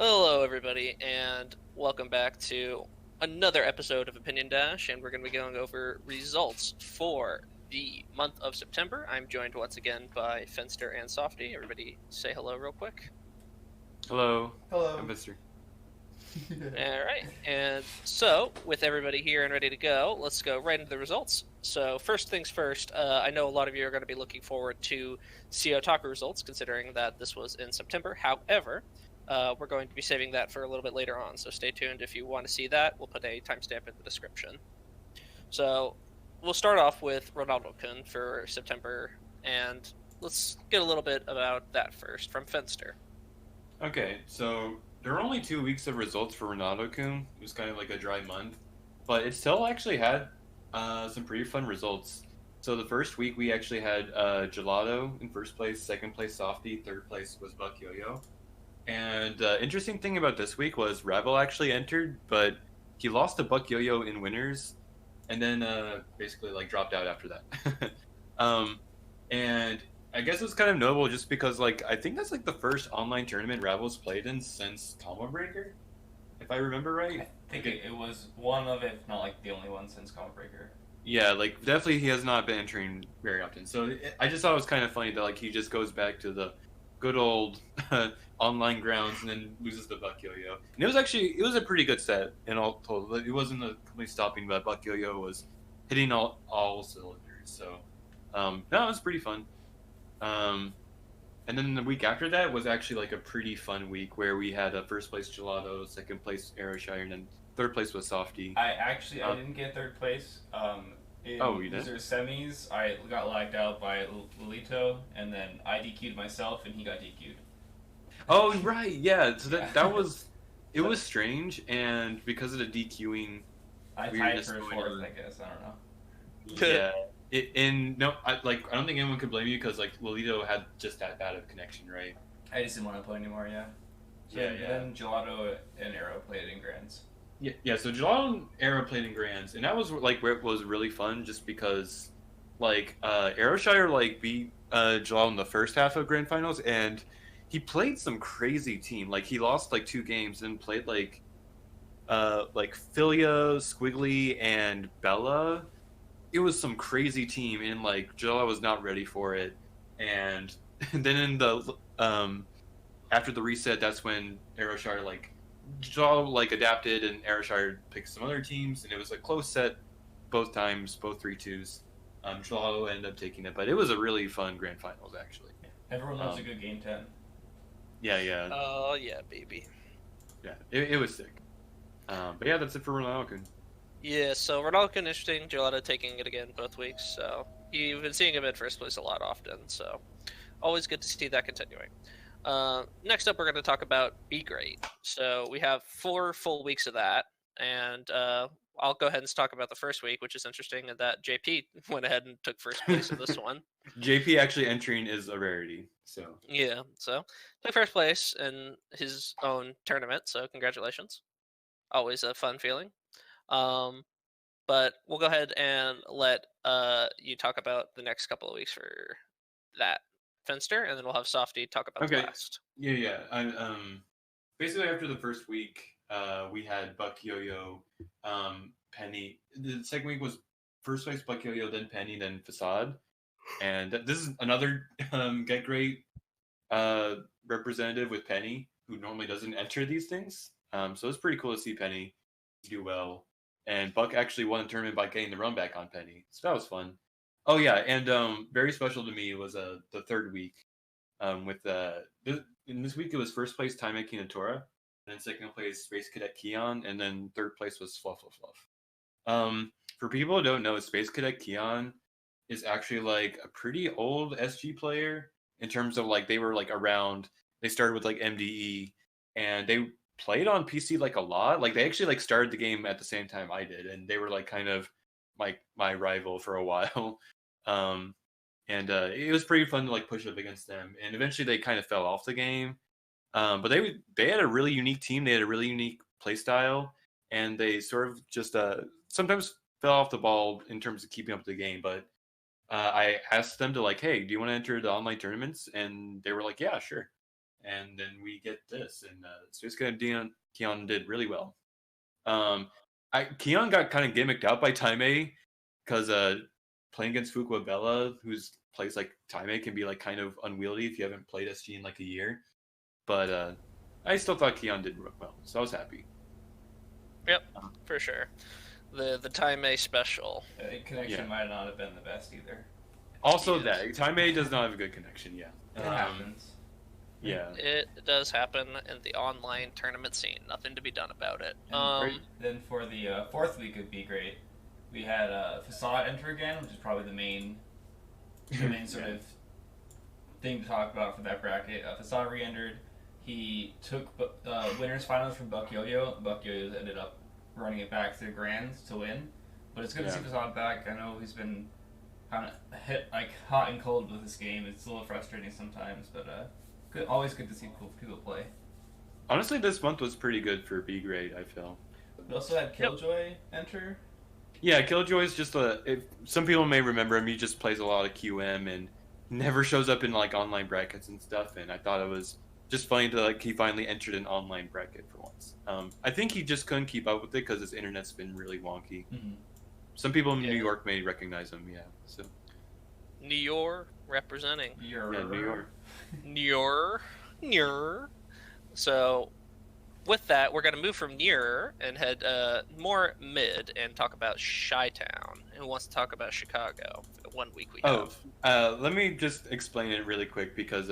Hello, everybody, and welcome back to another episode of Opinion Dash. And we're going to be going over results for the month of September. I'm joined once again by Fenster and Softy. Everybody, say hello real quick. Hello, I'm Hello. Mister. All right, and so with everybody here and ready to go, let's go right into the results. So first things first, I know a lot of you are going to be looking forward to see Otaku results, considering that this was in September. However, we're going to be saving that for a little bit later on, so stay tuned if you want to see that. We'll put a timestamp in the description. So we'll start off with Ronaldo-kun for September, and let's get a little bit about that first from Fenster. Okay, so there were only 2 weeks of results for Ronaldo-kun. It was kind of like a dry month, but it still actually had some pretty fun results. So the first week we actually had Gelato in first place, second place Softy, third place was Buck Yo-Yo. And the interesting thing about this week was Rebel actually entered, but he lost to Buck Yo-Yo in winners, and then basically like dropped out after that. um, and I guess it's kind of notable just because like I think that's like the first online tournament Rebel's played in since Combo Breaker, if I remember right. I think it was one of, if not like the only one since Combo Breaker. Yeah, like definitely he has not been entering very often. So I just thought it was kind of funny that like he just goes back to the good old online grounds and then loses to Buck Yo-Yo. And it was a pretty good set in all total. It wasn't a complete stopping, but Buck Yo-Yo was hitting all cylinders. So no, it was pretty fun. Um, and then the week after that was actually like a pretty fun week where we had a first place Gelato, second place Aeroshire, and then third place was Softy. I didn't get third place. In Oh, you did? loser semis, I got lagged out by Lolito, and then I DQ'd myself, and he got DQ'd. Oh, right, yeah. So Yeah. that was it So was strange, and because of the DQing I tied weirdness for going fourth, on, I guess. I don't know. yeah. No, I don't think anyone could blame you because like Lolito had just that bad of a connection, right? I just didn't want to play anymore. Yeah. So Yeah, yeah. then Gelato and Arrow played in Grands. Yeah. So Gelato and Arrow played in Grands, and that was like where it was really fun, just because like Aeroshire like beat Gelato in the first half of Grand Finals, and he played some crazy team. Like he lost like 2 games and played like Philia, Squiggly, and Bella. It was some crazy team, and like Gelato was not ready for it. And, and then in the after the reset, that's when Aeroshire like Gelato like adapted, and Aeroshire picked some other teams, and it was a close set both times, both 3-2s. Gelato ended up taking it, but it was a really fun grand finals actually. Everyone loves a good game 10. Yeah, yeah, Oh, yeah, baby. yeah. It was sick. But yeah, that's it for Ronaldo. Yeah, so Ronaldo-kun interesting, Gelato taking it again both weeks, so you've been seeing him in first place a lot often, so always good to see that continuing. Next up, we're going to talk about Be Great. So we have 4 full weeks of that, and I'll go ahead and talk about the first week, which is interesting, in that JP went ahead and took first place in this one. JP actually entering is a rarity. So Yeah, so took first place in his own tournament, so congratulations. Always a fun feeling. Um, but we'll go ahead and let you talk about the next couple of weeks for that Fenster, and then we'll have Softy talk about the okay, last. yeah. Basically after the first week, we had Buck Yo-Yo, Penny. The second week was first place Buck Yo-Yo, then Penny, then Facade. And this is another Get Great representative with Penny, who normally doesn't enter these things. So it's pretty cool to see Penny do well. And Buck actually won the tournament by getting the run back on Penny, so that was fun. Oh yeah, and very special to me was the third week. With in this week it was first place Time Making Tora, then second place Space Cadet Keon, and then third place was Fluff Fluff Fluff. For people who don't know, Space Cadet Keon is actually like a pretty old SG player in terms of like they were like around. They started with like MDE, and they played on PC like a lot. Like they actually like started the game at the same time I did, and they were like kind of my rival for a while. Um, and it was pretty fun to like push up against them. And eventually they kind of fell off the game. But they had a really unique team. They had a really unique play style, and they sort of just sometimes fell off the ball in terms of keeping up with the game. But I asked them to like, hey, do you want to enter the online tournaments? And they were like, yeah, sure. and then we get this, and so it's gonna Keon did really well. Keon got kind of gimmicked out by Time because playing against Fukuabella, who's plays like Time can be like kind of unwieldy if you haven't played SG in like a year. But I still thought Keon did well, so I was happy. Yep, for sure. The Time special. Connection might not have been the best either. Also, that Time does not have a good connection. Yeah, it happens. Yeah, it does happen in the online tournament scene. Nothing to be done about it. Then for the fourth week of Be Great, we had Facade enter again, which is probably the main sort of thing to talk about for that bracket. Facade re-entered. He took winners finals from Buck Yo-Yo. Buck Yo-Yo ended up running it back to the Grands to win. But it's good to see Facade back. I know he's been kind of hit like hot and cold with this game. It's a little frustrating sometimes, but good. Always good to see cool people play. Honestly, this month was pretty good for B grade, I feel. We also had Killjoy enter. Yeah, Killjoy is just some people may remember him. He just plays a lot of QM and never shows up in like online brackets and stuff. And I thought it was just funny to like he finally entered an online bracket for once. I think he just couldn't keep up with it because his internet's been really wonky. Mm-hmm. Some people in New York may recognize him. Yeah, so New York representing. New York. So, with that, we're going to move from nearer and head more mid and talk about Chi-Town. Who wants to talk about Chicago for the 1 week we have? Let me just explain it really quick because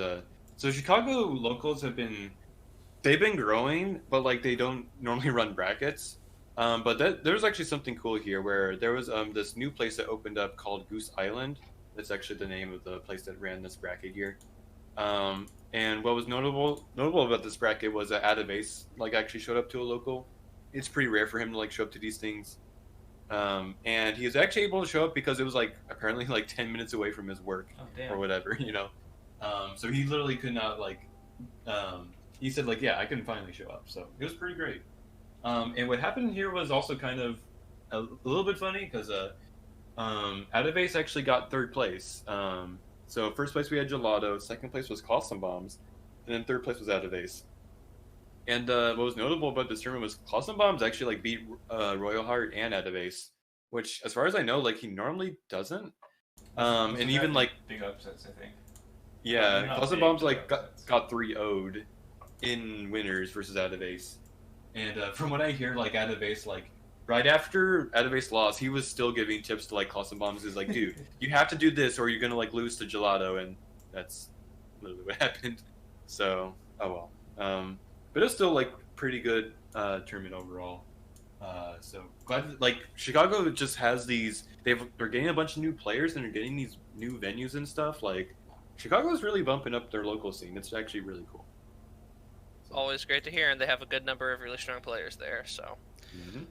so Chicago locals they've been growing, but like they don't normally run brackets. But there's actually something cool here where there was this new place that opened up called Goose Island. That's actually the name of the place that ran this bracket here. And what was notable about this bracket was that Adabase like actually showed up to a local. It's pretty rare for him to like show up to these things. And he was actually able to show up because it was like apparently like 10 minutes away from his work or whatever, you know. So he literally could not like he said like, yeah, I can finally show up. So it was pretty great. And what happened here was also kind of a little bit funny because Adabase actually got third place. So first place we had Gelato, second place was Custom Bombs, and then third place was Adabase. And what was notable about this tournament was Custom Bombs actually like beat Royal Heart and Adabase, which as far as I know, like he normally doesn't. And even like big upsets, I think. Yeah, Custom Bombs like got 3-0'd in winners versus Adabase. And from what I hear, like Adabase, like right after Adabase lost, he was still giving tips to like Custom Bombs. He's like, dude, you have to do this or you're gonna like lose to Gelato, and that's literally what happened. So, oh well. But it's still like pretty good tournament overall. So glad that, like Chicago just has these. They're getting a bunch of new players and they're getting these new venues and stuff. Like Chicago is really bumping up their local scene. It's actually really cool. Always great to hear, and they have a good number of really strong players there. So,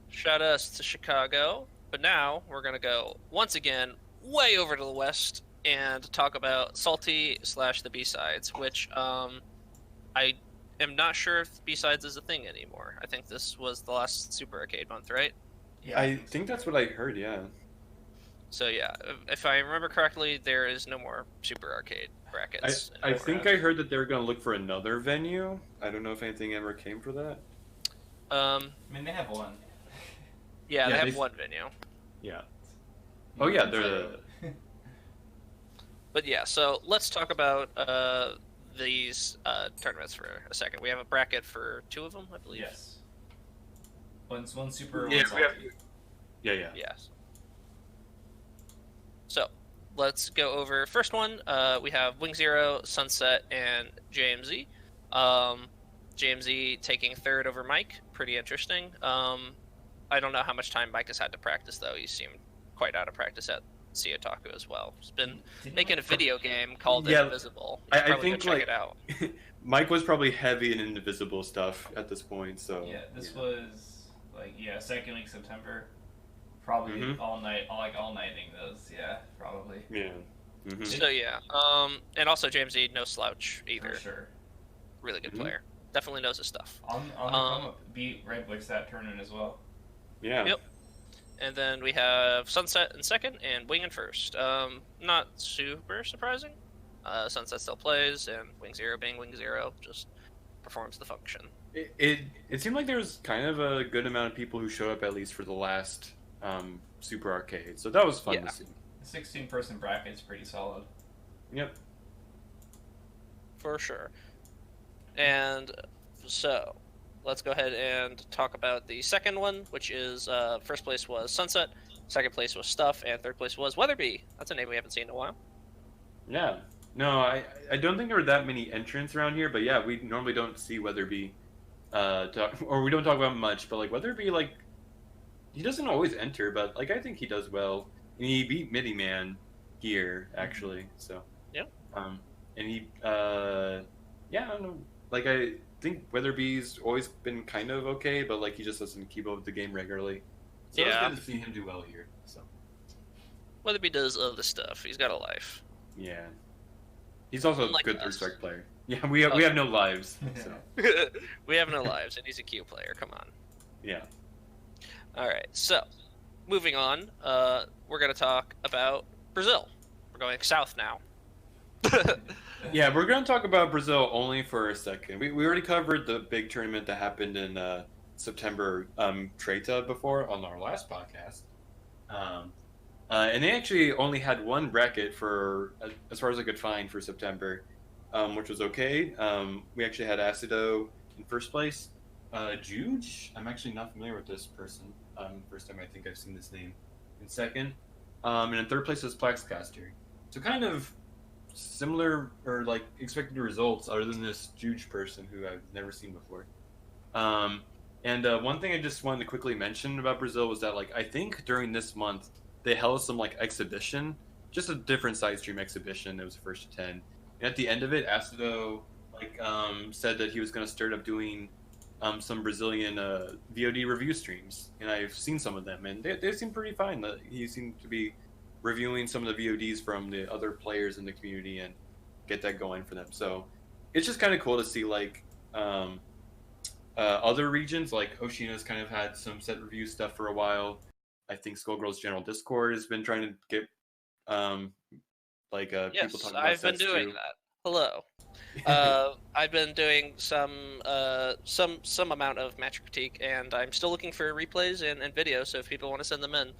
shout outs to Chicago. But now we're gonna go once again way over to the west and talk about Salty / the B-Sides, which I am not sure if B-Sides is a thing anymore. I think this was the last Super Arcade month, right? Yeah, I think that's what I heard. Yeah. So yeah, if I remember correctly, there is no more Super Arcade brackets. I think I heard that they were going to look for another venue. I don't know if anything ever came for that. I mean, they have one. Yeah, they have one venue. Yeah. Oh yeah, they're. But yeah, so let's talk about these tournaments for a second. We have a bracket for 2 of them, I believe. Yes. One super. Yeah, one yeah. Yes. So, let's go over first one. We have Wing Zero, Sunset, and JMZ. JMZ taking third over Mike. Pretty interesting. I don't know how much time Mike has had to practice, though. He seemed quite out of practice at Otaku as well. He's been making a video game called Invisible. I think check it out. Mike was probably heavy in Invisible stuff at this point. So yeah, this was like second week September. Probably all nighting those, probably. Yeah. So yeah, and also James E, no slouch either. For sure. Really good player. Definitely knows his stuff. On the come up, beat Red Wix that tournament as well. Yeah. Yep. And then we have Sunset in second and Wing in first. Not super surprising. Sunset still plays, and Wing Zero being Wing Zero, just performs the function. It seemed like there was kind of a good amount of people who showed up at least for the last Super Arcade, so that was fun to see. The 16-person bracket is pretty solid. Yep. For sure. And so, let's go ahead and talk about the second one, which is first place was Sunset, second place was Stuff, and third place was Weatherby. That's a name we haven't seen in a while. Yeah. No, I don't think there were that many entrants around here, but yeah, we normally don't see Weatherby, or we don't talk about much, but like Weatherby, like, he doesn't always enter, but like I think he does well. And he beat Midi Man here, actually, so. Yeah. And he, yeah, I don't know, like I think Weatherby's always been kind of okay, but like he just doesn't keep up with the game regularly. So Yeah. it's good to see him do well here. So Weatherby does other stuff. He's got a life. yeah, he's also Unlike a good us. third strike player. Yeah, we have no lives. So We have no lives, and he's a Q player. Come on. yeah, All right. So, moving on, we're going to talk about Brazil. We're going south now. yeah, we're gonna talk about Brazil only for a second. We already covered the big tournament that happened in September, Treta, before on our last podcast. And they actually only had one bracket for, as far as I could find, for September, which was okay. We actually had Acido in first place. Juge, I'm actually not familiar with this person. First time I think I've seen this name. In second. And in third place was Plaxcaster. So kind of similar, or like expected results, other than this Juge person who I've never seen before. And one thing I just wanted to quickly mention about Brazil was that, like, I think during this month, they held some like exhibition, just a different side stream exhibition. It was first to 10, and at the end of it, Acido like said that he was going to start up doing some Brazilian VOD review streams, and I've seen some of them, and they seem pretty fine. He seemed to be reviewing some of the VODs from the other players in the community and get that going for them. So it's just kind of cool to see like other regions, like Oshina's kind of had some set review stuff for a while. I think Skullgirl's general Discord has been trying to get people Yes, talking about I've been sets doing too. that. Hello. I've been doing some amount of match critique, and I'm still looking for replays and videos. So if people want to send them in,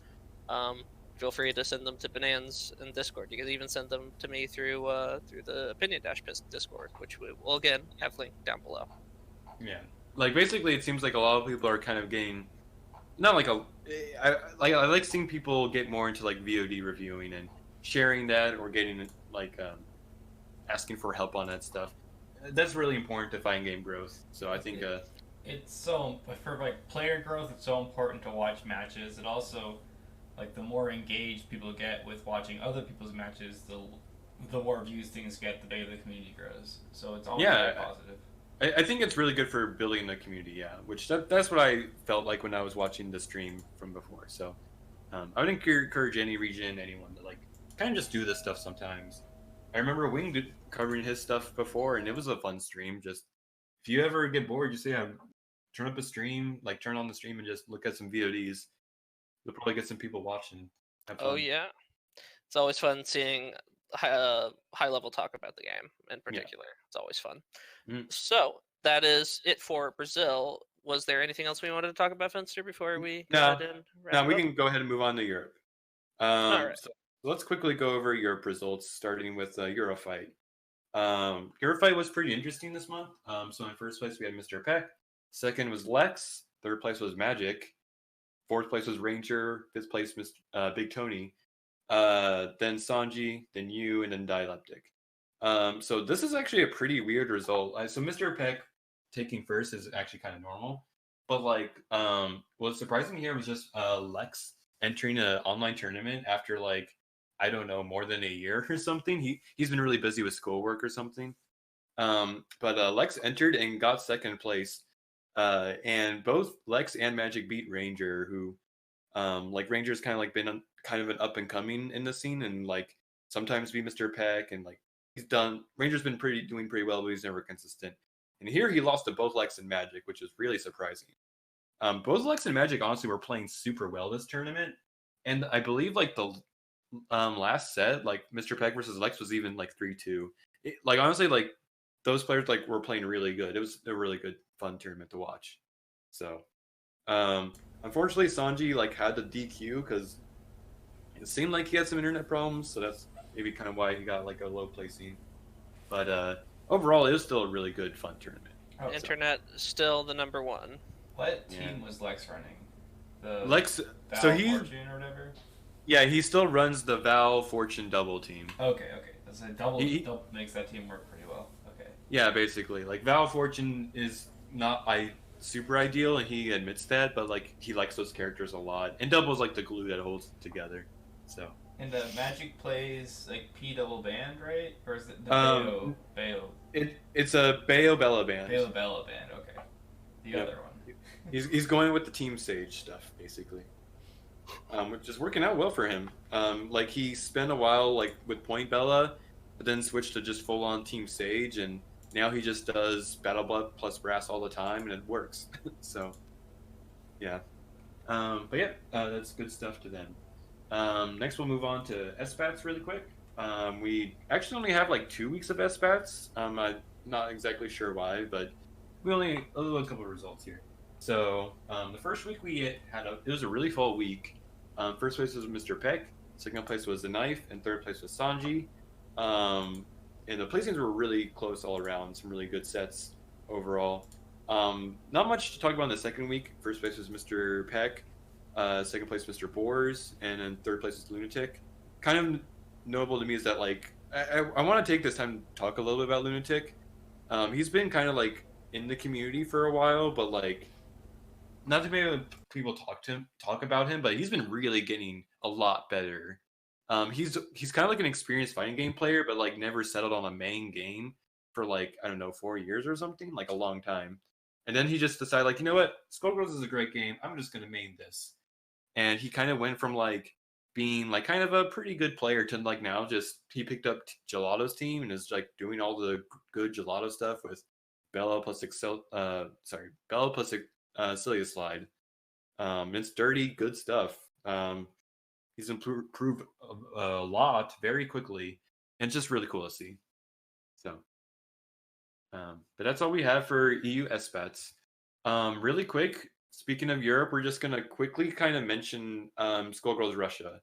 feel free to send them to Banans in Discord. You can even send them to me through the Opinion Dash Discord, which we will again have linked down below. Yeah, like basically, it seems like a lot of people are kind of getting not like I like seeing people get more into like VOD reviewing and sharing that, or getting like asking for help on that stuff. That's really important to find game growth. So I think it's so, for like player growth, it's so important to watch matches. It also, like, the more engaged people get with watching other people's matches, the more views things get, the bigger the community grows. So it's always very positive. I think it's really good for building the community, yeah. Which that's what I felt like when I was watching the stream from before. So I would encourage any region, anyone to like kind of just do this stuff sometimes. I remember Wing covering his stuff before, and it was a fun stream. Just if you ever get bored, just turn up a stream, like turn on the stream and just look at some VODs. You'll probably get some people watching. Oh yeah, it's always fun seeing high level talk about the game in particular. Yeah. It's always fun. So that is it for Brazil. Was there anything else we wanted to talk about, Fenster, before we go ahead and wrap we up? can go ahead and move on to Europe. All right. So let's quickly go over Europe results, starting with Eurofight. Eurofight was pretty interesting this month. So in first place we had Mr. Peck. Second was Lex. Third place was Magic. Fourth place was Ranger. Fifth place was Big Tony. Then Sanji. Then you, and then Dialeptic. So this is actually a pretty weird result. So Mr. Peck taking first is actually kind of normal, but like what's surprising here was just Lex entering an online tournament after like I don't know, more than a year or something. He's been really busy with schoolwork or something. But Lex entered and got second place. And both Lex and Magic beat Ranger, who like Ranger's kind of like been kind of an up and coming in the scene, and like sometimes beat Mr. Peck, and like Ranger's been doing pretty well, but he's never consistent. And here he lost to both Lex and Magic, which is really surprising. Both Lex and Magic honestly were playing super well this tournament, and I believe like the last set, like Mr. Peck versus Lex was even like 3-2. Like honestly, like those players like were playing really good. It was a really good, fun tournament to watch. So, unfortunately, Sanji like had to DQ because it seemed like he had some internet problems. So that's maybe kind of why he got like a low placing. But overall, it was still a really good, fun tournament. Oh, Internet still the number one. What team was Lex running? The Lex, Val so he, Fortune or whatever. yeah, he still runs the Val Fortune double team. Okay. That's a double makes that team work pretty well. Okay. Yeah, basically, like Val Fortune is not super ideal, and he admits that, but like he likes those characters a lot, and Double's like the glue that holds it together. So. And Magic plays like P double band, right? Or is it the Bayo? It's a Bayo Bella band. Bayo Bella band. Okay. The other one. He's going with the Team Sage stuff basically, which is working out well for him. Like he spent a while like with Point Bella, but then switched to just full on Team Sage, and now he just does Battle Blood plus Brass all the time, and it works. So, yeah. But yeah, that's good stuff to them. Next, we'll move on to SBATs really quick. We actually only have like 2 weeks of SBATs. I'm not exactly sure why, but we only a couple of results here. So the first week we had it was a really full week. First place was Mr. Peck, second place was The Knife, and third place was Sanji. And the placings were really close all around. Some really good sets overall. Not much to talk about in the second week. First place was Mr. Peck. Second place, Mr. Boars, and then third place is Lunatic. Kind of notable to me is that like I want to take this time to talk a little bit about Lunatic. He's been kind of like in the community for a while, but like not too many people talk about him, but he's been really getting a lot better. He's kind of like an experienced fighting game player, but like never settled on a main game for like I don't know 4 years or something, like a long time. And then he just decided like, you know what, Skullgirls is a great game. I'm just gonna main this. And he kind of went from like being like kind of a pretty good player to like now just he picked up Gelato's team and is like doing all the good Gelato stuff with Bella plus Cilia Slide. It's dirty, good stuff. He's improved a lot very quickly, and it's just really cool to see. So, but that's all we have for EU SBATs. Really quick. Speaking of Europe, we're just gonna quickly kind of mention Skullgirls Russia.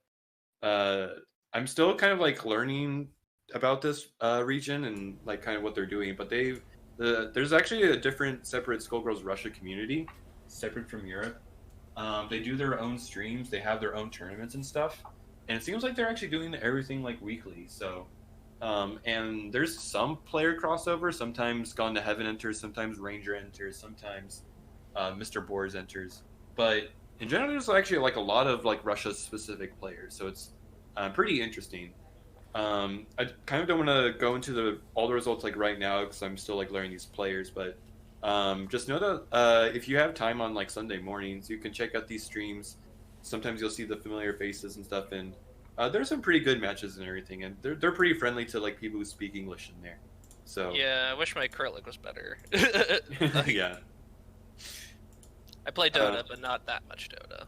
I'm still kind of like learning about this region and like kind of what they're doing, but there's actually a different separate Skullgirls Russia community, separate from Europe. They do their own streams, they have their own tournaments and stuff, and it seems like they're actually doing everything like weekly. So, and there's some player crossover. Sometimes Gone to Heaven enters, sometimes Ranger enters, sometimes Mr. Boars enters, but in general there's actually like a lot of like Russia specific players, so it's pretty interesting. I kind of don't want to go into all the results like right now because I'm still like learning these players, but just know that if you have time on like Sunday mornings, you can check out these streams. Sometimes you'll see the familiar faces and stuff, and there's some pretty good matches and everything, and they're pretty friendly to like people who speak English in there. So yeah, I wish my acrylic was better. Yeah. I play Dota, but not that much Dota.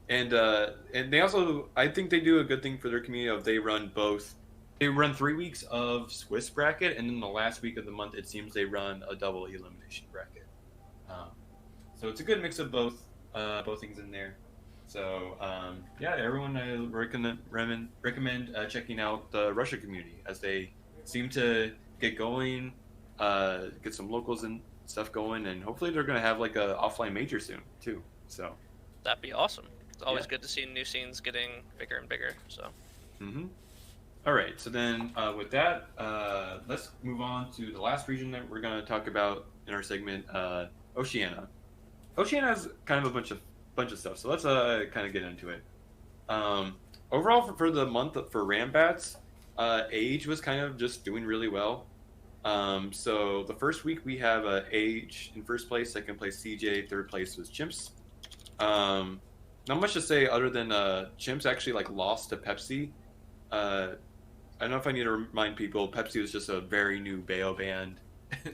And they also, I think they do a good thing for their community of they run 3 weeks of Swiss bracket, and then the last week of the month it seems they run a double elimination bracket. So it's a good mix of both things in there. So yeah, everyone I recommend checking out the Russia community as they seem to get going, get some locals and stuff going, and hopefully they're going to have like a offline major soon too. So that'd be awesome. It's always good to see new scenes getting bigger and bigger. So. All right. So then with that, let's move on to the last region that we're going to talk about in our segment, Oceania. Oceania has kind of a bunch of stuff. So let's kind of get into it. Overall, for the month for Rambats, Age was kind of just doing really well. So the first week we have Age in first place, second place CJ, third place was Chimps. Not much to say other than Chimps actually like lost to Pepsi. I don't know if I need to remind people, Pepsi was just a very new Bayo band.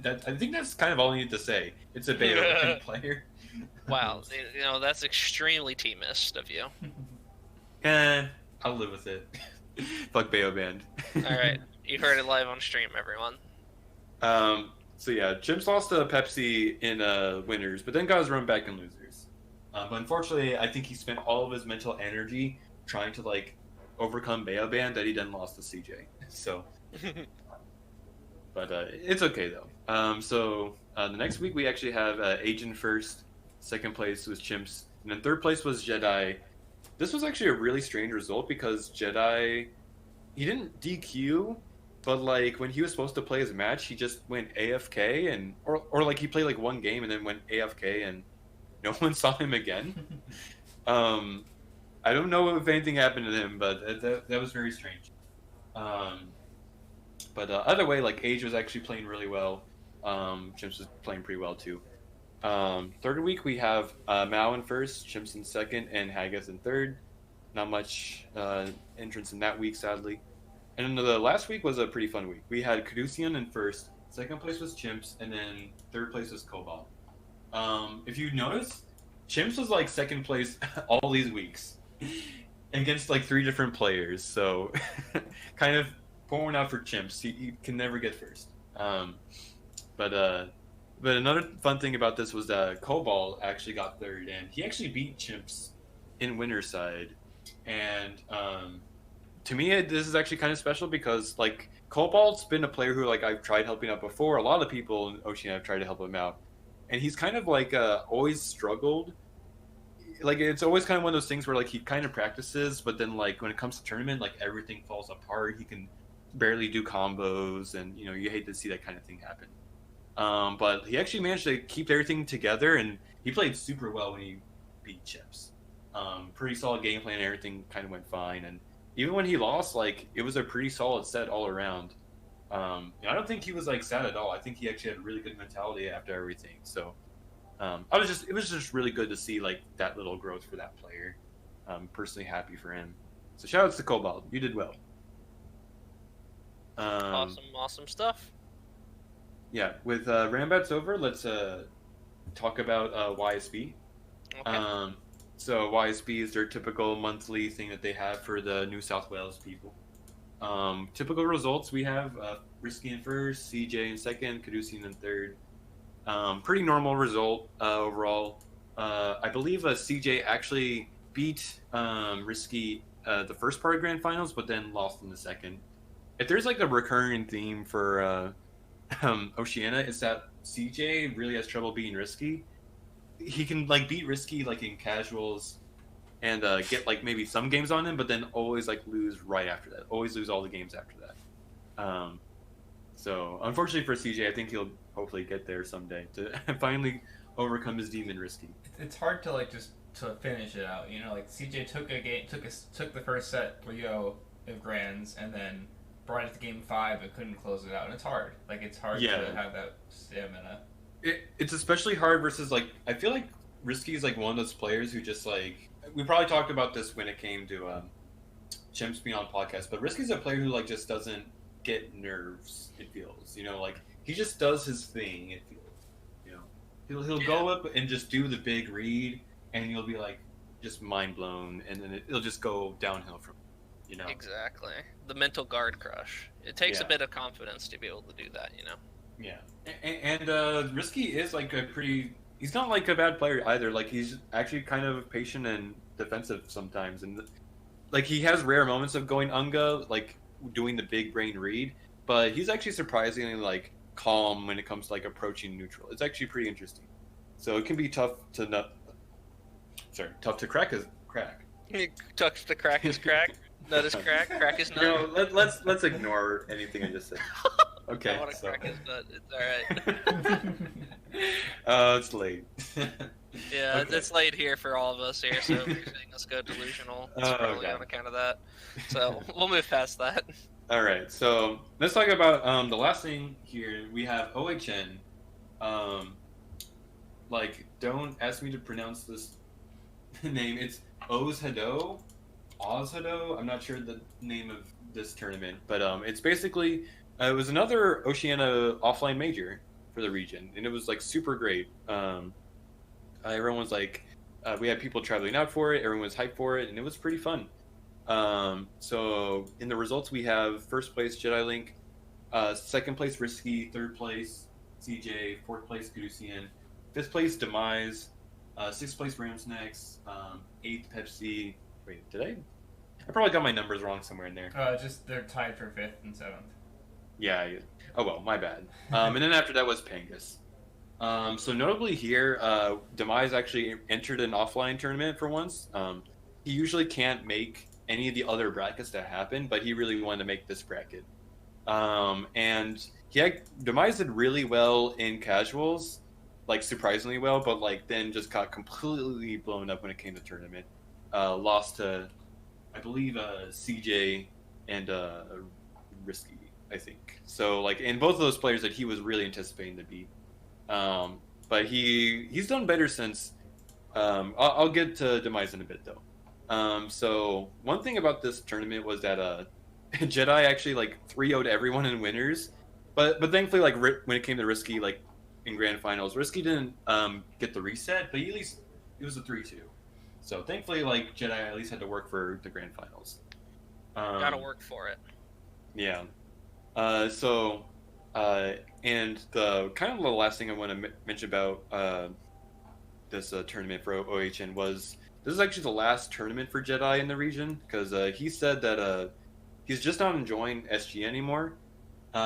I think that's kind of all I need to say. It's a Bayo band player. Wow, that's extremely teamist of you. I'll live with it. Fuck Bayo band. All right. You heard it live on stream, everyone. So yeah, Chimps lost to Pepsi in winners, but then got his run back in losers. But unfortunately, I think he spent all of his mental energy trying to like overcome Bayoban that he then lost to CJ. So, but it's okay though. So the next week we actually have Agent first, second place was Chimps, and then third place was Jedi. This was actually a really strange result because Jedi, he didn't DQ. But like when he was supposed to play his match, he just went AFK and or like he played like one game and then went AFK and no one saw him again. I don't know if anything happened to him, but that was very strange. But either way, like Age was actually playing really well. Chimps was playing pretty well too. Third week we have Mao in first, Chimps in second, and Haggis in third. Not much entrance in that week, sadly. And then the last week was a pretty fun week. We had Caducean in first, second place was Chimps, and then third place was Cobalt. If you notice, Chimps was like second place all these weeks against like 3 different players. So kind of pouring out for Chimps. He can never get first. But another fun thing about this was that Cobalt actually got third, and he actually beat Chimps in winner's side. And to me, this is actually kind of special because, like, Cobalt's been a player who, like, I've tried helping out before. A lot of people in Oceania have tried to help him out. And he's kind of, like, always struggled. Like, it's always kind of one of those things where, like, he kind of practices, but then, like, when it comes to tournament, like, everything falls apart. He can barely do combos, and, you know, you hate to see that kind of thing happen. But he actually managed to keep everything together, and he played super well when he beat Chips. Pretty solid game plan, everything kind of went fine, and even when he lost, like, it was a pretty solid set all around. I don't think he was like sad at all. I think he actually had a really good mentality after everything. So it was just really good to see like that little growth for that player. I'm personally happy for him. So shout outs to Cobalt. You did well. Awesome stuff. Yeah, with Rambats over, let's talk about YSB. Okay. So YSB is their typical monthly thing that they have for the New South Wales people. Typical results, we have Risky in first, CJ in second, Caducean in third. Pretty normal result overall. I believe CJ actually beat Risky the first part of Grand Finals, but then lost in the second. If there's like a recurring theme for Oceania, it's that CJ really has trouble beating Risky. He can like beat Risky like in casuals and get like maybe some games on him, but then always like lose right after that. Always lose all the games after that. So unfortunately for CJ, I think he'll hopefully get there someday to finally overcome his demon Risky. It's hard to like just to finish it out, you know. Like CJ took the first set 3-0 of Grands, and then brought it to game 5 but couldn't close it out, and it's hard. Like it's hard to have that stamina. It's especially hard versus like I feel like Risky is like one of those players who just like we probably talked about this when it came to Chimps being on podcast, but Risky's a player who like just doesn't get nerves. It feels, you know, like he just does his thing. It feels, you know, he'll go up and just do the big read, and you'll be like just mind blown, and then it'll just go downhill from, you know. Exactly, the mental guard crush. It takes a bit of confidence to be able to do that, you know. Yeah, and Risky is like a pretty. He's not like a bad player either. Like he's actually kind of patient and defensive sometimes, and like he has rare moments of going Unga, like doing the big brain read. But he's actually surprisingly like calm when it comes to like approaching neutral. It's actually pretty interesting. So it can be tough to tough to crack is crack. Tough to crack is crack. Nut is crack. Crack is nut. No, let's ignore anything I just said. Okay. I want to crack his nut. It's all right. It's late. Yeah, Okay. it's late here for all of us here, so if you're seeing us go delusional, it's probably on account of that. So we'll move past that. All right, so let's talk about the last thing here. We have OHN. Like, don't ask me to pronounce this name. It's Ozhado. I'm not sure the name of this tournament, but it's basically it was another Oceania offline major for the region, and it was like super great. Everyone was like, we had people traveling out for it. Everyone was hyped for it, and it was pretty fun. So in the results, we have first place Jedi Link, Second place Risky, third place CJ, fourth place Gudusian, fifth place Demise, sixth place Ramsnex, eighth Pepsi. Wait, did I probably got my numbers wrong somewhere in there. Just they're tied for 5th and 7th. Yeah. Oh well, my bad. And then after that was Pangus. So notably here, Demise actually entered an offline tournament for once. He usually can't make any of the other brackets that happen, but he really wanted to make this bracket. And Demise did really well in casuals, like surprisingly well, but like then just got completely blown up when it came to tournament. Lost to, I believe, CJ and Risky, I think. So like, and both of those players that he was really anticipating to beat. But he's done better since. I'll get to Demise in a bit though. So one thing about this tournament was that Jedi actually like 3-0'd everyone in winners, but thankfully like when it came to Risky, like in grand finals, Risky didn't get the reset, but at least it was a 3-2. So thankfully like Jedi at least had to work for the grand finals. Gotta work for it. Yeah. And the kind of the last thing I want to mention about this tournament for OHN was this is actually the last tournament for Jedi in the region, because he said that he's just not enjoying SG anymore.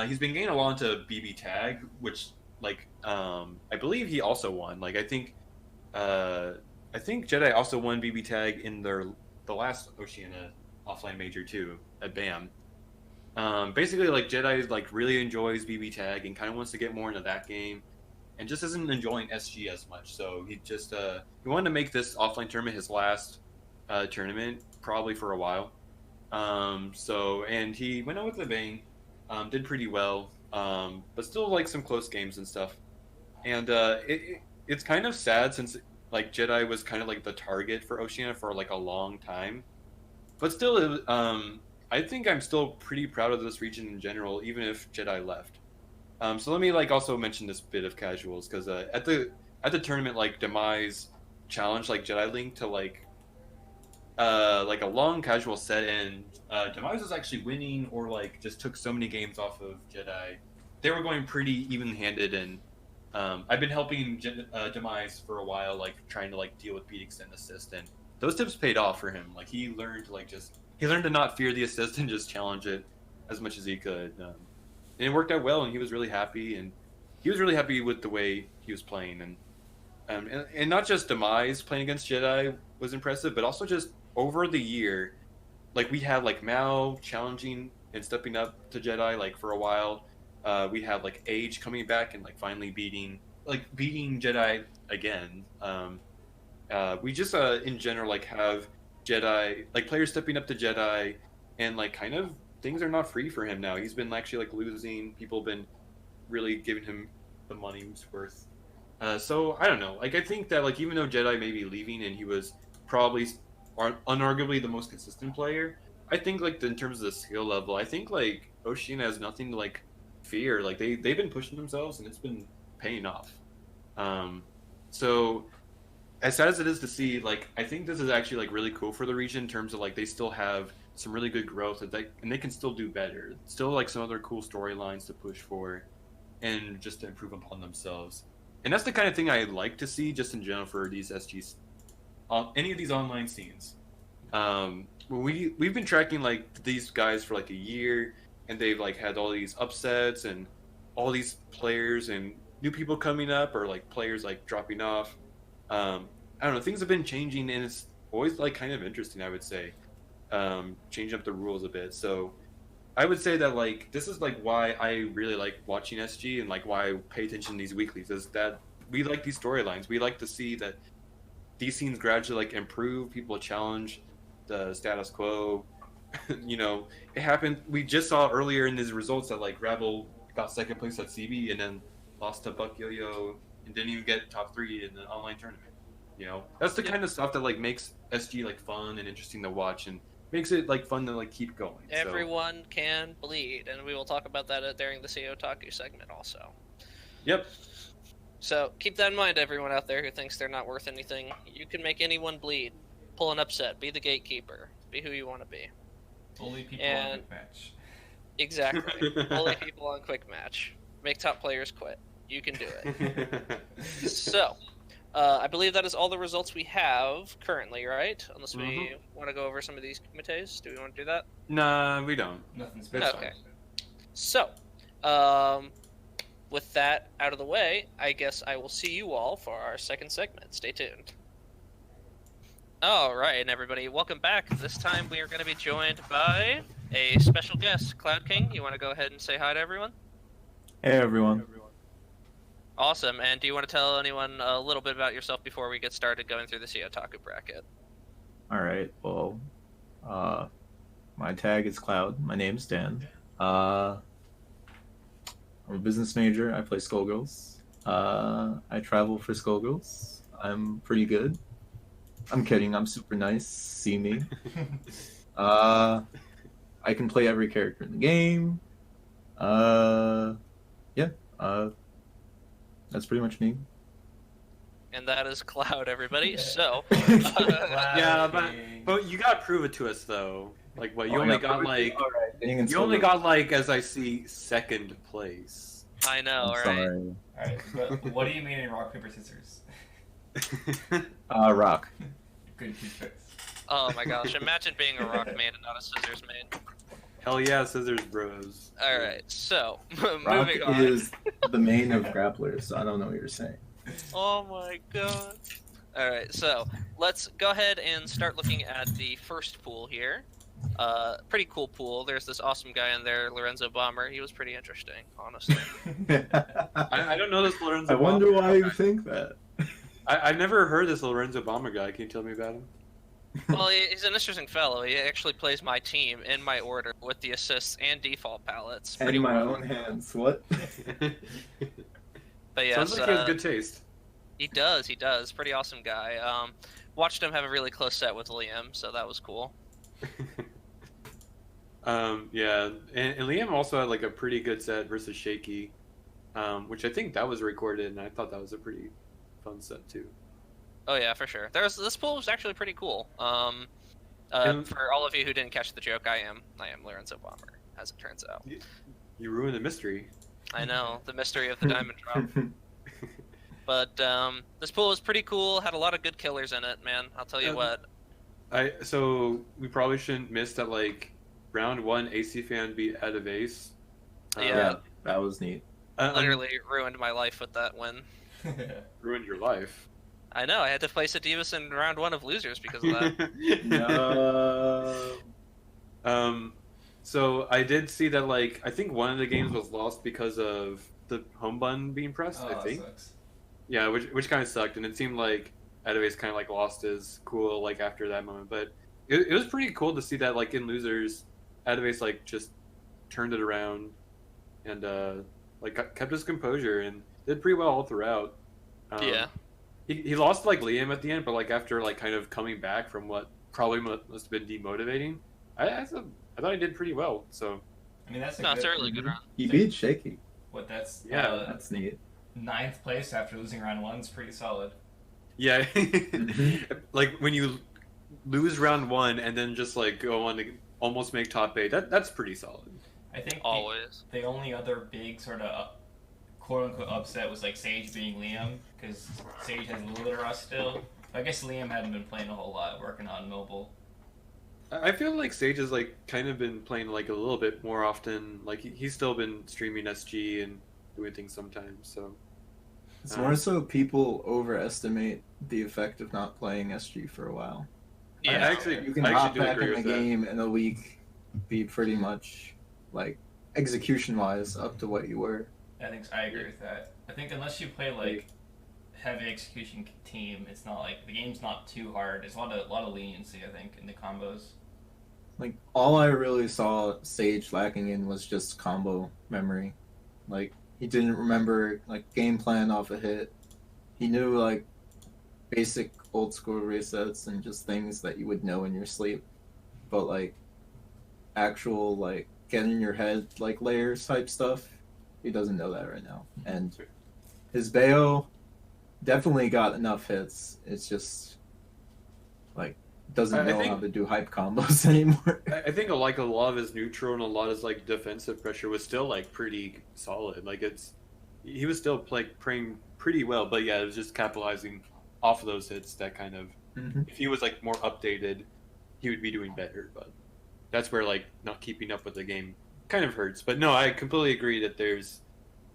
He's been getting along to BB Tag, which like I believe he also won. Like I think Jedi also won BB Tag in the last Oceania offline major too at BAM. Basically, like Jedi like really enjoys BB Tag and kind of wants to get more into that game, and just isn't enjoying SG as much. So he just he wanted to make this offline tournament his last tournament, probably for a while. And he went out with a bang, did pretty well, but still like some close games and stuff. And it's kind of sad since like Jedi was kind of like the target for Oceania for like a long time, but still I think I'm still pretty proud of this region in general, even if Jedi left. So let me like also mention this bit of casuals, because at the tournament, like Demise challenged like Jedi Link to like a long casual set, and Demise was actually winning, or like just took so many games off of Jedi. They were going pretty even-handed, and I've been helping Demise for a while, like trying to like deal with beat extend assist, and those tips paid off for him. Like he learned to not fear the assist and just challenge it as much as he could. And it worked out well, and he was really happy, and he was really happy with the way he was playing. And not just Demise playing against Jedi was impressive, but also just over the year, like we had like Mao challenging and stepping up to Jedi like for a while. We had like Age coming back and like finally beating Jedi again. We just in general like have Jedi, like players stepping up to Jedi, and like kind of things are not free for him now. He's been actually like losing. People have been really giving him the money he's worth. So I don't know. Like I think that like even though Jedi may be leaving and he was probably unarguably the most consistent player, I think like in terms of the skill level, I think like Oceania has nothing to like fear. Like they've been pushing themselves and it's been paying off. So as sad as it is to see, like I think this is actually like really cool for the region in terms of like they still have some really good growth, and they can still do better. Still like some other cool storylines to push for, and just to improve upon themselves. And that's the kind of thing I like to see just in general for these SGs, any of these online scenes. We've been tracking like these guys for like a year, and they've like had all these upsets and all these players and new people coming up, or like players like dropping off. I don't know, things have been changing, and it's always like kind of interesting, I would say, changing up the rules a bit. So I would say that like this is like why I really like watching SG, and like why I pay attention to these weeklies, is that we like these storylines. We like to see that these scenes gradually like improve, people challenge the status quo. You know, it happened. We just saw earlier in these results that like Rebel got second place at CB and then lost to Buck Yo-Yo and didn't even get top 3 in the online tournament. You know, that's the kind of stuff that like makes SG like fun and interesting to watch, and makes it like fun to like keep going. Everyone can bleed, and we will talk about that during the CEO Otaku segment also. Yep. So keep that in mind, everyone out there who thinks they're not worth anything. You can make anyone bleed, pull an upset, be the gatekeeper, be who you want to be. Bully people on the match. Exactly. Bully people on quick match. Make top players quit. You can do it. So, I believe that is all the results we have currently, right? Unless we want to go over some of these comités. Do we want to do that? Nah, we don't. Nothing That's special. Okay. So, with that out of the way, I guess I will see you all for our second segment. Stay tuned. All right, and everybody, welcome back. This time we are going to be joined by a special guest, CloudKing. You want to go ahead and say hi to everyone? Hey everyone. Awesome. And do you want to tell anyone a little bit about yourself before we get started going through the Otaku bracket? All right. Well, my tag is Cloud. My name's Dan. I'm a business major. I play Skullgirls. I travel for Skullgirls. I'm pretty good. I'm kidding. I'm super nice. See me. I can play every character in the game. Yeah. That's pretty much me. And that is Cloud, everybody. So, Yeah, but you gotta prove it to us though. Like what? You only got like you only got like, as I see, second place. I know, right? Sorry. Alright, but what do you mean in rock, paper, scissors? Rock. Good choice. Oh my gosh, imagine being a rock man and not a scissors man. Hell yeah, scissors bros. Alright, so, Rock moving on. is the main of grapplers, so I don't know what you're saying. Oh my god. Alright, so, let's go ahead and start looking at the first pool here. Pretty cool pool. There's this awesome guy in there, Lorenzo Bomber. He was pretty interesting, honestly. I don't know this Lorenzo. I wonder Bomber why guy. you think that. I've never heard this Lorenzo Bomber guy. Can you tell me about him? Well, he's an interesting fellow. He actually plays my team in my order with the assists and default palettes. And in my own hands. What? But yes, Sounds like he has good taste. He does. Pretty awesome guy. Watched him have a really close set with Liam, so that was cool. Yeah, and Liam also had like a pretty good set versus Shaky, which I think that was recorded, and I thought that was a pretty fun set too. Oh yeah, for sure. This pool was actually pretty cool. For all of you who didn't catch the joke, I am Lorenzo Bomber, as it turns out. You ruined the mystery. I know, the mystery of the diamond drop. But this pool was pretty cool. Had a lot of good killers in it, man. I'll tell you what. So we probably shouldn't miss that like round 1 AC Fan beat Out of Ace. Yeah, that was neat. Literally ruined my life with that win. Ruined your life. I know. I had to place a Divas in round 1 of losers because of that. No. So I did see that like I think one of the games was lost because of the home button being pressed. I think. That sucks. Yeah, which kind of sucked, and it seemed like Adavace kind of like lost his cool like after that moment. But it was pretty cool to see that like in losers, Adavace like just turned it around, and like kept his composure and did pretty well all throughout. Yeah. He lost like Liam at the end, but like after like kind of coming back from what probably must have been demotivating, I thought he did pretty well. So I mean, that's It's a really good round. He beat Shaky. What, that's Yeah, That's neat. 9th place after losing round 1 is pretty solid. yeah, like when you lose round 1 and then just like go on to almost make top 8, that's pretty solid. I think Always. the only other big sort of quote-unquote upset was like Sage beating Liam, because Sage has a little bit of rust still. I guess Liam hadn't been playing a whole lot, working on mobile. I feel like Sage has like kind of been playing like a little bit more often. Like he's still been streaming SG and doing things sometimes. So It's more so people overestimate the effect of not playing SG for a while. Yeah. You can I hop actually do back agree in the with that. game in a week, be pretty much like execution-wise up to what you were. I agree with that. I think unless you play like heavy execution team, it's not like the game's not too hard. There's a lot of leniency, I think, in the combos. Like all I really saw Sage lacking in was just combo memory. Like he didn't remember like game plan off a hit. He knew like basic old school resets and just things that you would know in your sleep. But like actual like get in your head like layers type stuff, he doesn't know that right now. And his Bayo definitely got enough hits. It's just like doesn't I know think- how to do hype combos anymore. I think like a lot of his neutral and a lot of his like defensive pressure was still like pretty solid. Like he was still like playing pretty well, but yeah, it was just capitalizing off of those hits that kind of. Mhm. If he was like more updated, he would be doing better. But that's where like not keeping up with the game kind of hurts. But no, I completely agree that there's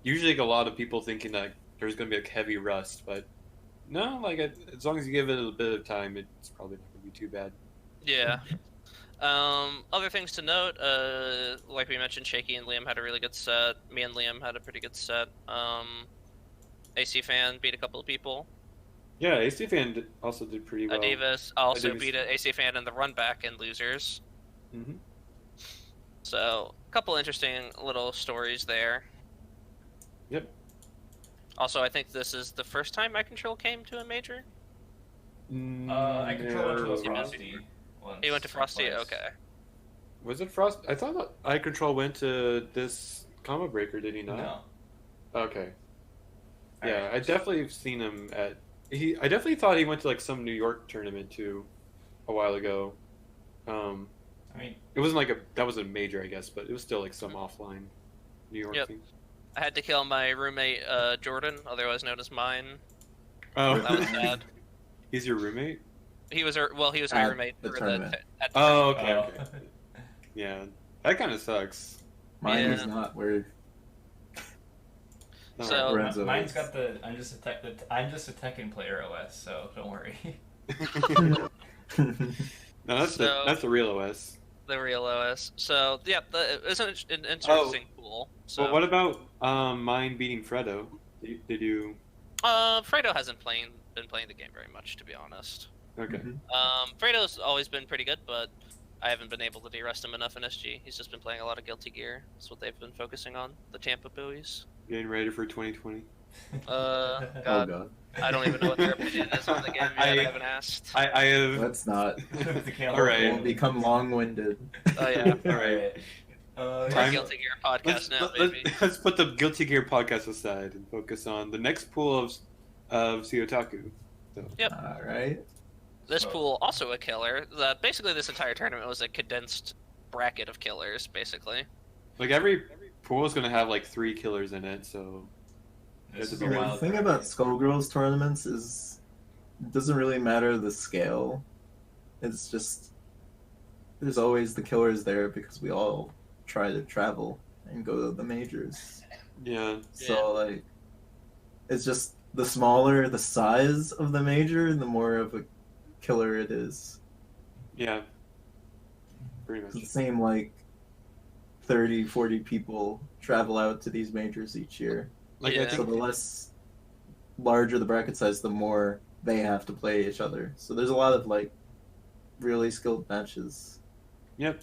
usually like, a lot of people thinking that there's going to be like heavy rust, but no, like as long as you give it a bit of time, it's probably not going to be too bad. Yeah. Other things to note, like we mentioned, Shaky and Liam had a really good set. Me and Liam had a pretty good set. AC Fan beat a couple of people. Yeah, AC Fan also did pretty well. Adivas also Adivas- beat an AC Fan in the run back and losers. hmm So, a couple interesting little stories there. Yep. Also, I think this is the first time My Control came to a major. I control went to a He Frosty. Once, He went to Frosty. twice. Okay. Was it Frost? I thought that I Control went to this combo breaker. Did he not? No. Okay. Yeah, Alright. I definitely have seen him at. I definitely thought he went to like some New York tournament too, a while ago. I mean, It wasn't like that was a major, I guess, but it was still like some offline New York Yep. thing. I had to kill my roommate, Jordan, otherwise known as Mine. Oh, That was sad. He's your roommate? He was my At roommate the for tournament. at the Oh, okay, oh. okay. Yeah, that kind of sucks. Mine Yeah. is not where. No. So- Lorenzo Mine's is. got the I'm just a Tekken player OS, so don't worry. No, that's So- that's the real OS. the real OS. So yeah, it was an Oh. interesting pool. So Well, what about mine beating Fredo? Did you? Fredo hasn't been playing the game very much, to be honest. Okay. Mhm. Fredo's always been pretty good, but I haven't been able to de-rest him enough in SG. He's just been playing a lot of Guilty Gear. That's what they've been focusing on, the Tampa buoys. Getting ready for 2020. Oh God, god. I don't even know what their opinion is on the game yet. I haven't asked. I have. Let's not. The camera. All right. We'll become long-winded. Oh yeah, All right. Uh, Time- Guilty Gear podcast now, baby. Let's put the Guilty Gear podcast aside and focus on the next pool of Seotaku. All right. This So- pool also a killer. Basically, this entire tournament was a condensed bracket of killers, basically. Like every pool is gonna have like 3 killers in it, so This It's is a a bit The wild thing card. about Skullgirls tournaments is it doesn't really matter the scale. It's just there's always the killers there because we all try to travel and go to the majors. yeah. So like it's just the smaller the size of the major, the more of a killer it is. Yeah. Pretty It's much. the same like 30, 40 people travel out to these majors each year. Like Yeah. I So think the less larger the bracket size, the more they have to play each other. So there's a lot of like really skilled matches. Yep.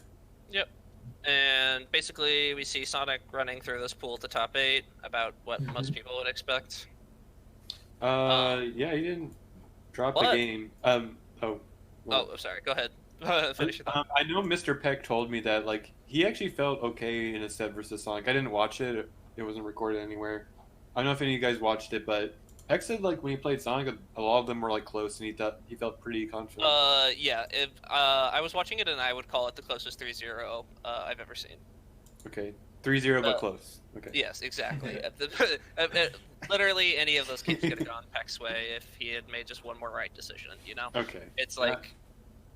And basically, we see Sonic running through this pool to top 8, about what most people would expect. Yeah, he didn't drop What? the game. Oh. well, Oh, sorry. Go ahead. Finish your thought. I know Mr. Peck told me that like he actually felt okay in a set versus Sonic. I didn't watch it; it wasn't recorded anywhere. I don't know if any of you guys watched it, but Peck said like when he played Sonic, a lot of them were like close, and he felt pretty confident. Yeah. If I was watching it, and I would call it the closest 3-0 I've ever seen. Okay, 3-0, but uh, close. Okay. Yes, exactly. Literally, any of those games could have gone Peck's way if he had made just one more right decision. You know, Okay. it's like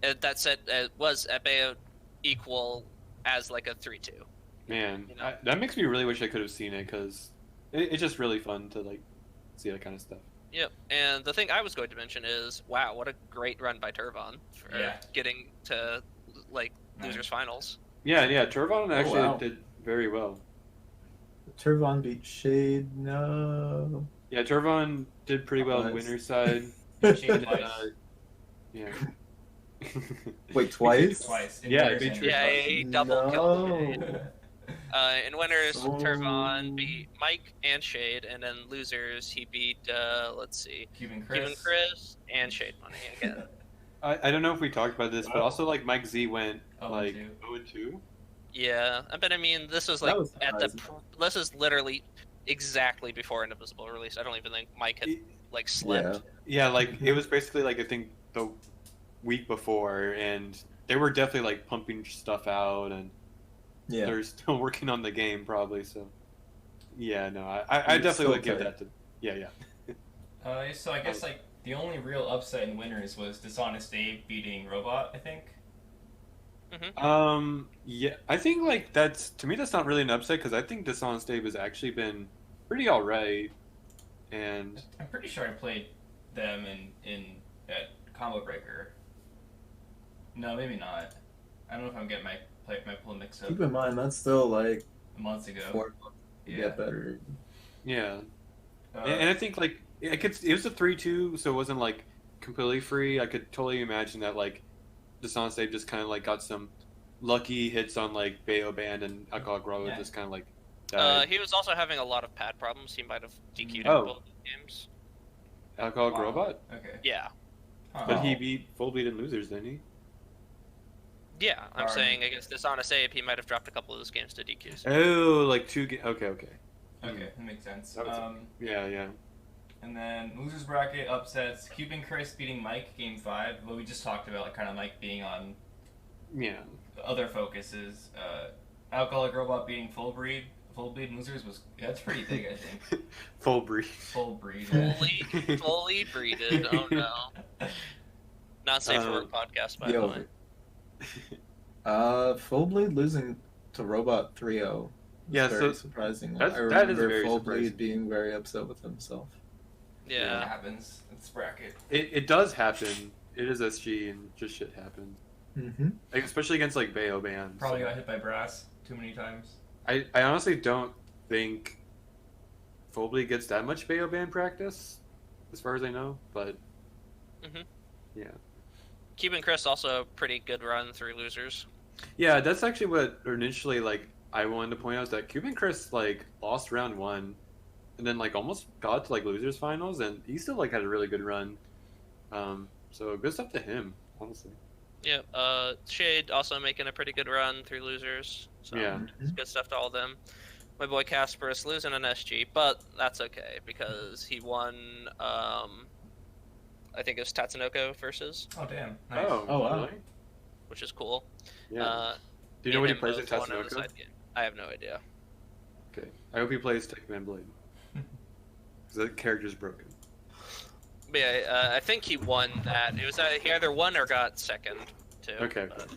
that set was about equal as like a 3-2. Man, You know? that makes me really wish I could have seen it because it's just really fun to like see that kind of stuff. Yep. And the thing I was going to mention is, wow, what a great run by Turvon for Yeah. getting to like losers finals. Yeah, Turvon actually wow. did very well. Turvon beat Shade. No. Yeah, Turvon did pretty well on the Nice. winner's side. Changed And, twice. yeah. Wait, twice? Twice. In Yeah, winners it and beat Yeah, losers. he double killed Shade. No. In winners, So- Turvon beat Mike and Shade, and then losers, he beat, let's see, Cuban Cuban Chris and Shade Money again. I don't know if we talked about this, but Wow. also like Mike Z went Oh, like too. 0-2. Yeah, but I mean, this was That like was at the. surprising. This is literally exactly before Indivisible release. I don't even think Mike had like slept. Yeah. Yeah, like it was basically like I think week before, and they were definitely like pumping stuff out, and Yeah. they're still working on the game probably. So yeah, no, I It's definitely still would give tight. that to yeah. So I guess like the only real upset in winners was Dishonest Abe beating Robot, I think. Yeah, I think like that's to me that's not really an upset because I think Dishonest Dave has actually been pretty alright, and I'm pretty sure I played them in at Combo Breaker. No, maybe not. I don't know if I'm getting my pull mixed up. Keep in mind that's still like Months ago. 4 months to Yeah. get better. yeah, and I think like it was a 3-2, so it wasn't like completely free. I could totally imagine that like Dishonest Dave just kind of like got some lucky hits on like Bayo Band and Alcoholic Road, Yeah. just kind of like died. He was also having a lot of pad problems. He might have DQ'd Oh. in both games. Alcoholic Wow. Robot, Okay. Yeah. Huh. but he beat Full Bleed and Losers, didn't he? Yeah, I'm Alright. saying against Dishonest Abe, he might have dropped a couple of those games to DQs. Oh, like okay. Okay, that makes sense. That was- Yeah. And then losers bracket upsets. Cuban Chris beating Mike game 5. What we just talked about, like kind of Mike being on Yeah. other focuses. Alcoholic Robot beating Full Bleed and losers that's pretty big, I think. Full breed. Full Breed. Yeah. Fully breeded. Oh no. Not safe for work podcast, by the Yo. way. Full Bleed losing to Robot 3-0. was Yeah, very so surprising. that I is remember very Full surprising. Bleed being very upset with himself. It Yeah. happens. It's bracket. It does happen. It is SG and just shit happens. Mm-hmm. Like, especially against like Bayo bands. Probably got hit by brass too many times. I honestly don't think Full Bleed gets that much Bayo band practice, as far as I know. But Mhm. yeah, Cuban Chris also a pretty good run through losers. yeah. That's actually what initially like I wanted to point out is that Cuban Chris like lost round 1, and then like almost got to like losers finals, and he still like had a really good run. So good stuff to him, honestly. Yep. Shade also making a pretty good run through losers. So Yeah. it's good stuff to all of them. My boy Casperus losing an SG, but that's okay because he won. I think it was Tatsunoko versus, Oh damn! Nice. Oh, wow. really? which is cool. Yeah. Do you me know what he and him plays at both won in the Tatsunoko? side game. I have no idea. Okay. I hope he plays Techman Blade. Because that character's broken. But yeah, I think he won that. It was he either won or got second too. Okay. but-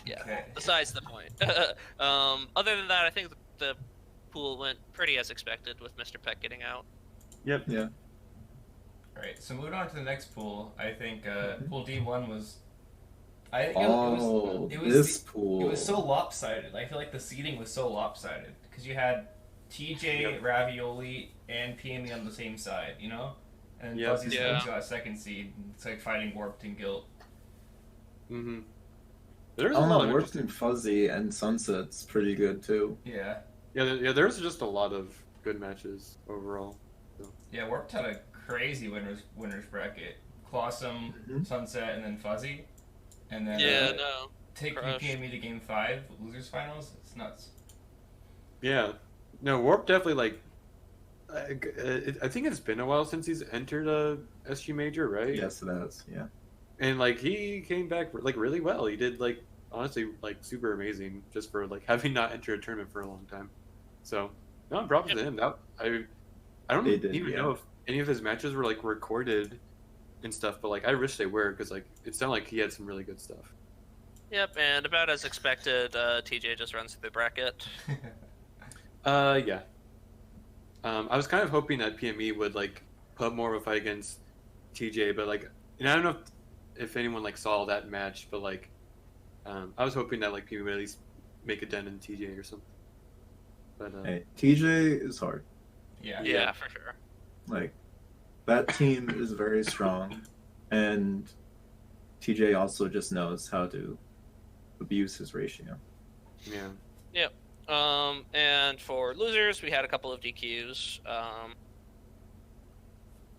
yeah. Okay. Besides the point. Other than that, I think the pool went pretty as expected with Mr. Peck getting out. Yep. Yeah. Alright, so moving on to the next pool, I think pool D1 was. I think Oh, it was this pool. It was so lopsided. I feel like the seating was so lopsided because you had TJ, Yep. Ravioli, and PME on the same side, you know, and Yep. Fuzzy's Yeah. got second seed. It's like fighting Warped and Guilt. Mm-hmm. There's I don't a lot know, of Warped interesting- and Fuzzy and Sunset's pretty good too. Yeah, Yeah, there's just a lot of good matches overall. yeah. Warped had a crazy winners bracket. Clawsome, Mhm. Sunset, and then Fuzzy, and then Yeah, no. take Crush. PME to game 5, losers finals. It's nuts. Yeah. No, Warp definitely like. I think it's been a while since he's entered a SG major, right? Yes, it has. Yeah. And like he came back like really well. He did like honestly like super amazing just for like having not entered a tournament for a long time. So no, props to him. That I don't They did, even yeah. know if any of his matches were like recorded and stuff, but like I wish they were because like it sounded like he had some really good stuff. Yep, and about as expected, TJ just runs through the bracket. Yeah. I was kind of hoping that PME would like put more of a fight against TJ, but like, and I don't know if anyone like saw that match, but like, I was hoping that like PME would at least make a dent in TJ or something. But Hey, TJ is hard. Yeah. Yeah, for sure. Like, that team is very strong, and TJ also just knows how to abuse his ratio. yeah, And for losers, we had a couple of DQs.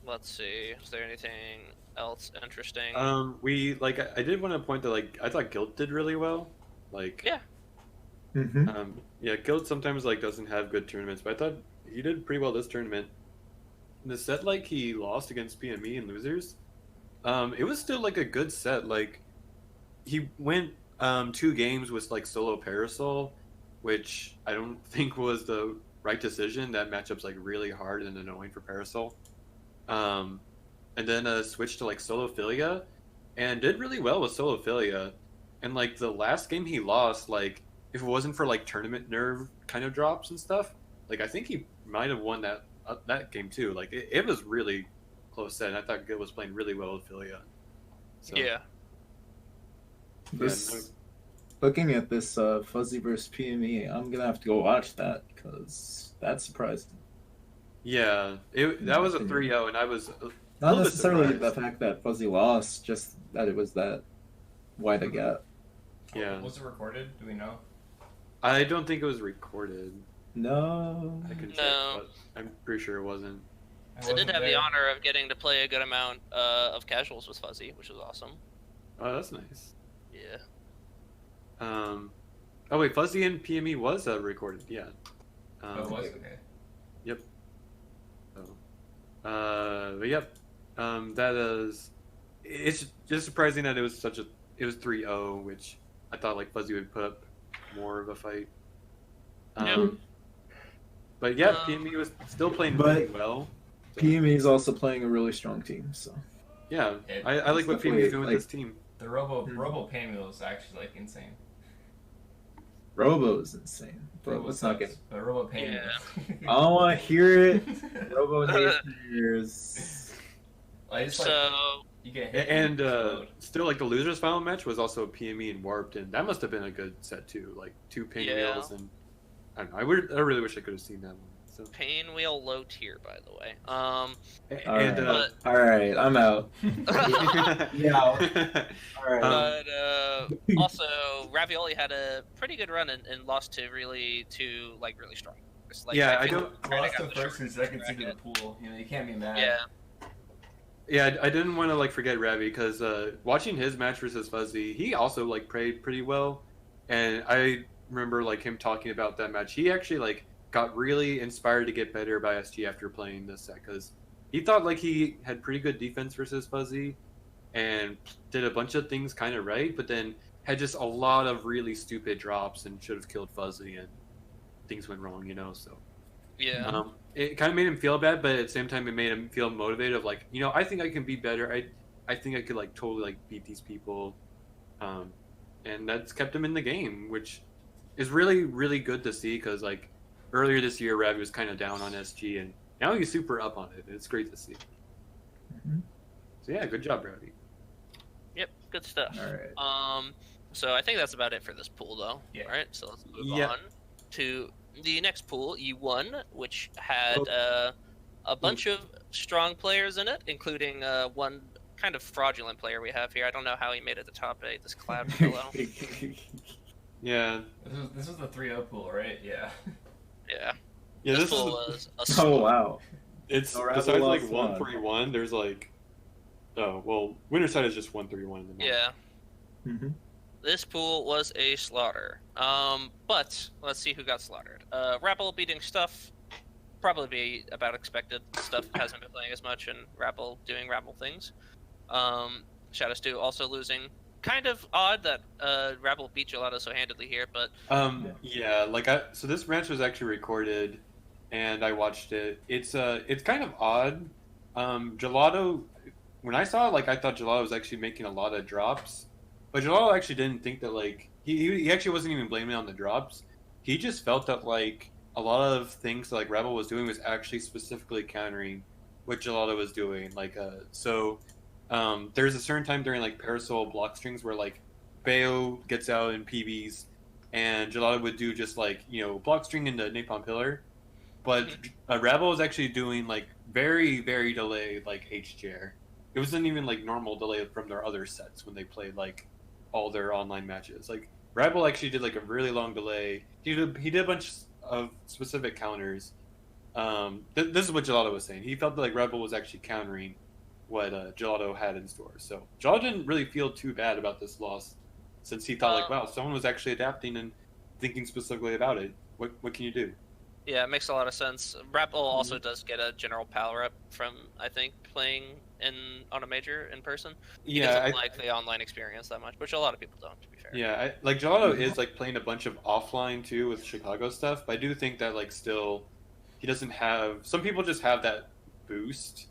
Let's see, is there anything else interesting? we like I did want to point that like I thought Guild did really well. Like Yeah. Mm-hmm. yeah, Guild sometimes like doesn't have good tournaments, but I thought he did pretty well this tournament. The set like he lost against PME and losers, It was still like a good set. Like he went 2 games with like solo Parasol, which I don't think was the right decision. That matchup's like really hard and annoying for Parasol. And then switched to like solo Philia, and did really well with solo Philia. And like the last game he lost, like if it wasn't for like tournament nerve kind of drops and stuff, like I think he might have won that game too. Like it was really close set, and I thought Gil was playing really well with Philia. So, Yeah. This, looking at this Fuzzy versus PME, I'm gonna have to go watch that because that surprised me. Yeah, that was a 3-0, and I was Not little bit necessarily the surprised. fact that Fuzzy lost, just that it was that wide a gap. Yeah. Was it recorded? Do we know? I don't think it was recorded. No. I can check, No. but I'm pretty sure it wasn't. I I did wasn't have the there. honor of getting to play a good amount of casuals with Fuzzy, which was awesome. Oh, that's nice. Yeah. Oh wait, Fuzzy and PME was recorded. Yeah. Oh, it was? Okay. Yep. So, but yep. That is. It's just surprising that it was 3-0, which I thought like Fuzzy would put up more of a fight. Yep. But yeah, Um, PME was still playing But- really well. So, PME is also playing a really strong team, so yeah, It- I like what PME is doing with like- this team. The Robo Paymill is actually like insane. Robo is insane. But let's not get. But Robo Paymill. Yeah. I don't want to hear it. Robo haters. Like, it's like So you get hit And explode. still, like the losers final match was also PME and Warped, and that must have been a good set too. Like 2 pinwheels, and I don't know. I really wish I could have seen that one. So Pain Wheel low tier, by the way. and But- All right, I'm out. Yeah. All right. But also, Ravioli had a pretty good run and lost to really strong. Like, Yeah, I feel don't- like Lost got the the first and short second seed in the bracket. pool. You know, you can't be mad. Yeah. Yeah, I didn't want to like forget Ravi because watching his match versus Fuzzy, he also like played pretty well, and I remember like him talking about that match. He actually like got really inspired to get better by SG after playing this set because he thought like he had pretty good defense versus Fuzzy, and did a bunch of things kind of right, but then had just a lot of really stupid drops and should have killed Fuzzy, and things went wrong, you know. So. Yeah. It kind of made him feel bad, but at the same time, it made him feel motivated. Of like, you know, I think I can be better. I think I could like totally like beat these people, and that's kept him in the game, which is really really good to see. Because like earlier this year, Ravi was kind of down on SG, and now he's super up on it. It's great to see. Mhm. So yeah, good job, Ravi. Yep. Good stuff. All right. So I think that's about it for this pool, though. Yeah. All right. So let's move Yeah. on to the next pool, U1, which had a bunch of strong players in it, including one kind of fraudulent player we have here. I don't know how he made it to top 8. This Cloud fellow. Yeah, This was the 3-0 pool, right? Yeah. Yeah. yeah. This This pool is was a Oh wow. it's No, Ravi besides like lost 131. There's like, oh well, winner side is just 131 in the match. Yeah. Mhm. This pool was a slaughter. But let's see who got slaughtered. Rappel beating Stuff, probably be about expected. Stuff hasn't been playing as much, and Rappel doing Rappel things. Shadow Stew also losing. Kind of odd that Rappel beat Gelato so handedly here, but Yeah, like so this match was actually recorded, and I watched it. It's kind of odd. Gelato, when I saw it, like I thought Gelato was actually making a lot of drops, but Gelato actually didn't think that like he actually wasn't even blaming it on the drops. He just felt that like a lot of things that, like Rebel was doing was actually specifically countering what Gelato was doing. Like there's a certain time during like Parasol block strings where like Bayo gets out in PBs, and Gelato would do just like, you know, block string into Napalm Pillar, but Rebel was actually doing like very very delayed like HGR. It wasn't even like normal delay from their other sets when they played like all their online matches. Like Rebel actually did like a really long delay. He did a bunch of specific counters. This is what Gelato was saying. He felt like Rebel was actually countering what Gelato had in store. So Gelato didn't really feel too bad about this loss, since he thought like, wow, someone was actually adapting and thinking specifically about it. What can you do? Yeah, it makes a lot of sense. Rappel also does get a general power up from, I think, playing on a major in person. He Yeah, doesn't like the online experience that much, which a lot of people don't, to be fair. yeah. Like Gelato is like playing a bunch of offline too with Chicago stuff, but I do think that like still he doesn't have. Some people just have that boost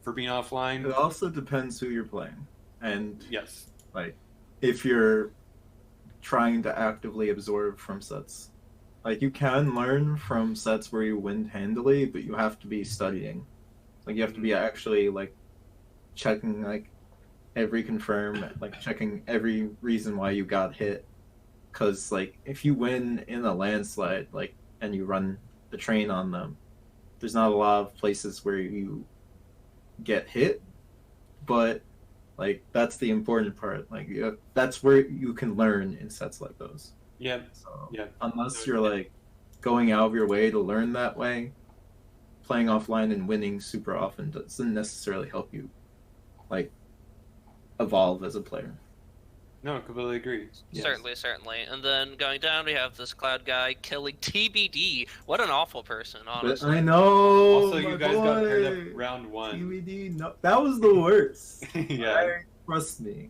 for being offline. It also depends who you're playing, and Yes. like if you're trying to actively absorb from sets. Like you can learn from sets where you win handily, but you have to be studying. Like you have to be actually like checking like every confirm, like checking every reason why you got hit. Cause like if you win in a landslide, like and you run the train on them, there's not a lot of places where you get hit, but like that's the important part. Like that's where you can learn in sets like those. Yeah. So Yeah. unless you're like going out of your way to learn that way, playing offline and winning super often doesn't necessarily help you like evolve as a player. No, completely agree. Yes. Certainly. And then going down, we have this Cloud guy killing TBD. What an awful person, honestly. But I know. Also, you guys got paired up round 1. TVD, no, that was the worst. Yeah. Trust me.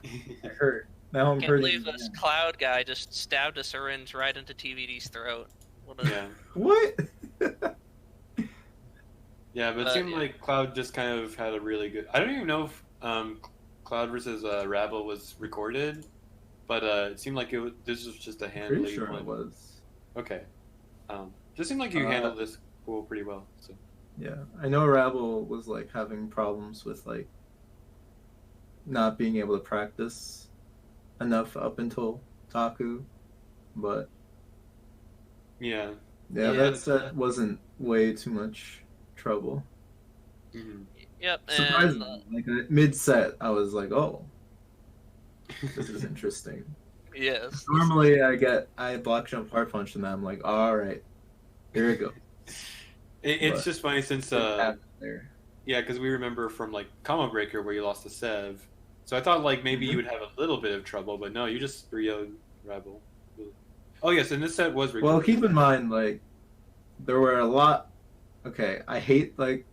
It hurt. Now I'm Can't hurting. believe this Cloud guy just stabbed a syringe right into TVD's throat. What a... Yeah. What? Yeah, but it seemed like Cloud just kind of had a really good. I don't even know if Cloud versus Rabble was recorded, but it seemed like this was just a handling Pretty sure one. it was. Okay. Just seemed like you handled this pretty well. So. Yeah, I know Rabble was like having problems with like not being able to practice enough up until Taku, but yeah, that set wasn't way too much trouble. Mm-hmm. Yep. Surprisingly, like mid set, I was like, "Oh, this is interesting." Yes. Normally, I block jump hard punch, and I'm like, "All right, here we go." It's just funny since yeah, yeah, because we remember from like Combo Breaker where you lost to Sev, so I thought like maybe you would have a little bit of trouble, but no, you just 3-0'd Rebel. Oh yes, and this set was recorded. Well, keep in mind like there were a lot. Okay, I hate like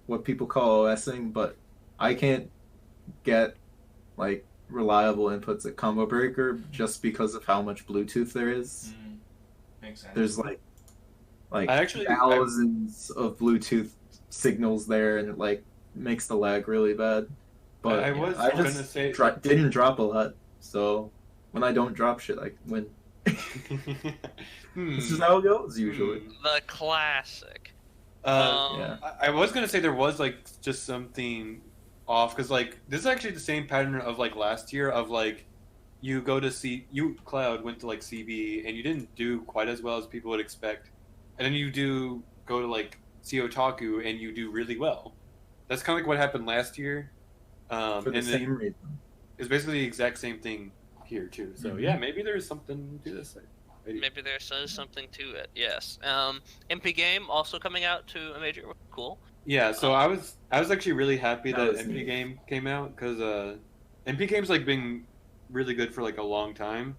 what people call OSing, but I can't get like reliable inputs at Combo Breaker just because of how much Bluetooth there is. Makes sense. There's like thousands of Bluetooth signals there, and it like makes the lag really bad. But I just didn't drop a lot, so when I don't drop shit, I win. This is how it goes usually. The classic. Yeah. I was gonna say there was like just something off because like this is actually the same pattern of like last year of like you go to Cloud went to like CB and you didn't do quite as well as people would expect, and then you do go to like C Otaku and you do really well. That's kind of like what happened last year. For the same reason. It's basically the exact same thing here too. So yeah, maybe there's something to this. Maybe there's something to it. Yes. MP Game also coming out to a major. Cool. Yeah. So I was actually really happy that MP Game came out because MP Game's like been really good for like a long time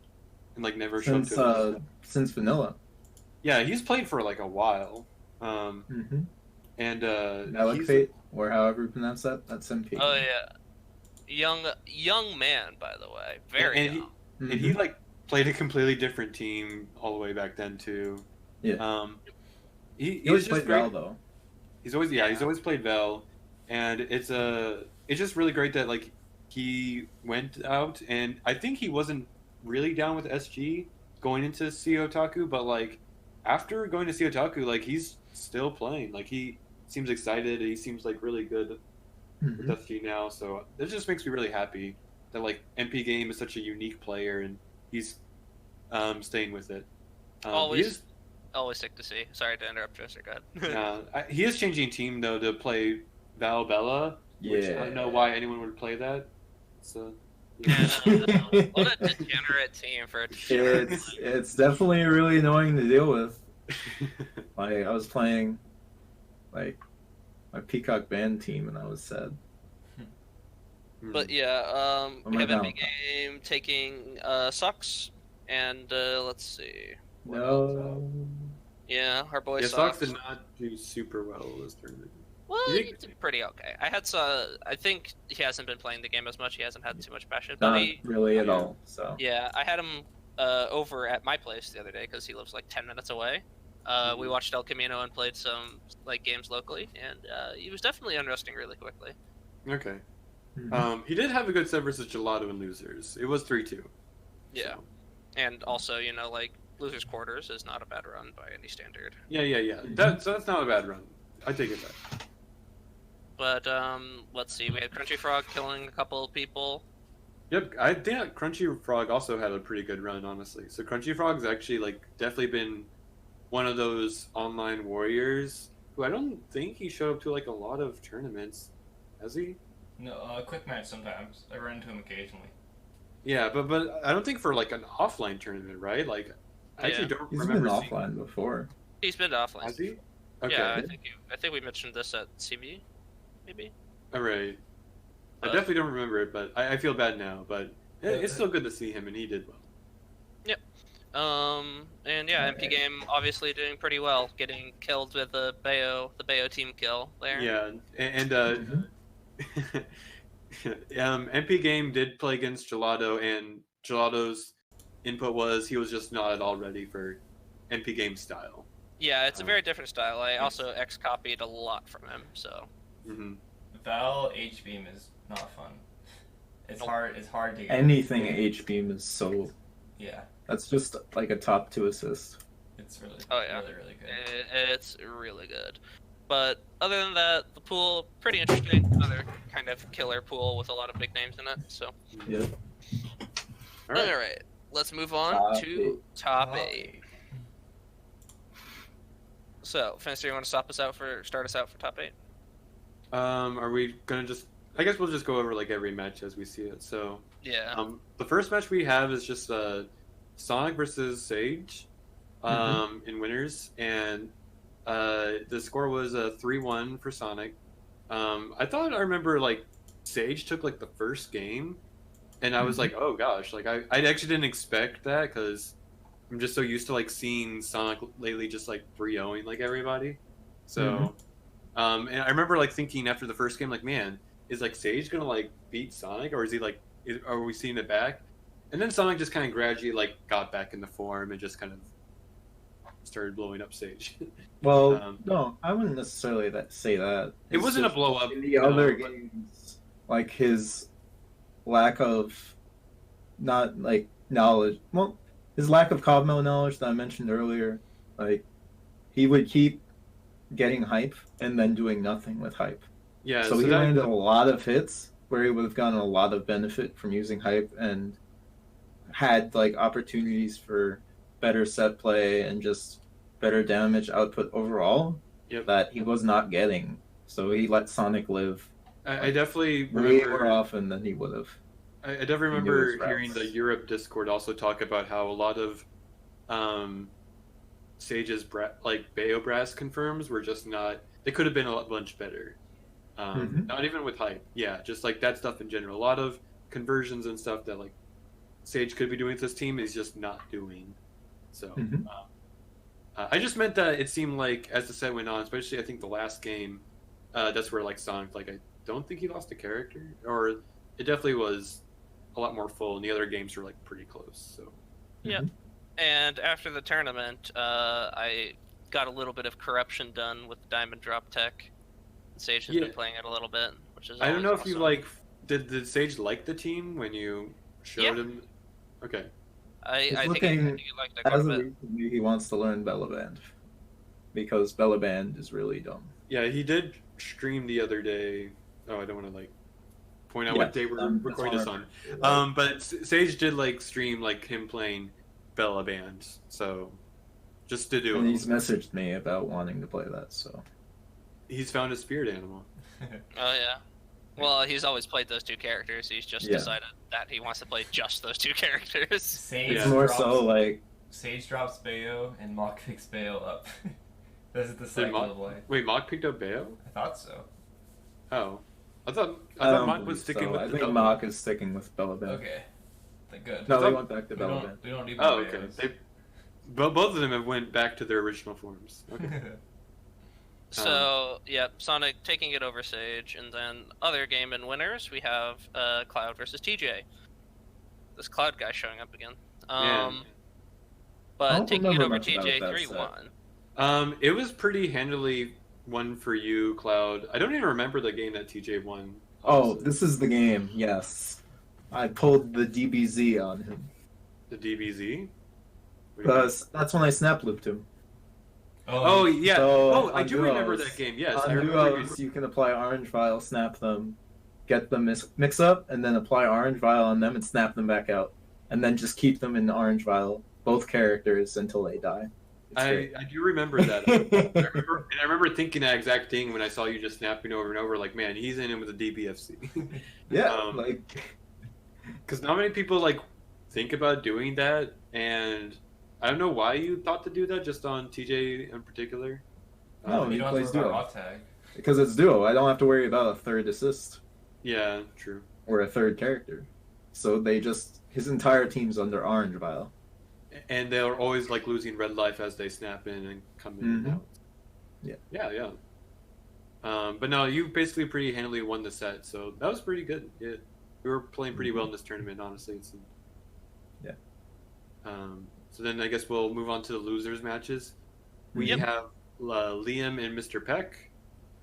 and like never showed to since Vanilla. Yeah, he's played for like a while. And Fate, or however you pronounce that. That's MP. Oh yeah, young man, by the way, very young. And he like played a completely different team all the way back then too. Yeah. He always played Val though. He's always played Val, and it's just really great that like he went out, and I think he wasn't really down with SG going into C Otaku, but like after going to C Otaku, like he's still playing. Like he seems excited. He seems like really good with SG now. So it just makes me really happy that like MP Game is such a unique player and he's staying with it. Always sick to see. Sorry to interrupt, Jester. Go ahead. He is changing team though to play Val Bella. Which I don't know why anyone would play that. So. Yeah, what a degenerate team for a degenerate. It's definitely really annoying to deal with. Like I was playing like my Peacock band team and I was sad. But yeah, we have MP Game taking Sucks and let's see. No. Yeah, our boy Yeah, Sox. Sox did not do super well this tournament. Well, You think- he did pretty okay. I think he hasn't been playing the game as much. He hasn't had too much passion. But Not really at Yeah. all. So yeah, I had him over at my place the other day because he lives like 10 minutes away. We watched El Camino and played some like games locally, and he was definitely unresting really quickly. Okay. Mhm. He did have a good set versus Gelato and Losers. It was 3-2. Yeah, So. and also like losers quarters is not a bad run by any standard. Yeah. Mhm. That's not a bad run. I take it back. But let's see, we had Crunchy Frog killing a couple of people. Yep, I think Crunchy Frog also had a pretty good run, honestly. So Crunchy Frog's actually like definitely been one of those online warriors who I don't think he showed up to like a lot of tournaments, has he? No, quick match sometimes. I run into him occasionally. Yeah, but I don't think for like an offline tournament, right? Like I actually don't he's remember been seeing. offline before. He's been offline. Has he? Okay. Yeah, I think we mentioned this at CB, maybe. All right. I But- definitely don't remember it, but I feel bad now. But it's still good to see him, and he did well. And yeah, MP game obviously doing pretty well, getting killed with the Bayo team kill there. Yeah, and MP game did play against Gelato, and Gelato's input was he was just not at all ready for MP game style. Yeah, it's a very different style. I also X-copied a lot from him, so. Hmm. Val H-beam is not fun. It's hard. It's hard to get. Anything H beam is so. Yeah, That's just like a top 2 assist. it's really, Oh, yeah. really good. It's really good. But other than that, the pool, pretty interesting. Another kind of killer pool with a lot of big names in it, so. Yeah. All right. Alright, let's move on Top to eight. top 8. So, Fencer, you want to start us out for top 8? Are we gonna just? I guess we'll just go over like every match as we see it. So, Yeah. the first match we have is just Sonic versus Sage, in winners, and the score was 3-1 for Sonic. I thought I remember like Sage took like the first game, and I was like, oh gosh, like I actually didn't expect that because I'm just so used to like seeing Sonic lately just like 3-0ing like everybody. So, and I remember like thinking after the first game, like, man, is like Sage gonna like beat Sonic, or is he like, are we seeing it back? And then Sonic just kind of gradually like got back into form and just kind of started blowing up Sage. Well, no, I wouldn't necessarily say that. It It's wasn't a just blow up. in the other but- games, like his lack of not like knowledge. Well, his lack of Cosmo knowledge that I mentioned earlier, like he would keep getting hype and then doing nothing with hype. Yeah, so he that- landed a lot of hits where he would have gotten a lot of benefit from using hype and had like opportunities for better set play and just better damage output overall Yep. that he was not getting. So he let Sonic live I definitely way more remember. often than he would have. I definitely He knew remember his hearing routes. the Europe Discord also talk about how a lot of Sage's like Bayo Brass confirms were just not. They could have been a bunch better. Not even with hype. Yeah, just like that stuff in general. A lot of conversions and stuff that like Sage could be doing with this team is just not doing. So I just meant that it seemed like as the set went on, especially I think the last game, that's where like Sonic, like I don't think he lost a character, or it definitely was a lot more full, and the other games were like pretty close. So Yeah. And after the tournament, I got a little bit of corruption done with the Diamond Drop tech. Sage has Yeah. been playing it a little bit, which is I don't know always if you awesome. like did Sage like the team when you showed Yeah. him? Okay. I think looking he liked that quite As a of bit. recently, he wants to learn Bellaband because Bellaband is really dumb. Yeah, he did stream the other day. Oh, I don't want to like point out Yeah, what day we're that's recording this on on. But Sage did like stream like him playing Bella Band, so just to do And it. he's messaged me about wanting to play that. So He's found a spirit animal. Oh yeah. Well, he's always played those two characters. He's just Yeah. decided that he wants to play just those two characters. Sage it's Yeah. more drops, so like Sage drops Bayo and Mock picks Bayo up. This is the Did cycle Mock, of life. wait, Mock picked up Bayo? I thought so. Oh, I thought don't Mock was believe sticking so. with I the think double. Mock is sticking with Bellaband. Okay. Good. No, I they thought- went back to We Bellaband. don't, we don't need Oh, more okay. Bayos. But both of them have went back to their original forms. Okay. So, yep, Sonic taking it over Sage, and then other game and winners, we have Cloud versus TJ. This Cloud guy showing up again. Man. I But don't taking it remember over much about TJ that 3-1. It was pretty handily won for you, Cloud. I don't even remember the game that TJ won. Oh, honestly. this is the game. Yes, I pulled the DBZ on him. The DBZ? What do you mean? That's when I snap looped him. Oh yeah. So, I on do remember duos- that game. Yes, On I remember. duos, you can apply orange vial, snap them, get them mix up, and then apply orange vial on them and snap them back out, and then just keep them in the orange vial, both characters, until they die. I do remember that. I remember thinking that exact thing when I saw you just snapping over and over. Like, man, he's in it with a DBFC. Yeah, because not many people like think about doing that, and I don't know why you thought to do that just on TJ in particular. No, You he don't plays have to worry duo. about off tag. because it's duo. I don't have to worry about a third assist Yeah, true. or a third character. So his entire team's under orange vial. And they're always like losing red life as they snap in and come in and Mhm. out. Yeah. Yeah. But no, you basically pretty handily won the set, so that was pretty good. You were playing pretty well in this tournament, honestly. Yeah. So then I guess we'll move on to the losers matches. We Yep. have Liam and Mr. Peck,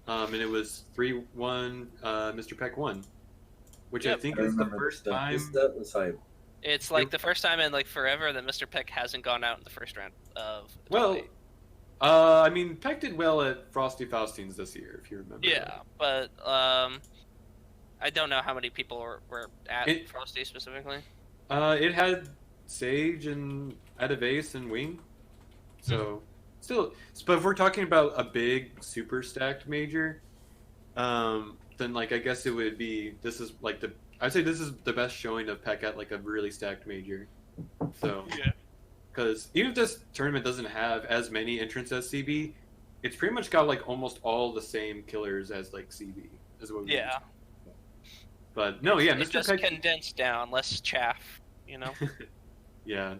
and it was 3-1. Mr. Peck won, which I Yep. think I is the remember first that. time. That was hype. It's like the first time in like forever that Mr. Peck hasn't gone out in the first round of. Well, 28. I mean, Peck did well at Frosty Faustines this year, if you remember. Yeah, but I don't know how many people were at Frosty specifically. It had Sage and Adavace and Wing. So, still, but if we're talking about a big super stacked major, then like I guess it would be I'd say this is the best showing of Peck at like a really stacked major. So, Yeah. because even if this tournament doesn't have as many entrants as CB, it's pretty much got like almost all the same killers as like CB. Is what we Yeah. But no, yeah, It's Mr. just Peck. condensed down, less chaff, you know. Yeah.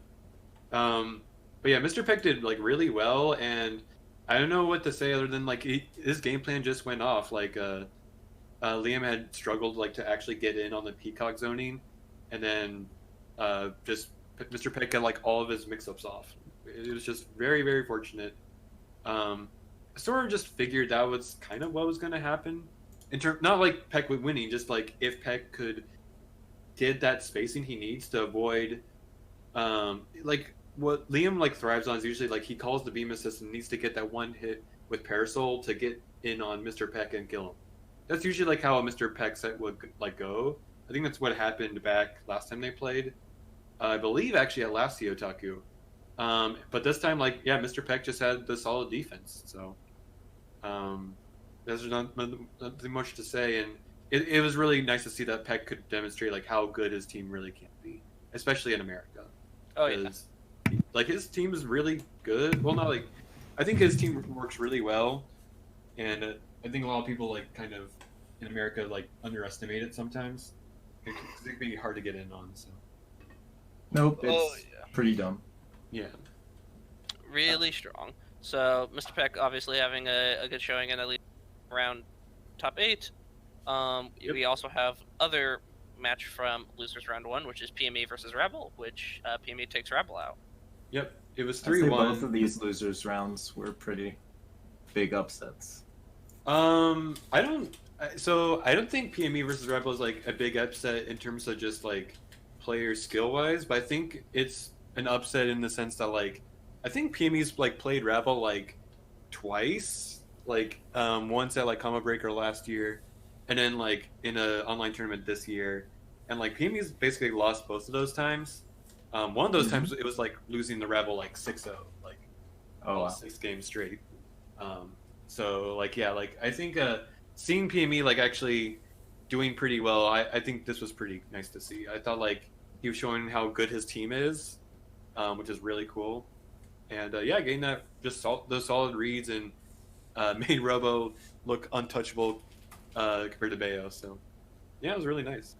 But yeah, Mr. Peck did like really well, and I don't know what to say other than like his game plan just went off. Like Liam had struggled like to actually get in on the peacock zoning, and then just Mr. Peck got like all of his mix-ups off. It was just very, very fortunate. I sort of just figured that was kind of what was going to happen. Not like Peck would winning, just like if Peck could get that spacing he needs to avoid, like what Liam like thrives on is usually like he calls the beam assist and needs to get that one hit with Parasol to get in on Mr. Peck and kill him. That's usually like how a Mr. Peck set would like go. I think that's what happened back last time they played. I believe actually at last Yotaku. But this time, like, yeah, Mr. Peck just had the solid defense. So there's nothing much to say. And it was really nice to see that Peck could demonstrate like how good his team really can be, especially in America. Oh yeah. Like his team is really good. Well, not like I think his team works really well, and I think a lot of people like kind of in America like underestimate it sometimes. It can be hard to get in on. So Nope, it's Oh yeah. pretty dumb. yeah. Really strong. So Mr. Peck obviously having a good showing in at least around top 8. Yep. We also have other match from losers round 1, which is PME versus Rebel, which PME takes Rebel out. Yep. It was I'd say 3-1. both of these losers rounds were pretty big upsets. I don't think PME versus Rebel is like a big upset in terms of just like player skill wise, but I think it's an upset in the sense that like I think PME's like played Rebel like twice, like once at like Combo Breaker last year, and then like in an online tournament this year, and like PME's basically lost both of those times. One of those times it was like losing the Rebel like 6-0, like Oh, wow. 6 games straight. So like yeah, like I think seeing PME like actually doing pretty well, I think this was pretty nice to see. I thought like he was showing how good his team is, which is really cool. And yeah, getting that just those solid reads and made Robo look untouchable compared to Bayo. So yeah, it was really nice.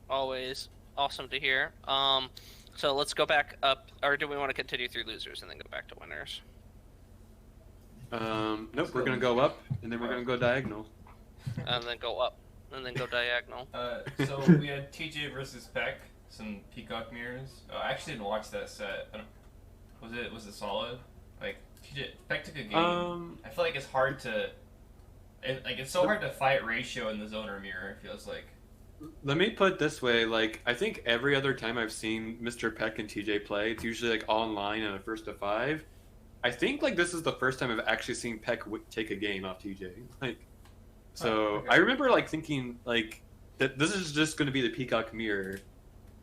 Always awesome to hear. So let's go back up, or do we want to continue through losers and then go back to winners? Nope, we're gonna go up, and then we're gonna go diagonal. And then go up, and then go diagonal. So we had TJ versus Peck, some peacock mirrors. I actually didn't watch that set. Was it solid? Like TJ Peck took a game. I feel like it's hard to, it's so hard to fight ratio in the zoner mirror. It feels like. Let me put it this way, like, I think every other time I've seen Mr. Peck and TJ play, it's usually, like, online in a 1-to-5. I think, like, this is the first time I've actually seen Peck take a game off TJ. Like, so, okay. I remember, like, thinking, like, that this is just going to be the Peacock Mirror.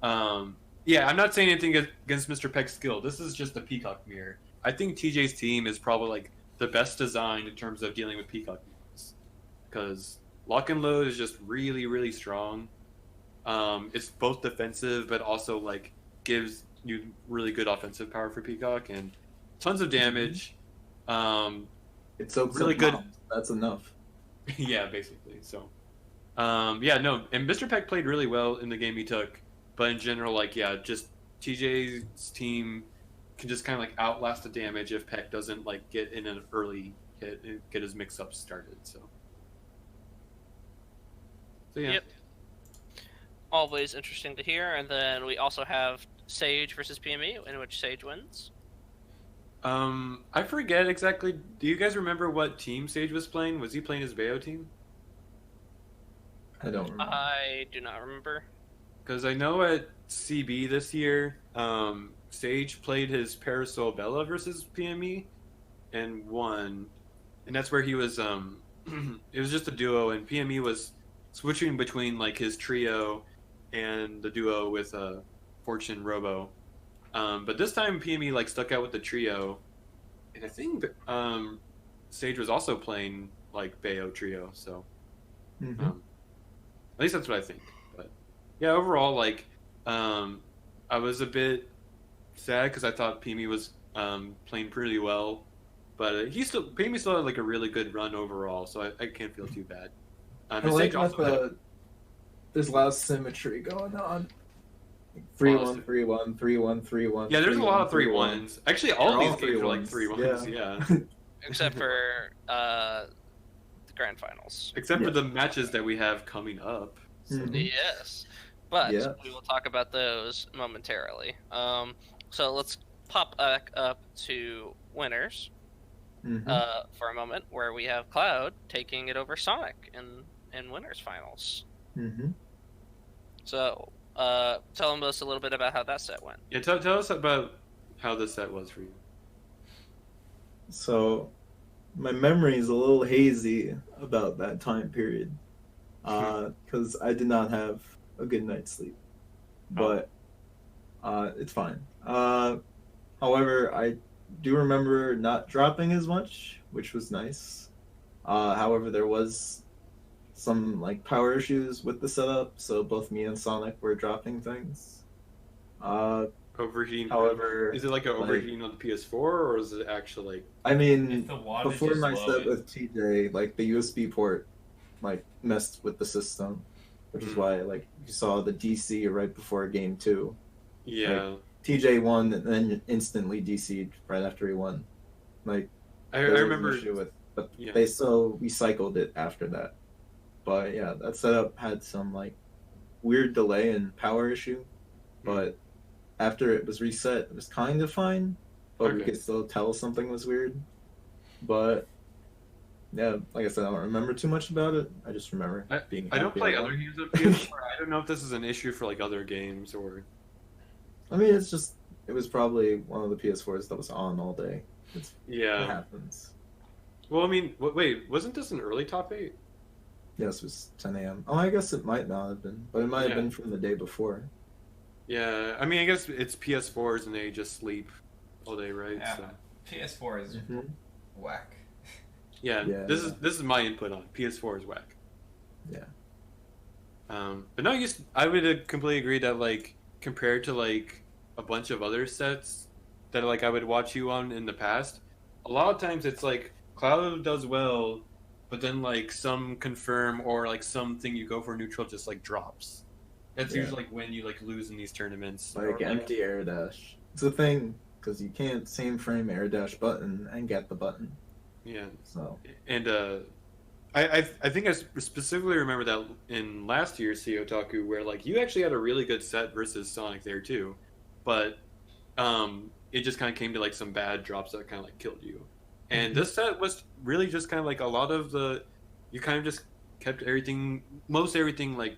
Yeah, I'm not saying anything against Mr. Peck's skill. This is just the Peacock Mirror. I think TJ's team is probably, like, the best designed in terms of dealing with Peacock mirrors. Because Lock and Load is just really, really strong. It's both defensive, but also like gives you really good offensive power for Peacock and tons of damage. It's so really good. That's enough. Yeah, basically. So, yeah, no, and Mr. Peck played really well in the game he took, but in general, like, yeah, just TJ's team can just kind of like outlast the damage if Peck doesn't like get in an early hit and get his mix-ups started. So yeah. Yep. Always interesting to hear. And then we also have Sage versus PME, in which Sage wins. I forget exactly. Do you guys remember what team Sage was playing? Was he playing his Bayo team? I don't remember. I do not remember. Because I know at CB this year, Sage played his Parasol Bella versus PME and won. And that's where he was, it was just a duo, and PME was switching between like his trio and the duo with Fortune Robo. But this time PME like stuck out with the trio, and I think Sage was also playing like Bayo trio. So at least that's what I think. But yeah, overall, like I was a bit sad because I thought PME was playing pretty well, but PME still had like a really good run overall, so I can't feel too bad. I like there's a lot of symmetry going on. 3-1, 3-1, 3-1, 3-1. Yeah, there's a lot of 3-1s. Actually, all these games are like 3-1s. Yeah. Except for the grand finals. Except for the matches that we have coming up. So. Yes, but we will talk about those momentarily. So let's pop back up to winners for a moment, where we have Cloud taking it over Sonic in winners finals. So tell us a little bit about how that set went. Yeah, tell us about how the set was for you. So my memory is a little hazy about that time period because I did not have a good night's sleep, but it's fine. However, I do remember not dropping as much, which was nice. However, there was some like power issues with the setup, so both me and Sonic were dropping things. Overheating. However, is it like an overheating on the PS4, or is it actually like? I mean, before my set with TJ, like the USB port, like messed with the system, which is why like you saw the DC right before game 2. Yeah. Like, TJ won and then instantly DC'd right after he won. Like I remember. But they so recycled it after that. But yeah, that setup had some like weird delay and power issue, but after it was reset, it was kind of fine. But we could still tell something was weird. But yeah, like I said, I don't remember too much about it. I just remember being. I don't play other games of PS4. I don't know if this is an issue for like other games or. I mean, it was probably one of the PS4s that was on all day. It happens. Well, I mean, wait, wasn't this an early top 8? Yes, it was 10 a.m. Oh, I guess it might not have been, but it might have been from the day before. Yeah, I mean, I guess it's PS4s and they just sleep all day, right? Yeah, so. PS4 is whack. Yeah, this is my input on it. PS4 is whack. Yeah. But no, I would completely agree that like compared to like a bunch of other sets that like I would watch you on in the past, a lot of times it's like Cloud does well, but then like some confirm or like something you go for neutral just like drops. That's Yeah. usually like when you like lose in these tournaments. Like or, empty air dash. It's a thing because you can't same frame air dash button and get the button. yeah, So and I think I specifically remember that in last year's Sea Otaku where like you actually had a really good set versus Sonic there too, but it just kind of came to like some bad drops that kind of like killed you. And this set was really just kind of like a lot of you kind of just kept most everything like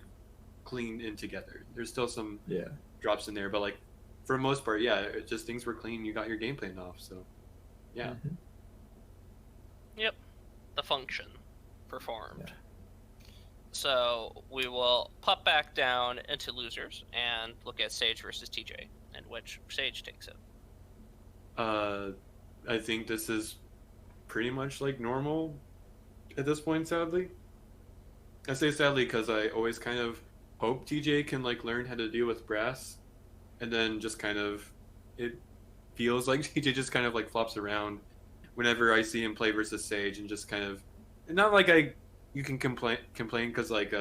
clean in together. There's still some yeah. drops in there, but like for the most part, yeah, it just things were clean. You got your game plan off, so yeah. Yep. The function performed. Yeah. So we will pop back down into losers and look at Sage versus TJ, and which Sage takes it. I think this is pretty much like normal at this point, sadly. I say sadly because I always kind of hope TJ can like learn how to deal with brass, and then just kind of it feels like TJ just kind of like flops around whenever I see him play versus Sage, and just kind of not like you can complain because like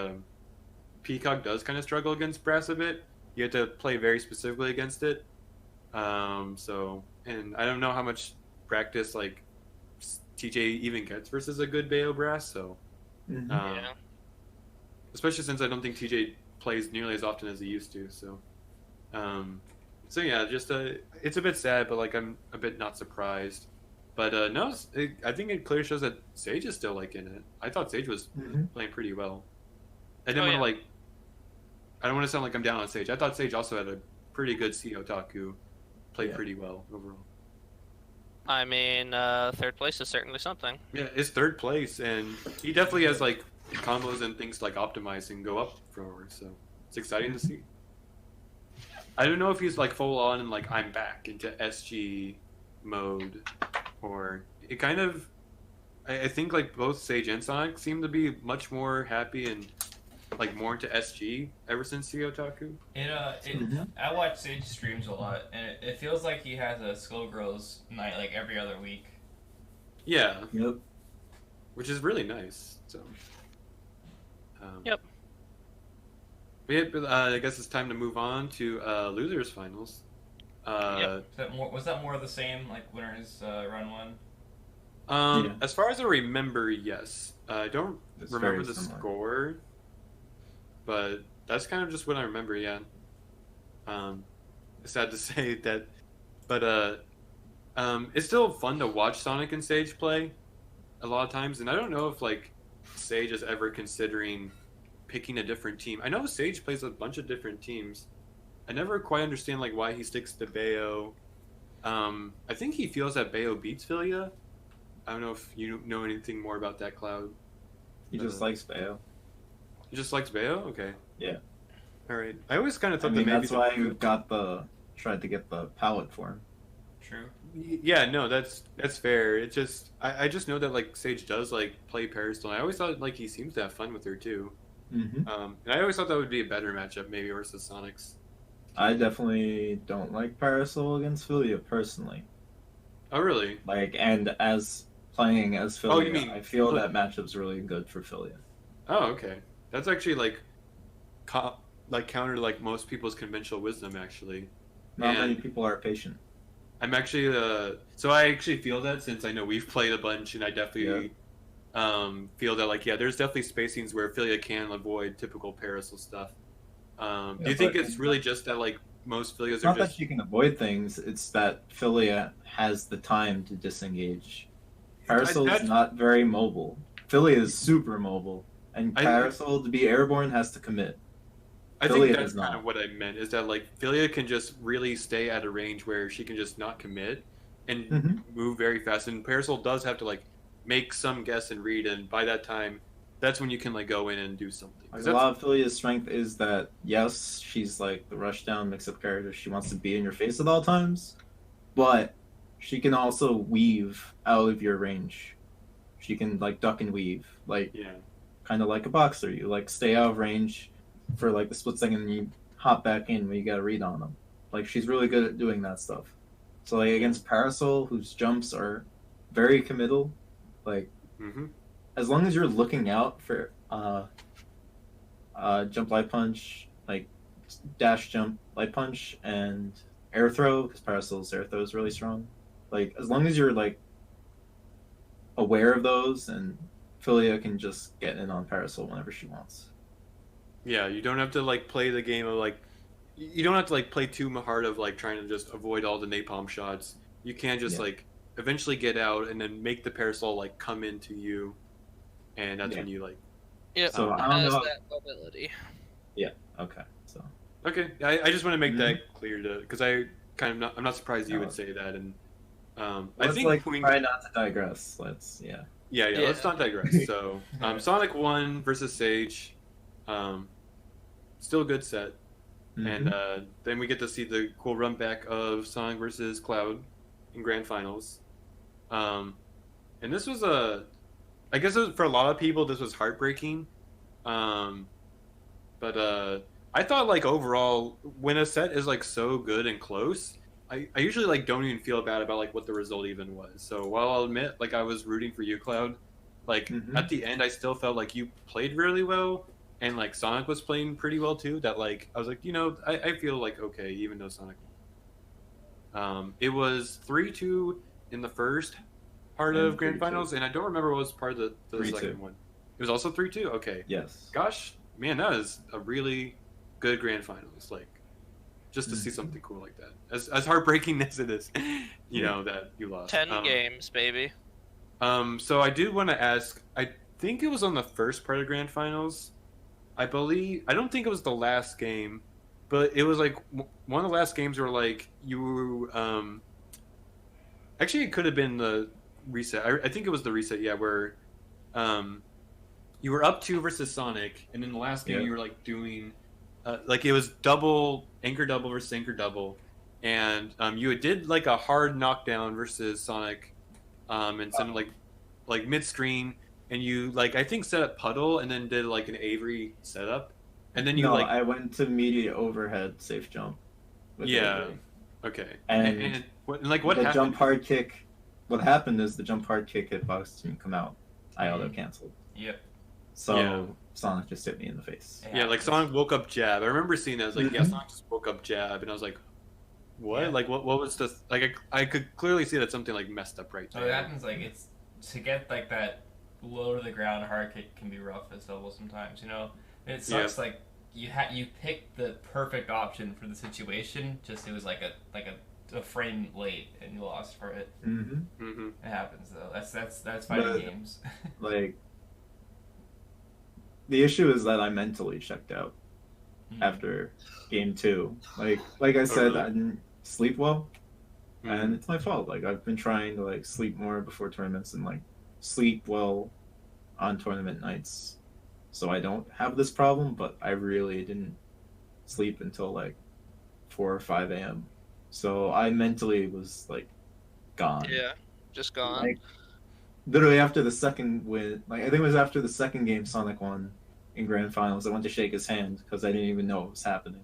Peacock does kind of struggle against brass a bit. You have to play very specifically against it. So, and I don't know how much practice like TJ even gets versus a good Bayo brass. So, Yeah. especially since I don't think TJ plays nearly as often as he used to. So, so yeah, just it's a bit sad, but like I'm a bit not surprised. But no, I think it clearly shows that Sage is still like in it. I thought Sage was playing pretty well. I didn't want to like. I don't want to sound like I'm down on Sage. I thought Sage also had a pretty good Sea Otaku, played pretty well overall. I mean, third place is certainly something. Yeah, it's third place, and he definitely has like combos and things to, like optimize and go up forward. So it's exciting to see. I don't know if he's like full on and like I'm back into SG mode, or it kind of. I think like both Sage and Sonic seem to be much more happy and like more into SG ever since Sea Otaku. I watch Sage streams a lot, and it feels like he has a Skullgirls night like every other week. Yeah. Yep. Which is really nice. So. Yep. But I guess it's time to move on to losers finals. Was that more of the same like winners run one? As far as I remember, yes. I don't remember the score, but that's kind of just what I remember. Yeah. It's sad to say that, but it's still fun to watch Sonic and Sage play a lot of times, and I don't know if like Sage is ever considering picking a different team. I know Sage plays a bunch of different teams. I never quite understand like why he sticks to Bayo. I think he feels that Bayo beats Filia. I don't know if you know anything more about that, Cloud. He just likes Bayo. He just likes Bayo? Okay. Yeah. All right. I always kind of thought that maybe that's why you tried to get the palette for him. True. Yeah, no, that's fair. It just I just know that like Sage does like play Parasol. I always thought like he seems to have fun with her too. Mm-hmm. And I always thought that would be a better matchup maybe versus Sonic's. I definitely don't like Parasol against Filia personally. Oh really? Like, and as playing as Filia, you mean, I feel that matchup's really good for Filia. Oh, okay. That's actually like counter to like most people's conventional wisdom actually. Not many people are patient. I'm actually so I actually feel that since I know we've played a bunch, and I definitely feel that like there's definitely spacings where Filia can avoid typical Parasol stuff. Do you think it's really just that like most Filias are not just that she can avoid things, it's that Filia has the time to disengage. Parasol is not very mobile. Filia is super mobile, and Parasol to be airborne has to commit. I think that's kind of what I meant, is that like Filia can just really stay at a range where she can just not commit and move very fast, and Parasol does have to like make some guess and read, and by that time that's when you can like go in and do something. Like, a lot of Filia's strength is that yes, she's like the rushdown mix-up character. She wants to be in your face at all times, but she can also weave out of your range. She can like duck and weave, like kind of like a boxer. You like stay out of range for like the split second, and you hop back in when you got a read on them. Like, she's really good at doing that stuff. So like against Parasol, whose jumps are very committal, like as long as you're looking out for jump light punch, like dash, jump, light punch, and air throw, because Parasol's air throw is really strong. Like, as long as you're, like, aware of those, and Philia can just get in on Parasol whenever she wants. Yeah, you don't have to like play the game of like, you don't have to like play too hard of like trying to just avoid all the napalm shots. You can just like eventually get out and then make the Parasol like come into you, and that's when you like. Yeah, so it I don't has know. that mobility. Yeah. Okay. So. Okay, I just want to make that clear to because I'm not surprised you would say that, and I think like Queen... try not to digress. Yeah. Let's not digress. So Sonic 1 versus Sage, still a good set, and then we get to see the cool run back of Sonic versus Cloud in Grand Finals, and this was I guess for a lot of people this was heartbreaking, but I thought like overall when a set is like so good and close, I usually like don't even feel bad about like what the result even was. So while I'll admit like I was rooting for you, Cloud, like at the end I still felt like you played really well, and like Sonic was playing pretty well too. That like I was like, I feel like okay even though Sonic. It was 3-2 in the first part of Grand Finals, and I don't remember what was part of the second one. It was also 3-2. Okay. Yes. Gosh, man, that is a really good Grand Finals. Like, just to see something cool like that, as heartbreaking as it is, you know that you lost. 10 games, baby. So I do want to ask. I think it was on the first part of Grand Finals. I don't think it was the last game, but it was like one of the last games where like you. Actually, it could have been the reset. I think it was the reset. Yeah, where, you were up 2 versus Sonic, and in the last game you were like doing. Like it was double anchor double versus anchor double, and you did like a hard knockdown versus Sonic, and some like mid screen, and you like I think set up puddle and then did like an Avery setup, and then you I went to immediate overhead safe jump. Avery. Okay. And what the happened? Jump hard kick. What happened is the jump hard kick hitbox didn't come out. I auto canceled. Yep. So Sonic just hit me in the face. Yeah, like Sonic woke up jab. I remember seeing that. I was like, yeah, Sonic just woke up jab, and I was like, what? Yeah. Like, what was this? Like, I could clearly see that something like messed up right there. So it happens like it's to get like that low to the ground hard kick can be rough as double sometimes. You know, and it sucks. Like you picked the perfect option for the situation. Just it was like a frame late and you lost for it. It happens though. That's fighting games. Like. The issue is that I mentally checked out after game 2. Like I said, I didn't sleep well, and it's my fault. Like I've been trying to like sleep more before tournaments and like sleep well on tournament nights, so I don't have this problem. But I really didn't sleep until like 4 or 5 a.m. So I mentally was like gone. Yeah, just gone. Like, literally after the second win, like I think it was after the second game Sonic won in Grand Finals, I went to shake his hand because I didn't even know what was happening.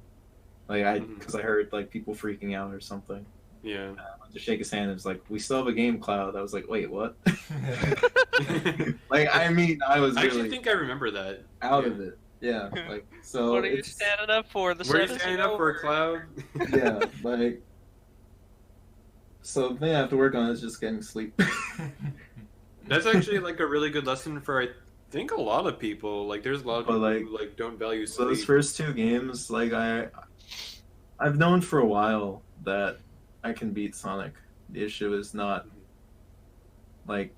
Like because I heard like people freaking out or something. Yeah. I went to shake his hand. It was like, we still have a game, Cloud. I was like, wait, what? Like I mean, I was really. I actually think I remember that. Out of it. Yeah. Like so. What are you standing up for? The What are you standing up for, Cloud? Yeah. Like. So the thing I have to work on is just getting sleep. That's actually like a really good lesson for I think a lot of people. Like there's a lot of people who like don't value sleep. So those first 2 games, like I've known for a while that I can beat Sonic. The issue is not like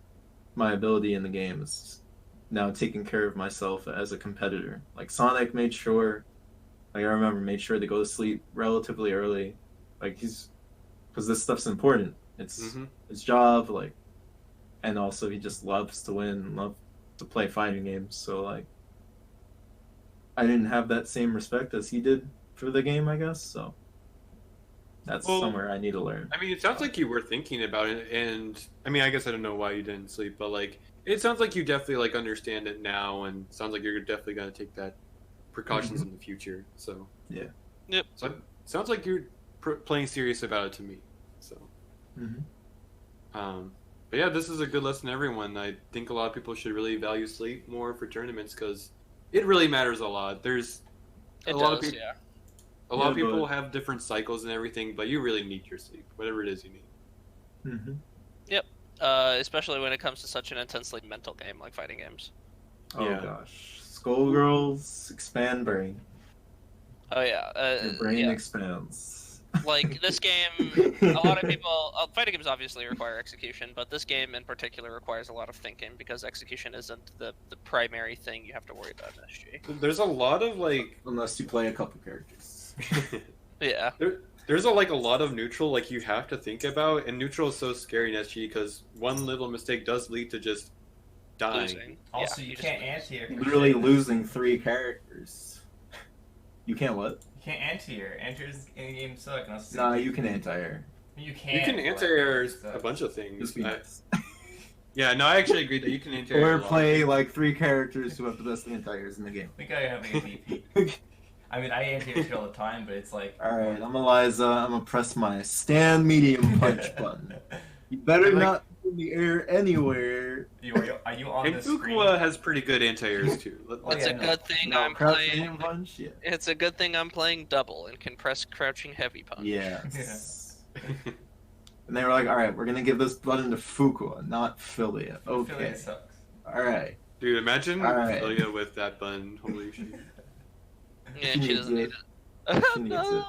my ability in the game. It's now taking care of myself as a competitor. Like Sonic made sure, like I remember, made sure to go to sleep relatively early. Like because this stuff's important. It's his job. Like. And also, he just loves to win, loves to play fighting games. So, like, I didn't have that same respect as he did for the game, I guess. So, that's somewhere I need to learn. I mean, it sounds like you were thinking about it, and I mean, I guess I don't know why you didn't sleep, but like, it sounds like you definitely like understand it now, and sounds like you're definitely going to take that precautions in the future. So, yeah, yep. So, it sounds like you're playing serious about it to me. So, But yeah, this is a good lesson to everyone. I think a lot of people should really value sleep more for tournaments because it really matters a lot. There's a lot of people. A lot of Yeah, people but- have different cycles and everything, but you really need your sleep, whatever it is you need. Mhm. Especially when it comes to such an intensely mental game like fighting games. Oh Yeah. gosh, Skullgirls expand brain. Oh yeah, Your brain yeah. expands. Like this game, a lot of people. Fighting games obviously require execution, but this game in particular requires a lot of thinking because execution isn't the primary thing you have to worry about in SG. There's a lot of like Unless you play a couple characters. Yeah. there's a lot of neutral like you have to think about, and neutral is so scary in SG because one little mistake does lead to just dying. Losing. Also, Yeah, you just can't lose. anti-air. Literally losing 3 characters. You can't what? You can't anti-air. Anti-airs in the game suck. Unless Nah, you can anti-air. You can. You can anti-air but- a bunch of things. Just be nice. Yeah, no, I actually agree that you can anti-air. Or a lot. play like 3 characters who have the best anti-airs in the game. I think I have a VP. I mean, I anti-air shit all the time, but it's like. Alright, I'm Eliza. I'm gonna press my stand medium punch button. You better Like- not be in the air anywhere. Are you on And the screen? Fuqua has pretty good anti-airs too. It's yeah, a no. good thing No, I'm crouch playing. medium punch? Yeah. It's a good thing I'm playing double and can press crouching heavy punch. Yes. And they were like, alright, we're gonna give this button to Fuqua, not Philia. Okay. Affiliate sucks. Alright. Dude, imagine Alright. Ophelia with that button. Holy shit. Yeah, She she needs doesn't need it. it. She needs No.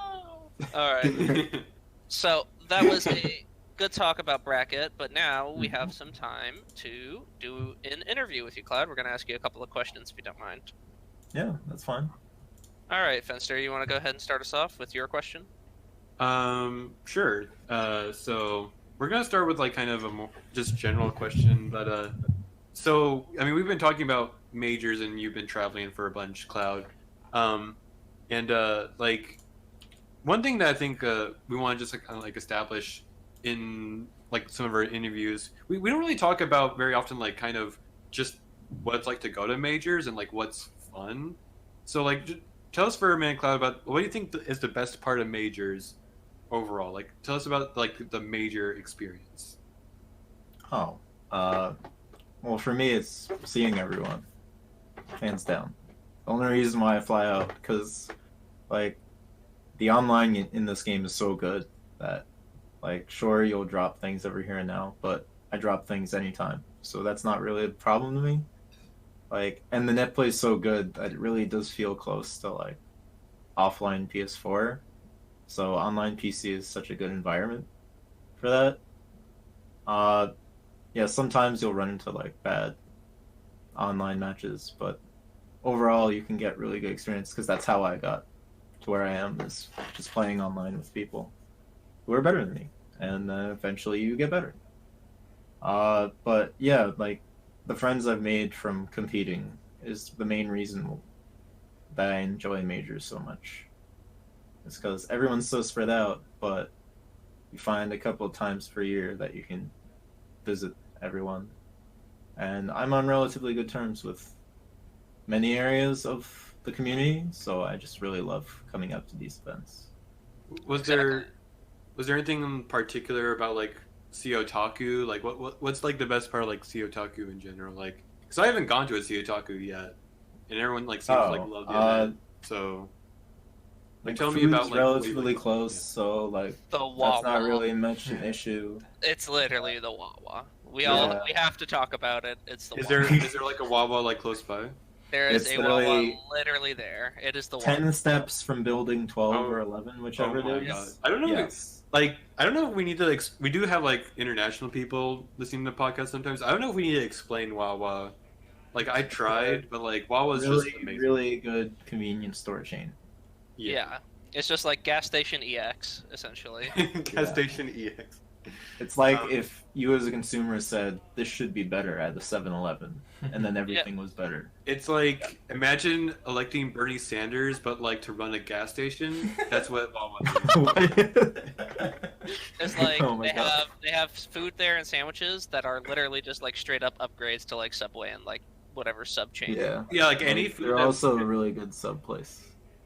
All right. So that was a good talk about bracket, but now we have some time to do an interview with you, Cloud. We're going to ask you a couple of questions if you don't mind. Yeah, that's fine. All right, Fenster, you want to go ahead and start us off with your question? Sure. So we're gonna start with like kind of a more just general question, but so I mean we've been talking about majors and you've been traveling for a bunch, Cloud, and like one thing that I think we want to just like, kind of like establish in like some of our interviews, we don't really talk about very often like kind of just what it's like to go to majors and like what's fun. So like tell us for a minute, Cloud, about what do you think is the best part of majors overall? Like, tell us about like the major experience. Oh. Well, for me, it's seeing everyone. Hands down. The only reason why I fly out, because, like, the online in this game is so good that, like, sure, you'll drop things every here and now, but I drop things anytime. So that's not really a problem to me. Like, and the net play is so good that it really does feel close to, like, offline PS4. So online PC is such a good environment for that. Yeah, sometimes you'll run into like bad online matches, but overall you can get really good experience because that's how I got to where I am, is just playing online with people who are better than me, and eventually you get better. But yeah, like the friends I've made from competing is the main reason that I enjoy majors so much. It's because everyone's so spread out, but you find a couple of times per year that you can visit everyone. And I'm on relatively good terms with many areas of the community, so I just really love coming up to these events. Was there anything in particular about like Otaku? Like what's like the best part of like Otaku in general? Like, because I haven't gone to a Otaku yet, and everyone like seems like loved it. So like tell me food's about like relatively what you- close, so like The that's Wawa. not really much an issue. It's literally the Wawa. We Yeah. we have to talk about it. It's the Is Wawa. there like a Wawa like close by? There is It's a literally Wawa literally there. It is the Wawa. 10 steps from building 12 Oh. or 11, whichever Oh my it is. God. I don't know. Yes. Like I don't know if we need to. We do have like international people listening to the podcast sometimes. I don't know if we need to explain Wawa. Like I tried, but like Wawa's Really, just amazing. really good convenience store chain. Yeah. It's just like gas station EX, essentially. Gas Yeah. station EX. It's like Um, if you as a consumer said, this should be better at the 7-Eleven, and then everything was better. It's like imagine electing Bernie Sanders, but like to run a gas station. That's what Wawa is. It's like Oh my God. they have food there and sandwiches that are literally just like straight up upgrades to like Subway and like whatever sub chain. Yeah. Yeah, like any food. They're that's- also a really good sub place.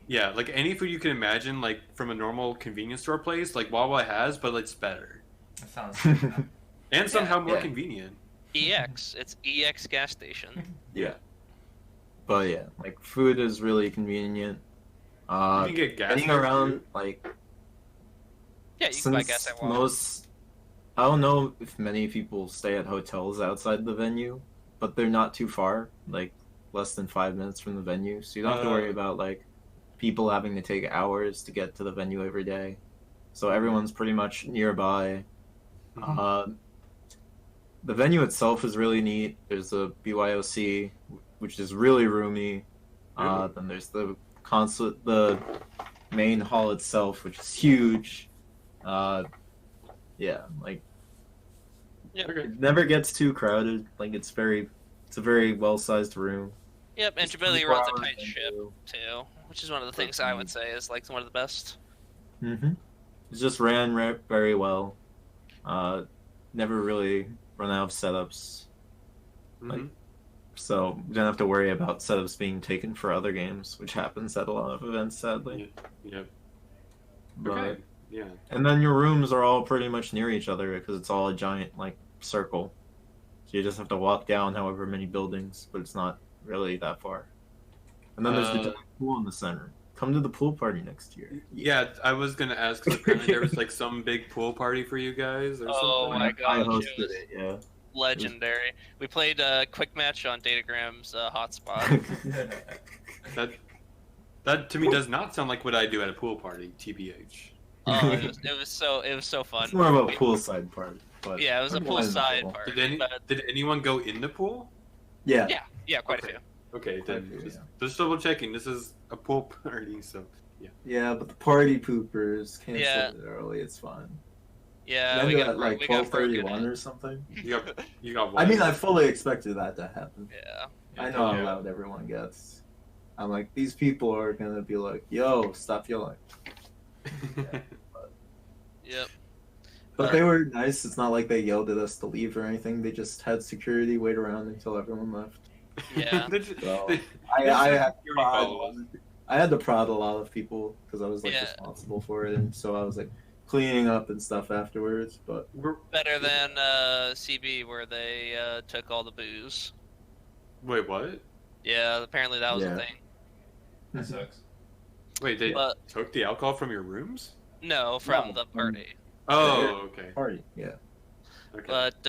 Yeah, like any food you can imagine, like from a normal convenience store place, like Wawa has, but it's better That sounds. and somehow more Yeah. convenient. EX. It's EX gas station. Yeah. But yeah, like food is really convenient. You can get gas Getting there, around too. like Yeah, you can buy gas since at Walmart. I don't know if many people stay at hotels outside the venue, but they're not too far, like less than 5 minutes from the venue, so you don't have to worry about like people having to take hours to get to the venue every day. So everyone's pretty much nearby. Mhm. The venue itself is really neat. There's a BYOC, which is really roomy. Really? Then there's the consulate, the main hall itself, which is huge. Yeah, like Okay. it never gets too crowded. Like it's a very well-sized room. Yep, and It's Jabili 24 runs a hours tight ship venue. too, which is one of the things I would say is like one of the best. Mm-hmm. It just ran very well. Never really run out of setups, Like, Mhm. so you don't have to worry about setups being taken for other games, which happens at a lot of events, sadly. Yeah. But Okay. Yeah. and then your rooms are all pretty much near each other because it's all a giant like circle. So you just have to walk down however many buildings, but it's not really that far. And then there's the giant pool in the center. Come to the pool party next year. Yeah, I was gonna ask. 'Cause apparently there was like some big pool party for you guys or Oh something. my I gosh, hosted was it, yeah. legendary. We played a quick match on Datagram's hotspot. That to me does not sound like what I do at a pool party. TBH. Oh, it was so fun. It's more of a We- poolside party. But Yeah, it was a everyone in the poolside pool. party. Did but- did anyone go in the pool? Yeah. Yeah, quite Okay. a few. Okay, then Okay, just double checking. This is a pool party, so Yeah, but the party poopers canceled Yeah. it early. It's fine. Yeah, It we ended got at like we got 12:31 broken. or something. you got I one. mean, I fully expected that to happen. Yeah. I know how Yeah. loud everyone gets. I'm like, these people are gonna be like, "Yo, stop yelling." Yep. But they were nice. It's not like they yelled at us to leave or anything. They just had security wait around until everyone left. Yeah. So, They- I had to Security prod, follows. I had to prod a lot of people because I was like Yeah. responsible for it, and so I was like cleaning up and stuff afterwards. But We're- Better than CB where they took all the booze. Wait, what? Yeah, apparently that was Yeah. a thing. That sucks. Wait, they But took the alcohol from your rooms? no, from No, the from- party. Oh, okay. party, yeah. Okay. But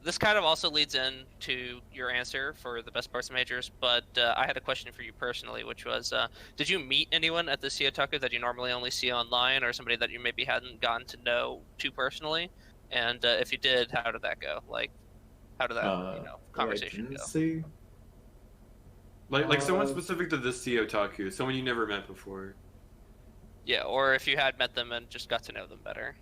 this kind of also leads into your answer for the best parts majors. But I had a question for you personally, which was, did you meet anyone at the Seotaku that you normally only see online, or somebody that you maybe hadn't gotten to know too personally? And if you did, how did that go? Like, how did that conversation go? See, like someone uh, specific to this Otaku, someone you never met before. Yeah, or if you had met them and just got to know them better.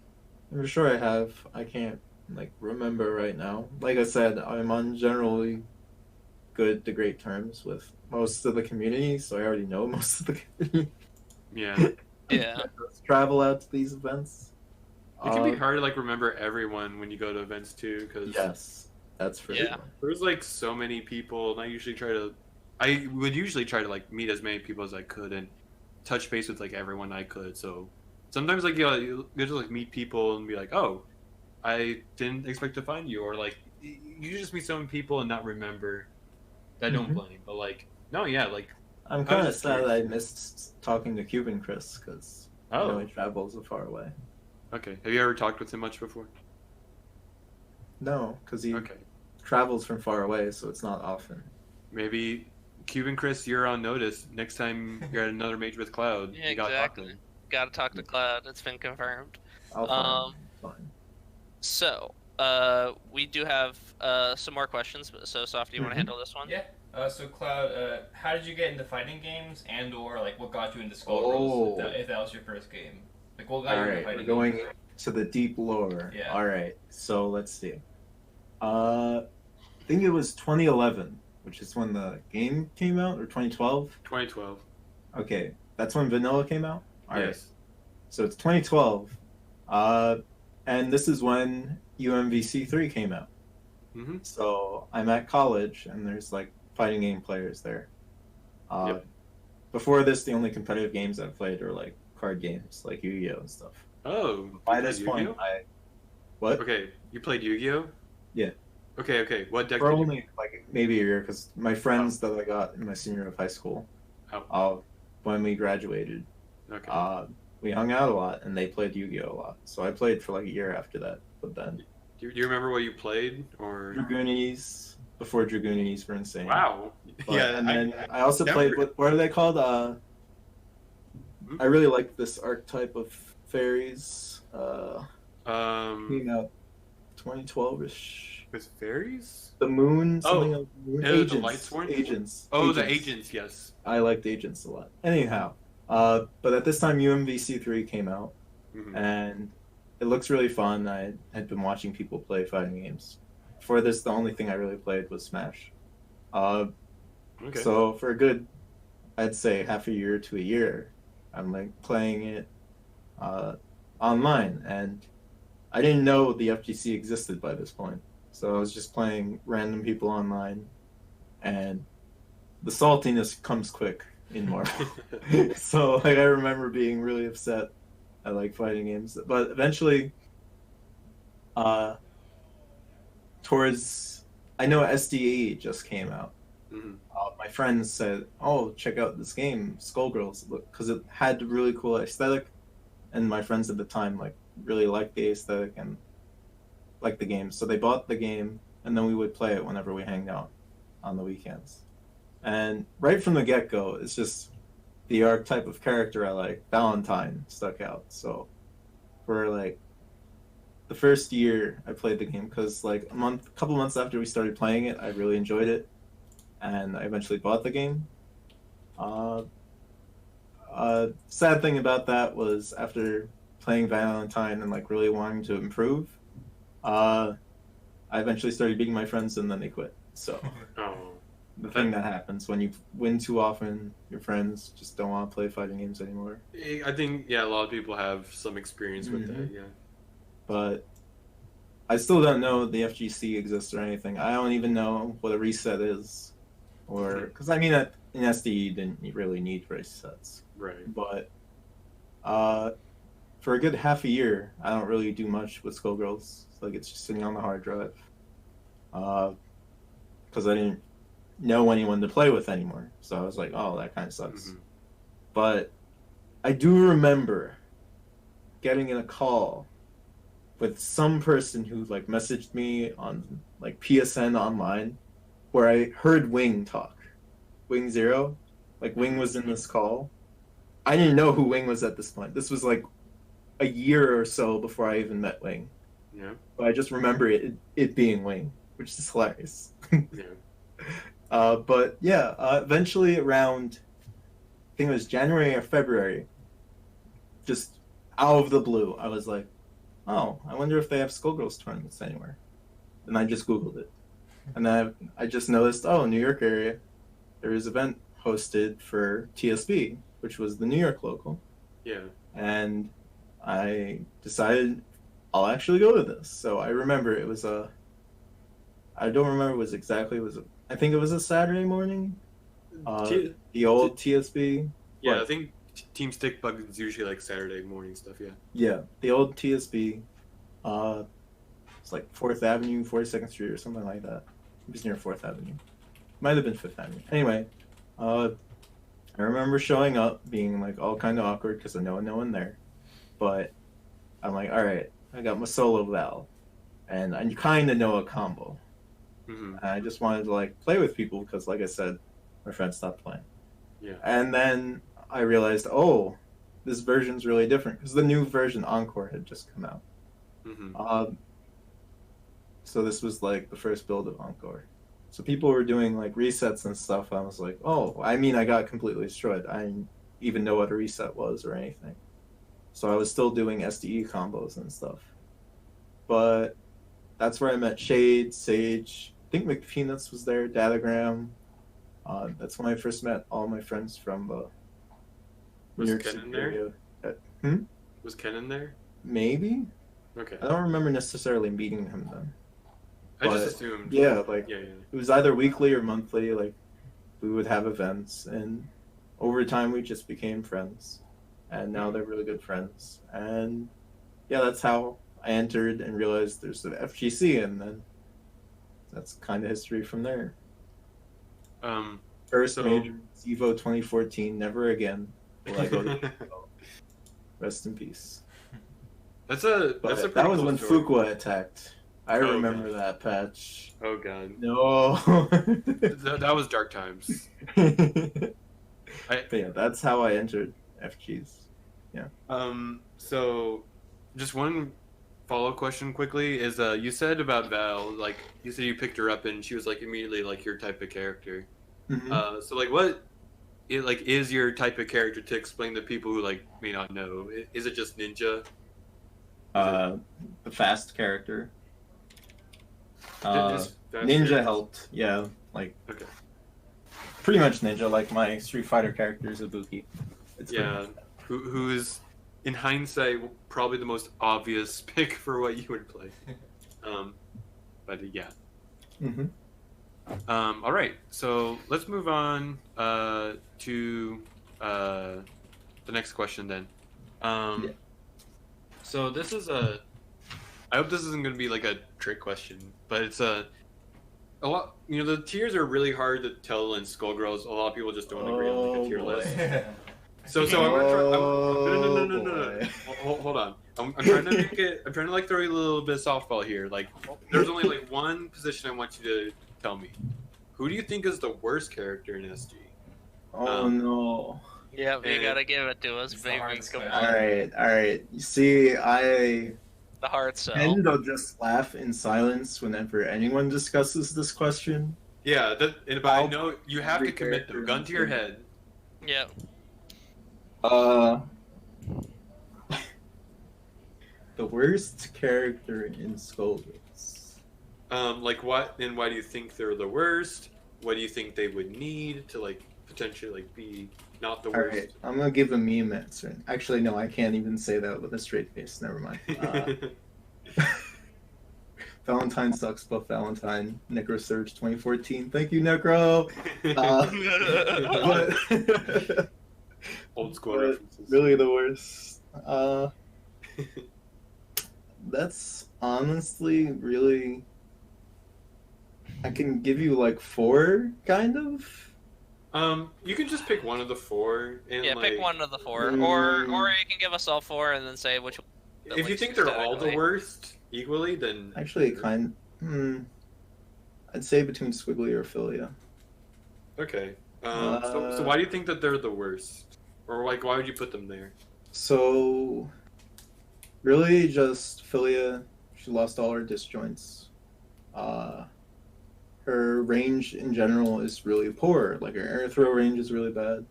I'm sure I have. I can't like remember right now. Like I said, I'm on generally good to great terms with most of the community, so I already know most of the community. Yeah. Yeah. Let's travel out to these events. It can be hard to like remember everyone when you go to events too, because Yes, that's for Yeah. sure. there's like so many people, and I would usually try to like meet as many people as I could and touch base with like everyone I could. So sometimes like you just like meet people and be like, oh, I didn't expect to find you, or like you just meet so many people and not remember. I don't Mhm. blame, but like no, yeah, like I'm I kind of was just sad curious. I missed talking to Cuban Chris because oh, he travels so far away. okay. Have you ever talked with him much before? No, because he Okay, travels from far away, so it's not often. maybe Cuban Chris, you're on notice. Next time you're at another major with Cloud, Yeah, you gotta talk to exactly. him. Got to talk to Cloud. It's been confirmed. I'll find him. Fine. So, we do have some more questions. So, Soft, do you want to Mhm. handle this one? Yeah. So Cloud, how did you get into fighting games, and/or like what got you into Skull Oh. Rolls? If that was your first game, like what got All you into right, we're fighting going games? to the deep lore. Yeah. All right, so let's see. I think it was 2011, which is when the game came out, or 2012. 2012. Okay, that's when Vanilla came out. All right, Yes. so it's 2012, and this is when UMVC3 came out. Mm-hmm. So I'm at college, and there's like fighting game players there. Yep. Before this, the only competitive games I played were like card games, like Yu-Gi-Oh and stuff. Oh. you By played this point, Yu-Gi-Oh? what? Okay, you played Yu-Gi-Oh? Yeah. Okay. What deck For did you only like maybe a year, because my friends that I got in my senior year of high school, Oh. when we graduated. Okay. We hung out a lot, and they played Yu-Gi-Oh a lot. So I played for like a year after that. But then Do you remember what you played or? Dragoonies, before Dragoonies were insane. Wow. But, Yeah. and then I also never- played what are they called? I really liked this archetype of fairies. Came out 2012ish. With fairies? The moon, something Oh, like moon. the Agents. Lightsworn? Agents. Oh, the agents. Yes. I liked Agents a lot. Anyhow, but at this time UMVC3 came out, Mhm. and it looks really fun. I had been watching people play fighting games. Before this, the only thing I really played was Smash. Okay. So for a good, I'd say half a year to a year, I'm like playing it online, and I didn't know the FGC existed by this point. So I was just playing random people online, and the saltiness comes quick in Marvel. So like I remember being really upset at like fighting games, but eventually, towards I know SDE just came out. Mhm. My friends said, "Oh, check out this game, Skullgirls," because it had a really cool aesthetic, and my friends at the time like really liked the aesthetic and liked the game, so they bought the game, and then we would play it whenever we hanged out on the weekends. And right from the get-go, it's just the archetype of character I like. Valentine stuck out. So for like the first year I played the game, because like couple months after we started playing it, I really enjoyed it, and I eventually bought the game. Sad thing about that was after playing Valentine and like really wanting to improve, I eventually started beating my friends and then they quit. So Oh. the thing that happens when you win too often, your friends just don't want to play fighting games anymore. I think a lot of people have some experience with that. Yeah. But I still don't know the FGC exists or anything. I don't even know what a reset is, or because I mean, in SD you didn't really need resets. Right. But for a good half a year, I don't really do much with Skullgirls. Like it's just sitting on the hard drive. Because I didn't know anyone to play with anymore. So I was like, oh, that kind of sucks. Mhm. But I do remember getting in a call with some person who like messaged me on like PSN online, where I heard Wing talk. Wing Zero. Like Wing was in this call. I didn't know who Wing was at this point. This was like a year or so before I even met Wing. Yeah. But I just remember it being Wing, which is hilarious. Yeah. But yeah, eventually around, I think it was January or February, just out of the blue, I was like, oh, I wonder if they have Skullgirls tournaments anywhere. And I just Googled it. And then I just noticed, oh, New York area, there is an event hosted for TSB, which was the New York local. Yeah. And I decided I'll actually go to this. So I remember it was I don't remember what I think it was a Saturday morning. The old TSB. Yeah, What? I think Team Stick Bug is usually like Saturday morning stuff. Yeah. Yeah, the old TSB. It's like 4th Avenue, 42nd Street, or something like that. It was near 4th Avenue. Might have been 5th Avenue. Anyway, I remember showing up, being like all kind of awkward because I know no one there. But I'm like, all right, I got my solo Val, and I kind of know a combo. Mm-hmm. And I just wanted to like play with people because, like I said, my friends stopped playing. Yeah. And then I realized, oh, this version's really different because the new version Encore had just come out. Mm-hmm. So this was like the first build of Encore. So people were doing like resets and stuff. I was like, oh, I mean, I got completely destroyed. I didn't even know what a reset was or anything. So I was still doing SDE combos and stuff. But that's where I met Shade, Sage. I think McPeanuts was there, Datagram. That's when I first met all my friends from the Was New York Ken City in there? area. Was Ken in there? Maybe? Okay. I don't remember necessarily meeting him then. I just but- assumed. Yeah, like Yeah. it was either weekly or monthly. Like we would have events, and over time we just became friends, and now they're really good friends. And yeah, that's how I entered and realized there's an FGC, and then that's kind of history from there. First So- major Evo 2014. Never again will I go to Evo. Rest in peace. That's But a that pretty was cool when story. Fuqua attacked. I Oh, remember God. that patch. Oh god, No. that was dark times. But yeah, that's how I entered FGs. So just one follow-up question quickly is you said about Val, like you said you picked her up and she was like immediately like your type of character. Mhm. So like what is your type of character to explain to people who like may not know? Is it just ninja? The fast character. Just fast Ninja characters? helped, yeah, like Okay. pretty much ninja. Like my Street Fighter character is Ibuki. It's pretty Yeah. much that. Who is in hindsight probably the most obvious pick for what you would play. But yeah. Mhm. All right, so let's move on to the next question then. Yeah. So this is I hope this isn't going to be like a trick question, but it's a lot. You know, the tiers are really hard to tell in Skullgirls. A lot of people just don't agree on like a tier boy. list. So I'm gonna try. No. boy. Hold on. I'm trying to make it. I'm trying to like throw you a little bit of softball here. Like, there's only like one position I want you to tell me. Who do you think is the worst character in SG? Oh no. Yeah, you And- gotta give it to us, It's the baby. hardest Come question. on. All right. You see, I The hard sell. tend to just laugh in silence whenever anyone discusses this question. Yeah, but I know you have to Every commit though. character Gun in to your the- head. Yeah. The worst character in Skullgirls. Like what and why do you think they're the worst? What do you think they would need to like potentially like be not the All worst? right, I'm gonna give a meme answer. Actually, no, I can't even say that with a straight face. Never mind. Valentine sucks, but Valentine. Necrosurge 2014. Thank you, Necro. But Old school but references. really the worst. That's honestly really. I can give you like 4, kind of. You can just pick one of the 4 and Yeah, like pick one of the 4, Mm. or you can give us all 4 and then say which. if you think they're all the worst equally, then Actually, I'd say between Squiggly or Philia. okay. So why do you think that they're the worst? Or like why would you put them there? So, really, just Philia. She lost all her disjoints. Her range in general is really poor. Like her air throw range is really bad.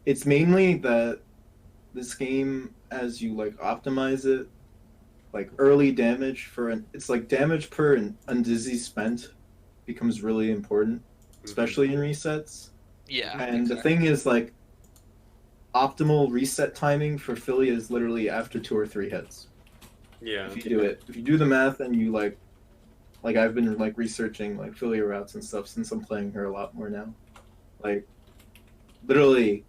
It's mainly that this game, as you like optimize it, like early damage it's like damage per undizzy spent becomes really important, especially in resets. Yeah. And the thing is, like, optimal reset timing for Philia is literally after 2 or 3 hits. Yeah. If you do the math and you like I've been like researching like Philia routes and stuff since I'm playing her a lot more now. Like, literally,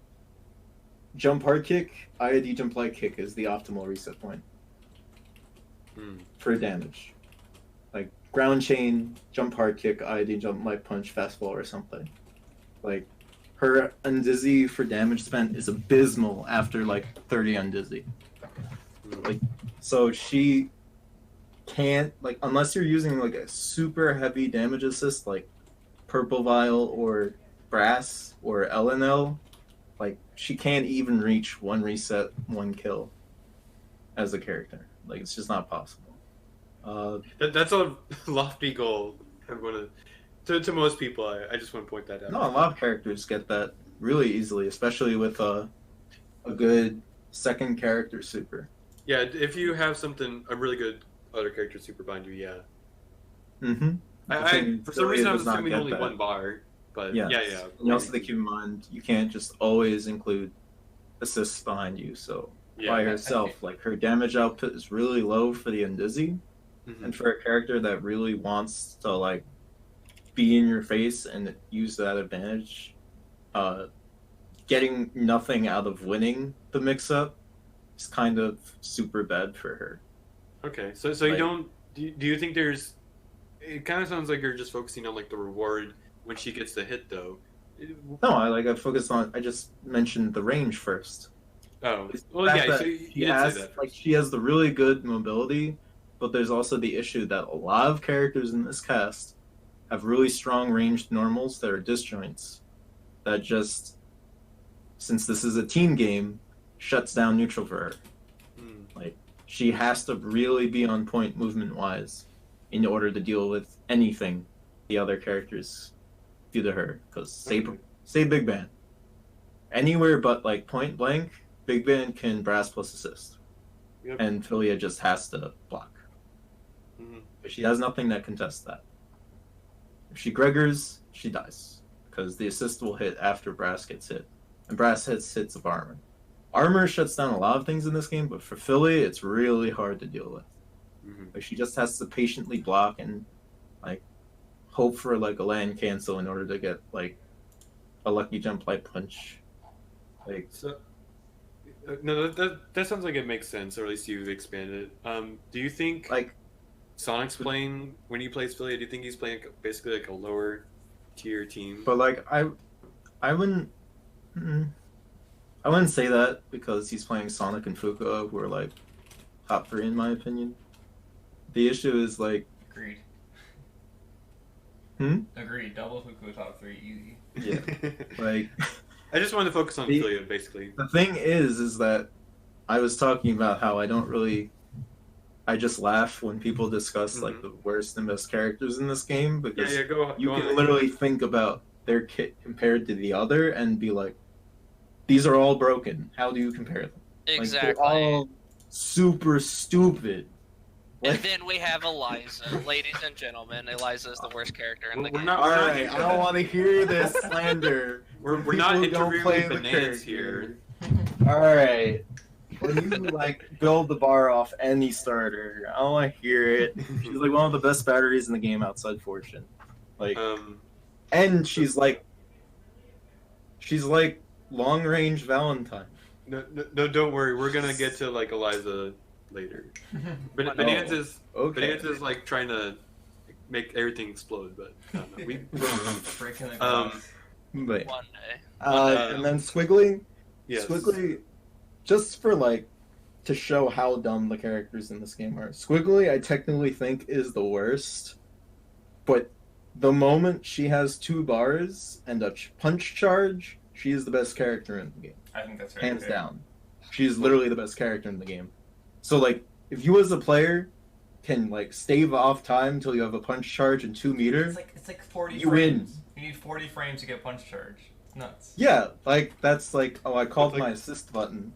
jump hard kick, IID jump light kick is the optimal reset point for damage. Like ground chain, jump hard kick, IID jump light punch, fastball or something. Like, her undizzy for damage spent is abysmal after like 30 undizzy. Like, so she can't, like, unless you're using like a super heavy damage assist like Purple Vial or Brass or LNL, like she can't even reach 1 reset, 1 kill as a character. Like, it's just not possible. That's a lofty goal. I'm gonna to most people. I just want to point that out. No, a lot of characters get that really easily, especially with a good second character super. Yeah, if you have a really good other character super behind you, yeah. Mm-hmm. For some reason I was assuming only one bar, but Yes. yeah. You also have to keep in mind you can't just always include assists behind you. So Yeah. by herself, like her damage output is really low for the Undizzy, Mhm. and for a character that really wants to like be in your face and use that advantage, getting nothing out of winning the mix-up is kind of super bad for her. Okay, so you Like- don't do you think there's? It kind of sounds like you're just focusing on like the reward when she gets the hit though. No, I just mentioned the range first. Oh, It's the well, fact yeah. that So you she did has say that like first. she has the really good mobility, but there's also the issue that a lot of characters in this cast have really strong ranged normals that are disjoints that just, since this is a team game, shuts down neutral for her. Hmm. Like she has to really be on point movement wise in order to deal with anything the other characters do to her. Because say Big Bang, anywhere but like point blank, Big Bang can brass plus assist, Yep. and Philia just has to block. Mhm. But she has nothing that contests that. If she Gregors, she dies because the assist will hit after brass gets hit, and brass hits of armor. Armor shuts down a lot of things in this game, but for Philly, it's really hard to deal with. Mhm. Like she just has to patiently block and like hope for like a land cancel in order to get like a lucky jump light punch. Like So, no, that sounds like it makes sense, or at least you've expanded it. Do you think like Sonic's playing when he plays Philly? Do you think he's playing basically like a lower tier team? but like I wouldn't I wouldn't say that because he's playing Sonic and Fuka, who are like top 3 in my opinion. The issue is like Agreed. Hmm? Agreed. Double Fuku top 3 easy. Yeah. like I just wanted to focus on The- Philly, basically. the thing is that I was talking about how I just laugh when people discuss like the worst and best characters in this game Yeah, because yeah, go. you go can on. literally think about their kit compared to the other and be like, these are all broken. How do you compare them? Exactly. Like, they're all super stupid. And Like, then we have Eliza, ladies and gentlemen. Eliza is the worst character in the We're game. not. all We're not right, I don't want to hear this slander. We're from not people who don't interviewing play the bananas character. here. All right. When you like build the bar off any starter, I don't want to hear it. She's like one of the best batteries in the game outside Fortune. Like, and she's like long range Valentine. No, don't worry. We're gonna get to like Eliza later. But Bananas is Bananas is like trying to make everything explode, but I don't know. Breaking the glass. But One day. and then Squiggly, Yes. Squiggly, just for like to show how dumb the characters in this game are. Squiggly, I technically think is the worst, but the moment she has 2 bars and a punch charge, she is the best character in the game, I think that's very hands fair. down. She is literally the best character in the game. So like, if you as a player can like stave off time until you have a punch charge in 2 meter, It's like 40 you win. frames. You need 40 frames to get punch charge. It's nuts. yeah, like that's like, oh, I called It's like- my assist button.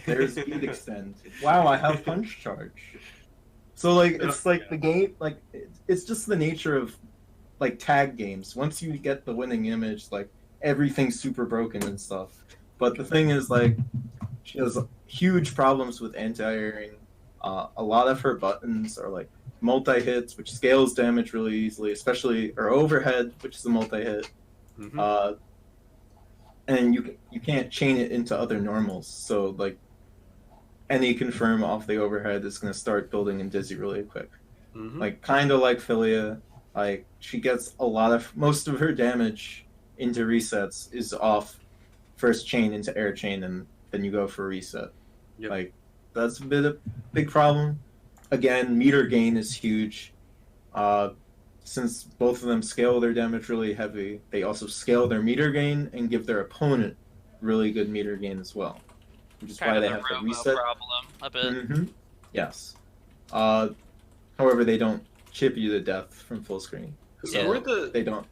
There's speed extend. Wow, I have punch charge. So like it's like the game, like it's just the nature of like tag games. Once you get the winning image, like everything's super broken and stuff. But the thing is, like, she has huge problems with anti-airing. A lot of her buttons are like multi-hits, which scales damage really easily, especially or overhead, which is a multi-hit. Mhm. And you can't chain it into other normals. So like any confirm off the overhead is going to start building in Dizzy really quick. Mhm. Like kind of like Philia, like she gets most of her damage into resets is off first chain into air chain, and then you go for a reset. Yep. Like that's a big problem. Again, meter gain is huge. Since both of them scale their damage really heavy, they also scale their meter gain and give their opponent really good meter gain as well, which is Kind why of they the have to Robo reset. problem a bit. Hmm. Yes. However, they don't chip you to death from full screen. Who So are the they don't.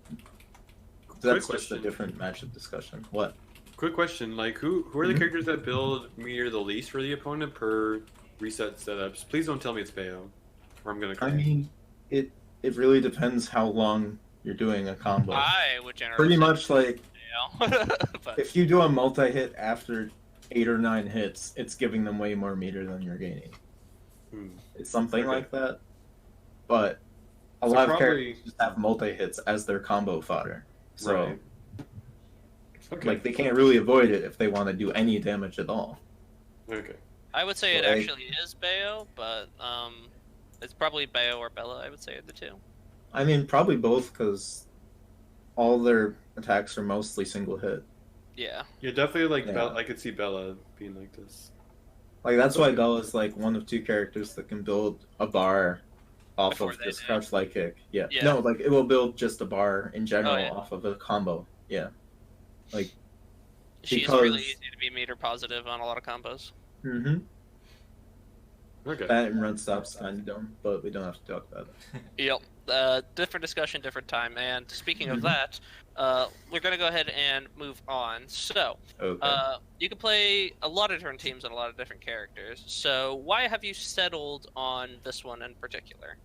quick That's just a question? different matchup discussion. What? Quick question, like who are the Mhm. characters that build meter the least for the opponent per reset setups? Please don't tell me it's Bayo, or I'm gonna cry. I mean, it really depends how long you're doing a combo. I would generally Pretty say much like Bayo. But if you do a multi-hit after 8 or 9 hits, it's giving them way more meter than you're gaining. Hmm. It's something Okay. like that. But a So lot of probably- characters just have multi-hits as their combo fodder. So Right. Okay. like they can't really avoid it if they want to do any damage at all. Okay. I would say it Like- actually is Bayo, but it's probably Bayo or Bella. I would say are the two. I mean, probably both because all their attacks are mostly single hit. Yeah. Yeah, definitely like Yeah. I could see Bella being like this. Like that's why Okay. Bella's like one of 2 characters that can build a bar off Before of they just do. crouch light kick. Yeah. Yeah. No, like it will build just a bar in general yeah. off of a combo. Yeah. Like She's really because- easy to be meter positive on a lot of combos. mm-hmm. Okay. That and run stop's kind of dumb, but we don't have to talk about it. Yep. Different discussion, different time. And speaking of Mhm. that, we're going to go ahead and move on. So, Okay. you can play a lot of different teams and a lot of different characters. So, why have you settled on this one in particular?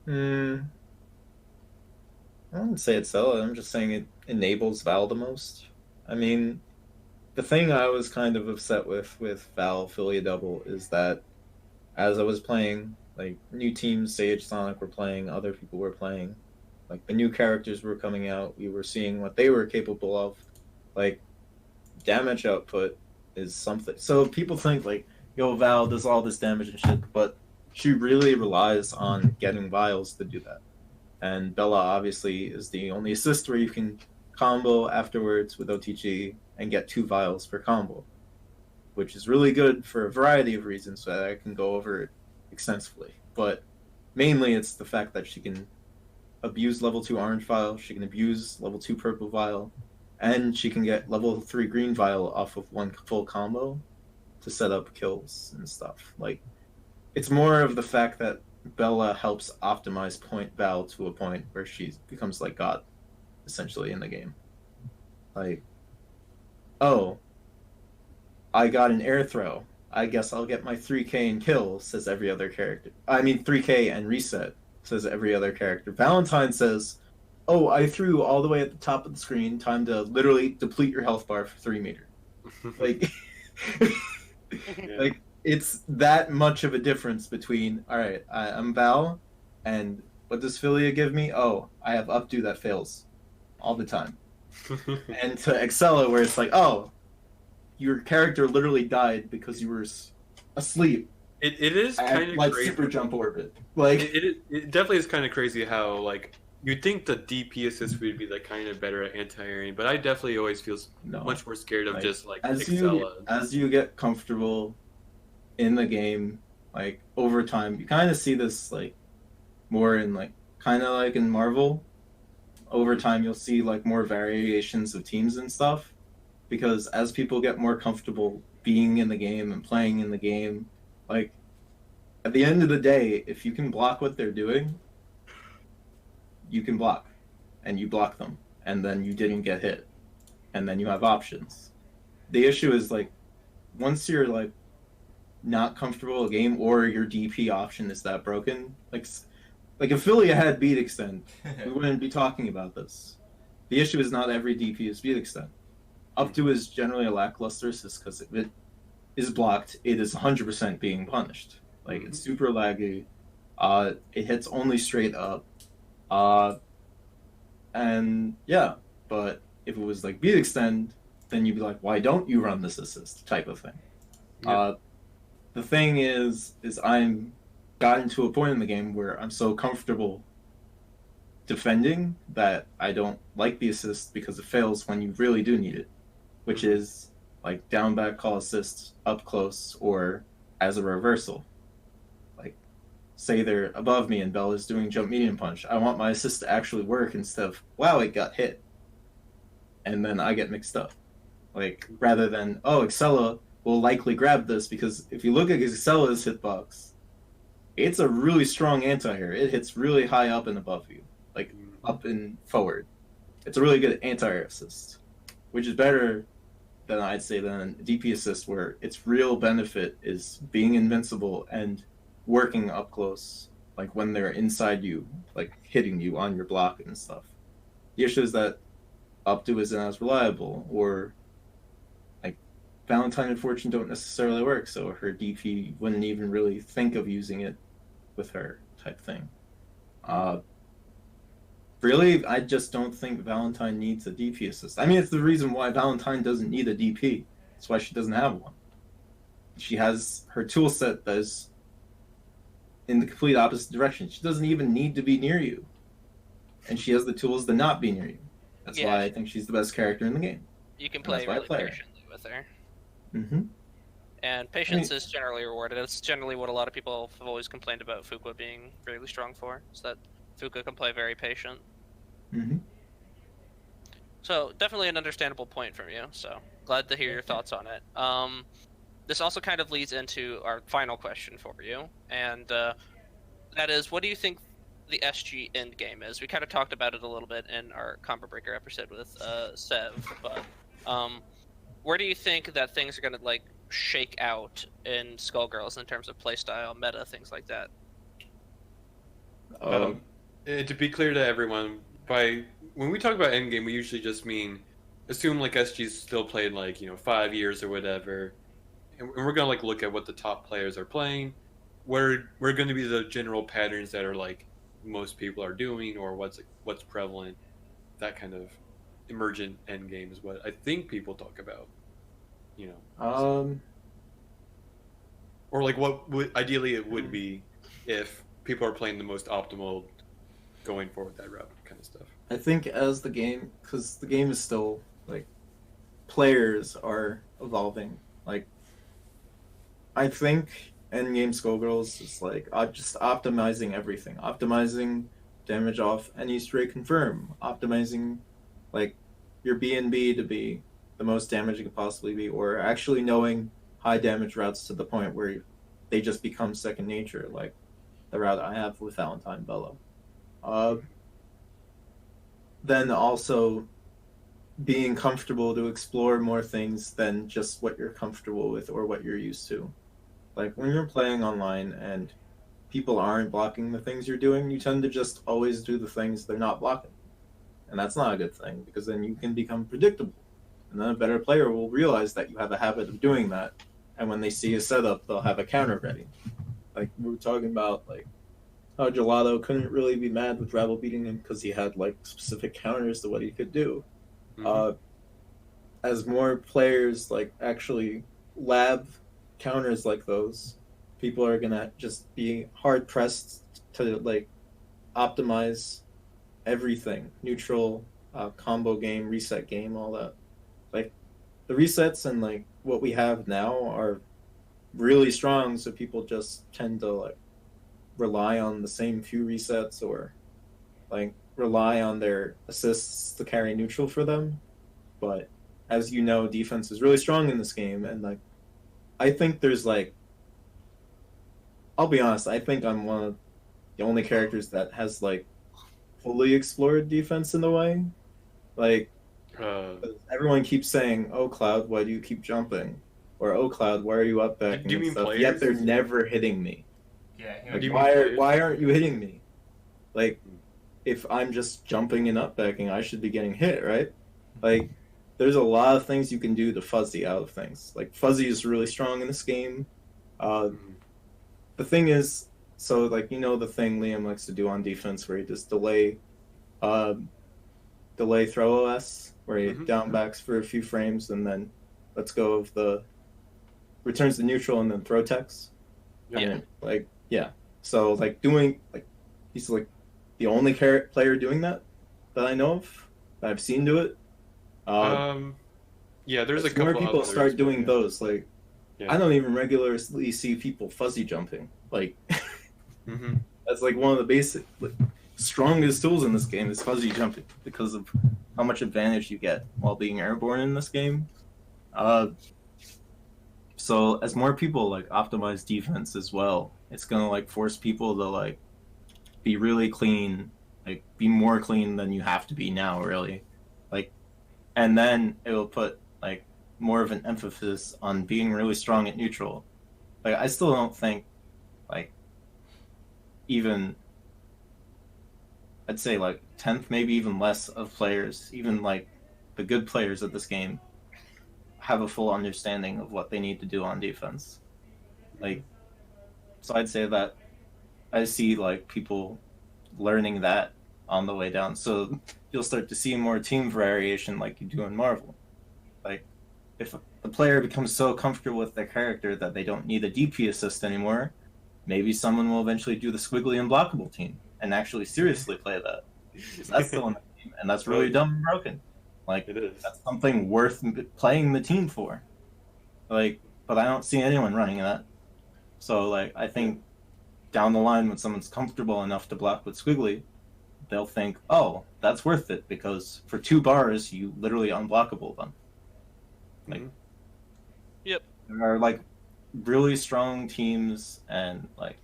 I wouldn't say it's solid. I'm just saying it enables Val the most. I mean, the thing I was kind of upset with Val Philly Double is that as I was playing, like new teams, Sage, Sonic were playing, other people were playing, like the new characters were coming out. We were seeing what they were capable of. Like damage output is something. So people think like, yo, Val does all this damage and shit, but she really relies on getting vials to do that. And Bella obviously is the only assist where you can combo afterwards with OTG and get 2 vials per combo, which is really good for a variety of reasons that I can go over it extensively. But mainly it's the fact that she can abuse level 2 orange vial, she can abuse level 2 purple vial, and she can get level 3 green vial off of 1 full combo to set up kills and stuff. Like, it's more of the fact that Bella helps optimize point Val to a point where she becomes like God, essentially, in the game. Like, oh, I got an air throw. I guess I'll get my 3k and kill, says every other character. I mean, 3k and reset, says every other character. Valentine says, oh, I threw all the way at the top of the screen, time to literally deplete your health bar for 3 meter. Like, Yeah. like, it's that much of a difference between, all right, I'm Val, and what does Philia give me? Oh, I have updo that fails all the time. And to Excella, where it's like, oh, your character literally died because you were asleep it is at kind of like crazy. super jump orbit. Like, It definitely is kind of crazy how like you'd think the DP assist would be like kind of better at anti-airing, but I definitely always feel no. much more scared of Like, just like as Excella. you get comfortable in the game, like over time, you kind of see this like more in like kind of like in Marvel. Over time, you'll see like more variations of teams and stuff, because as people get more comfortable being in the game and playing in the game, like at the end of the day, if you can block what they're doing, you can block, and you block them, and then you didn't get hit, and then you have options. The issue is like once you're like not comfortable a game or your DP option is that broken, like if Philia had beat extend, we wouldn't be talking about this. The issue is not every DP is beat extend. Up to is generally a lackluster assist because if it is blocked, it is 100% being punished. Like it's super laggy. It hits only straight up. And yeah, but if it was like beat extend, then you'd be like, why don't you run this assist type of thing? Yeah. The thing is I'm gotten to a point in the game where I'm so comfortable defending that I don't like the assist because it fails when you really do need it, which is like down back call assists up close or as a reversal. Like, say they're above me and Bella's doing jump medium punch. I want my assist to actually work instead of, wow, it got hit. And then I get mixed up. Like, rather than, oh, Excella will likely grab this, because if you look at Excella's hitbox, it's a really strong anti-air. It hits really high up and above you, like up and forward. It's a really good anti-air assist, which is better than I'd say than a DP assist, where its real benefit is being invincible and working up close, like when they're inside you, like hitting you on your block and stuff. The issue is that Updo isn't as reliable, or like Valentine and Fortune don't necessarily work, so her DP wouldn't even really think of using it with her type thing. Really, I just don't think Valentine needs a DP assist. I mean, it's the reason why Valentine doesn't need a DP. That's why she doesn't have one. She has her tool set that is in the complete opposite direction. She doesn't even need to be near you and she has the tools to not be near you. That's Yeah. why I think she's the best character in the game. You can And play that's why I really play her. patiently with her. Mm-hmm. And patience is generally rewarded. That's generally what a lot of people have always complained about Fuqua being really strong for, is that Fuqua can play very patient. Mm-hmm. So definitely an understandable point from you. So glad to hear your thoughts on it. This also kind of leads into our final question for you, and that is, what do you think the SG end game is? We kind of talked about it a little bit in our Combo Breaker episode with Sev, but where do you think that things are going to like shake out in Skullgirls in terms of playstyle, meta, things like that? To be clear to everyone, when we talk about endgame, we usually just mean assume like SG's still played like 5 years or whatever, and we're gonna like look at what the top players are playing. We're going to be the general patterns that are like most people are doing, or what's prevalent. That kind of emergent endgame is what I think people talk about. Or like what would ideally it would be if people are playing the most optimal, going forward that route kind of stuff. I think as the game, because the game is still like players are evolving. Like I think endgame Skullgirls is like just optimizing everything, optimizing damage off any stray confirm, optimizing like your BNB to be the most damage it could possibly be, or actually knowing high damage routes to the point where they just become second nature, like the route I have with Valentine Bello. Then also being comfortable to explore more things than just what you're comfortable with or what you're used to. Like when you're playing online and people aren't blocking the things you're doing, you tend to just always do the things they're not blocking. And that's not a good thing, because then you can become predictable. And then a better player will realize that you have a habit of doing that. And when they see a setup, they'll have a counter ready. Like we were talking about, like how Gelato couldn't really be mad with Rabble beating him because he had like specific counters to what he could do. Mm-hmm. As more players like actually lab counters like those, people are gonna just be hard pressed to like optimize everything, neutral, combo game, reset game, all that. Like the resets and like what we have now are really strong, so people just tend to like rely on the same few resets, or like rely on their assists to carry neutral for them. But as you know, defense is really strong in this game, and like I think there's like, I'll be honest, I think I'm one of the only characters that has like fully explored defense in the way. Like everyone keeps saying, "Oh Cloud, why do you keep jumping?" Or "Oh Cloud, why are you up backing?" Do you and mean stuff. players? Yet they're never hitting me. Yeah. Like, do you mean players? why aren't you hitting me? Like, if I'm just jumping and up backing, I should be getting hit, right? Like, there's a lot of things you can do to fuzzy out of things. Like, fuzzy is really strong in this game. The thing is, so like the thing Liam likes to do on defense, where he just delay throw OS, where he down backs for a few frames and then lets go of the returns to neutral and then throw techs. Yeah. And, so like doing like he's like the only player doing that I know of, that I've seen do it. Yeah, there's a couple more people others, start doing yeah. those. Like I don't even regularly see people fuzzy jumping. Like that's like one of the basic strongest tools in this game is fuzzy jumping, because of how much advantage you get while being airborne in this game. So as more people like optimize defense as well, it's gonna like force people to like be really clean, like be more clean than you have to be now, really. Like, and then it will put like more of an emphasis on being really strong at neutral. Like I still don't think like even I'd say like 10th, maybe even less of players, even like the good players of this game, have a full understanding of what they need to do on defense. Like, so I'd say that I see like people learning that on the way down. So you'll start to see more team variation like you do in Marvel. Like, if the player becomes so comfortable with their character that they don't need a DP assist anymore, maybe someone will eventually do the squiggly unblockable team and actually seriously play that. That's still in the team, and that's really dumb and broken. Like, It is. that's something worth playing the team for. Like, but I don't see anyone running that. So, like, I think down the line, when someone's comfortable enough to block with Squiggly, they'll think, oh, that's worth it, because for 2 bars, you literally unblockable them. Like, Yep. there are, like, really strong teams and, like,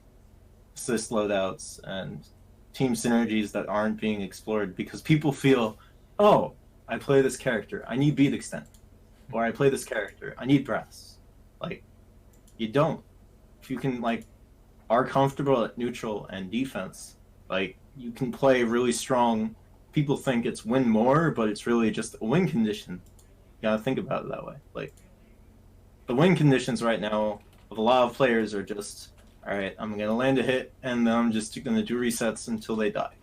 assist loadouts and team synergies that aren't being explored because people feel, oh, I play this character, I need beat extent. Or I play this character, I need brass. Like, you don't. If you can, like, are comfortable at neutral and defense, like, you can play really strong. People think it's win more, but it's really just a win condition. You gotta think about it that way. Like, the win conditions right now of a lot of players are just, alright, I'm gonna land a hit, and then I'm just gonna do resets until they die.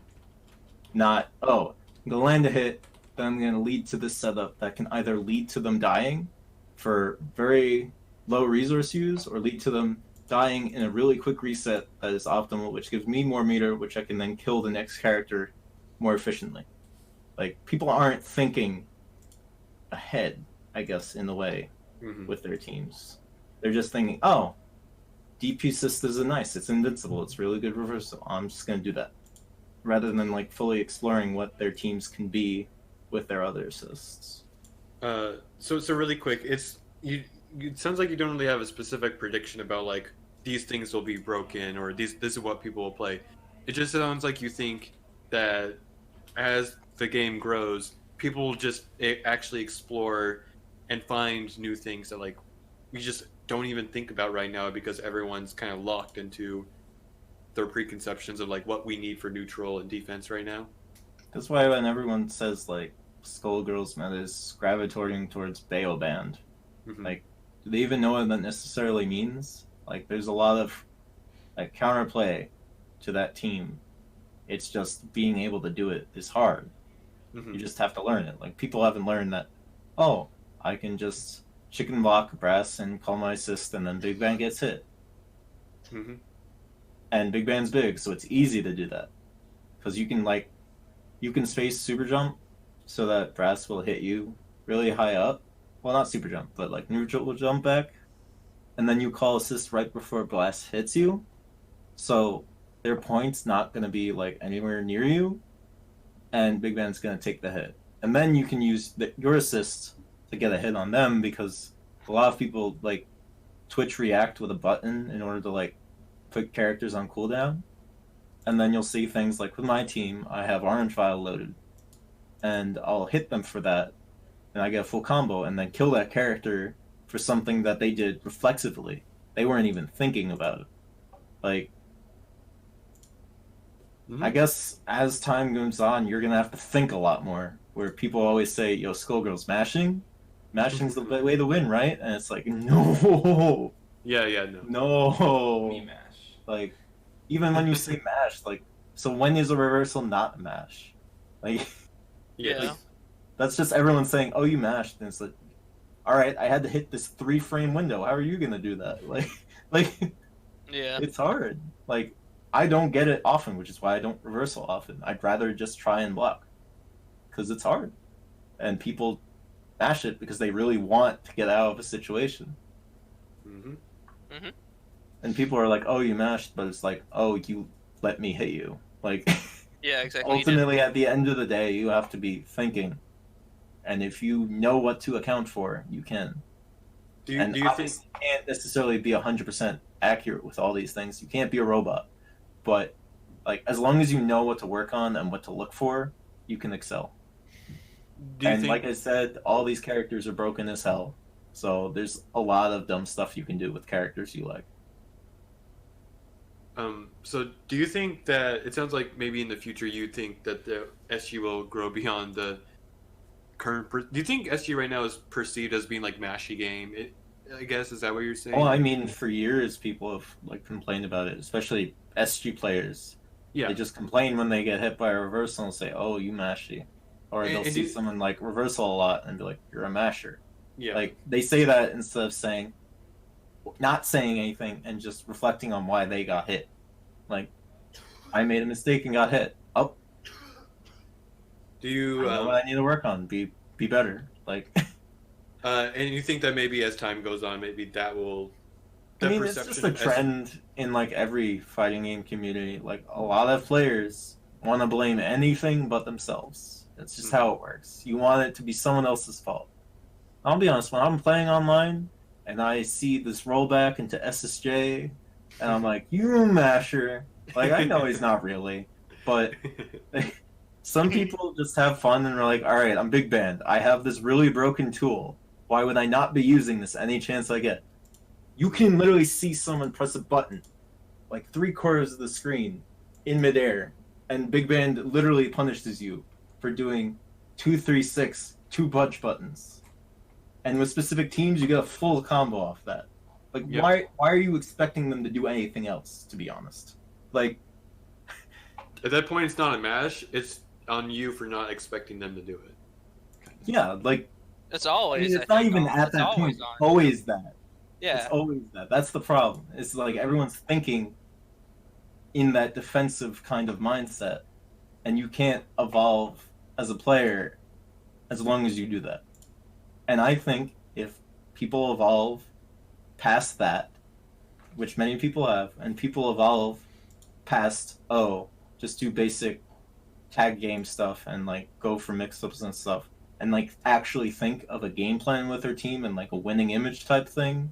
Not, oh, I'm gonna land a hit, then I'm gonna lead to this setup that can either lead to them dying for very low resource use, or lead to them dying in a really quick reset that is optimal, which gives me more meter, which I can then kill the next character more efficiently. Like, people aren't thinking ahead, I guess, in the way with their teams. They're just thinking, oh, DP assist is nice, it's invincible, it's really good reversal, I'm just going to do that. Rather than, like, fully exploring what their teams can be with their other assists. So really quick, it sounds like you don't really have a specific prediction about, like, these things will be broken or this is what people will play. It just sounds like you think that as the game grows, people will just actually explore and find new things that, like, we just don't even think about right now because everyone's kind of locked into their preconceptions of, like, what we need for neutral and defense right now. That's why when everyone says, like, Skullgirls meta is gravitating towards Bayo Band, like, do they even know what that necessarily means? Like, there's a lot of, like, counterplay to that team. It's just being able to do it is hard. You just have to learn it. Like, people haven't learned that, oh, I can just chicken block brass and call my assist, and then Big Bang gets hit. And Big Bang's big, so it's easy to do that. Because you can, like, you can space super jump so that brass will hit you really high up. Well, not super jump, but, like, neutral will jump back. And then you call assist right before brass hits you. So their point's not going to be, like, anywhere near you. And Big Bang's going to take the hit. And then you can use your assist to get a hit on them, because a lot of people, like, Twitch react with a button in order to, like, put characters on cooldown. And then you'll see things like, with my team, I have orange file loaded. And I'll hit them for that, and I get a full combo, and then kill that character for something that they did reflexively. They weren't even thinking about it. Like, I guess as time goes on, you're gonna have to think a lot more. Where people always say, yo, Skullgirls mashing? Mashing's the way to win, right? And it's like, no! Yeah, No! Me mash. Like, even when you say mash, like, so when is a reversal not a mash? Like, Yeah. that's just everyone saying, oh, you mashed, and it's like, alright, I had to hit this 3-frame window, how are you gonna do that? Like, Yeah. it's hard. Like, I don't get it often, which is why I don't reversal often. I'd rather just try and block. Because it's hard. And people mash it because they really want to get out of a situation. And people are like, oh, you mashed, but it's like, oh, you let me hit you. Like, Yeah, exactly. ultimately, at the end of the day, you have to be thinking. And if you know what to account for, you can. Do you think... You can't necessarily be 100% accurate with all these things. You can't be a robot. But, like, as long as you know what to work on and what to look for, you can excel. Like I said, all these characters are broken as hell. So there's a lot of dumb stuff you can do with characters you like. So do you think that, it sounds like maybe in the future you think that the SG will grow beyond the current... do you think SG right now is perceived as being, like, mashy game? I guess, is that what you're saying? Well, I mean, for years people have, like, complained about it, especially SG players. Yeah. They just complain when they get hit by a reversal and say, oh, you mashy. Or they'll see someone, like, reversal a lot and be like, you're a masher. Yeah. Like, they say that instead of not saying anything and just reflecting on why they got hit. Like, I made a mistake and got hit. Oh, Do you I know what I need to work on. Be better. Like, and you think that maybe as time goes on, maybe that will. I mean, it's just a trend in like every fighting game community. Like a lot of players want to blame anything but themselves. It's just how it works. You want it to be someone else's fault. I'll be honest, when I'm playing online and I see this rollback into SSJ, and I'm like, you masher. Like, I know he's not really, but some people just have fun and are like, all right, I'm Big Band. I have this really broken tool. Why would I not be using this any chance I get? You can literally see someone press a button, like 3/4 of the screen, in midair, and Big Band literally punishes you for doing 2-3-6, 2 bunch buttons. And with specific teams, you get a full combo off that. Like, why are you expecting them to do anything else, to be honest? Like, at that point, it's not a mash. It's on you for not expecting them to do it. Yeah, like... It's always... I mean, it's not even at that point. It's always that. Yeah. It's always that. That's the problem. It's like everyone's thinking in that defensive kind of mindset, and you can't evolve as a player as long as you do that. And I think if people evolve past that, which many people have, and people evolve past, just do basic tag game stuff and like go for mix-ups and stuff, and like actually think of a game plan with their team and like a winning image type thing,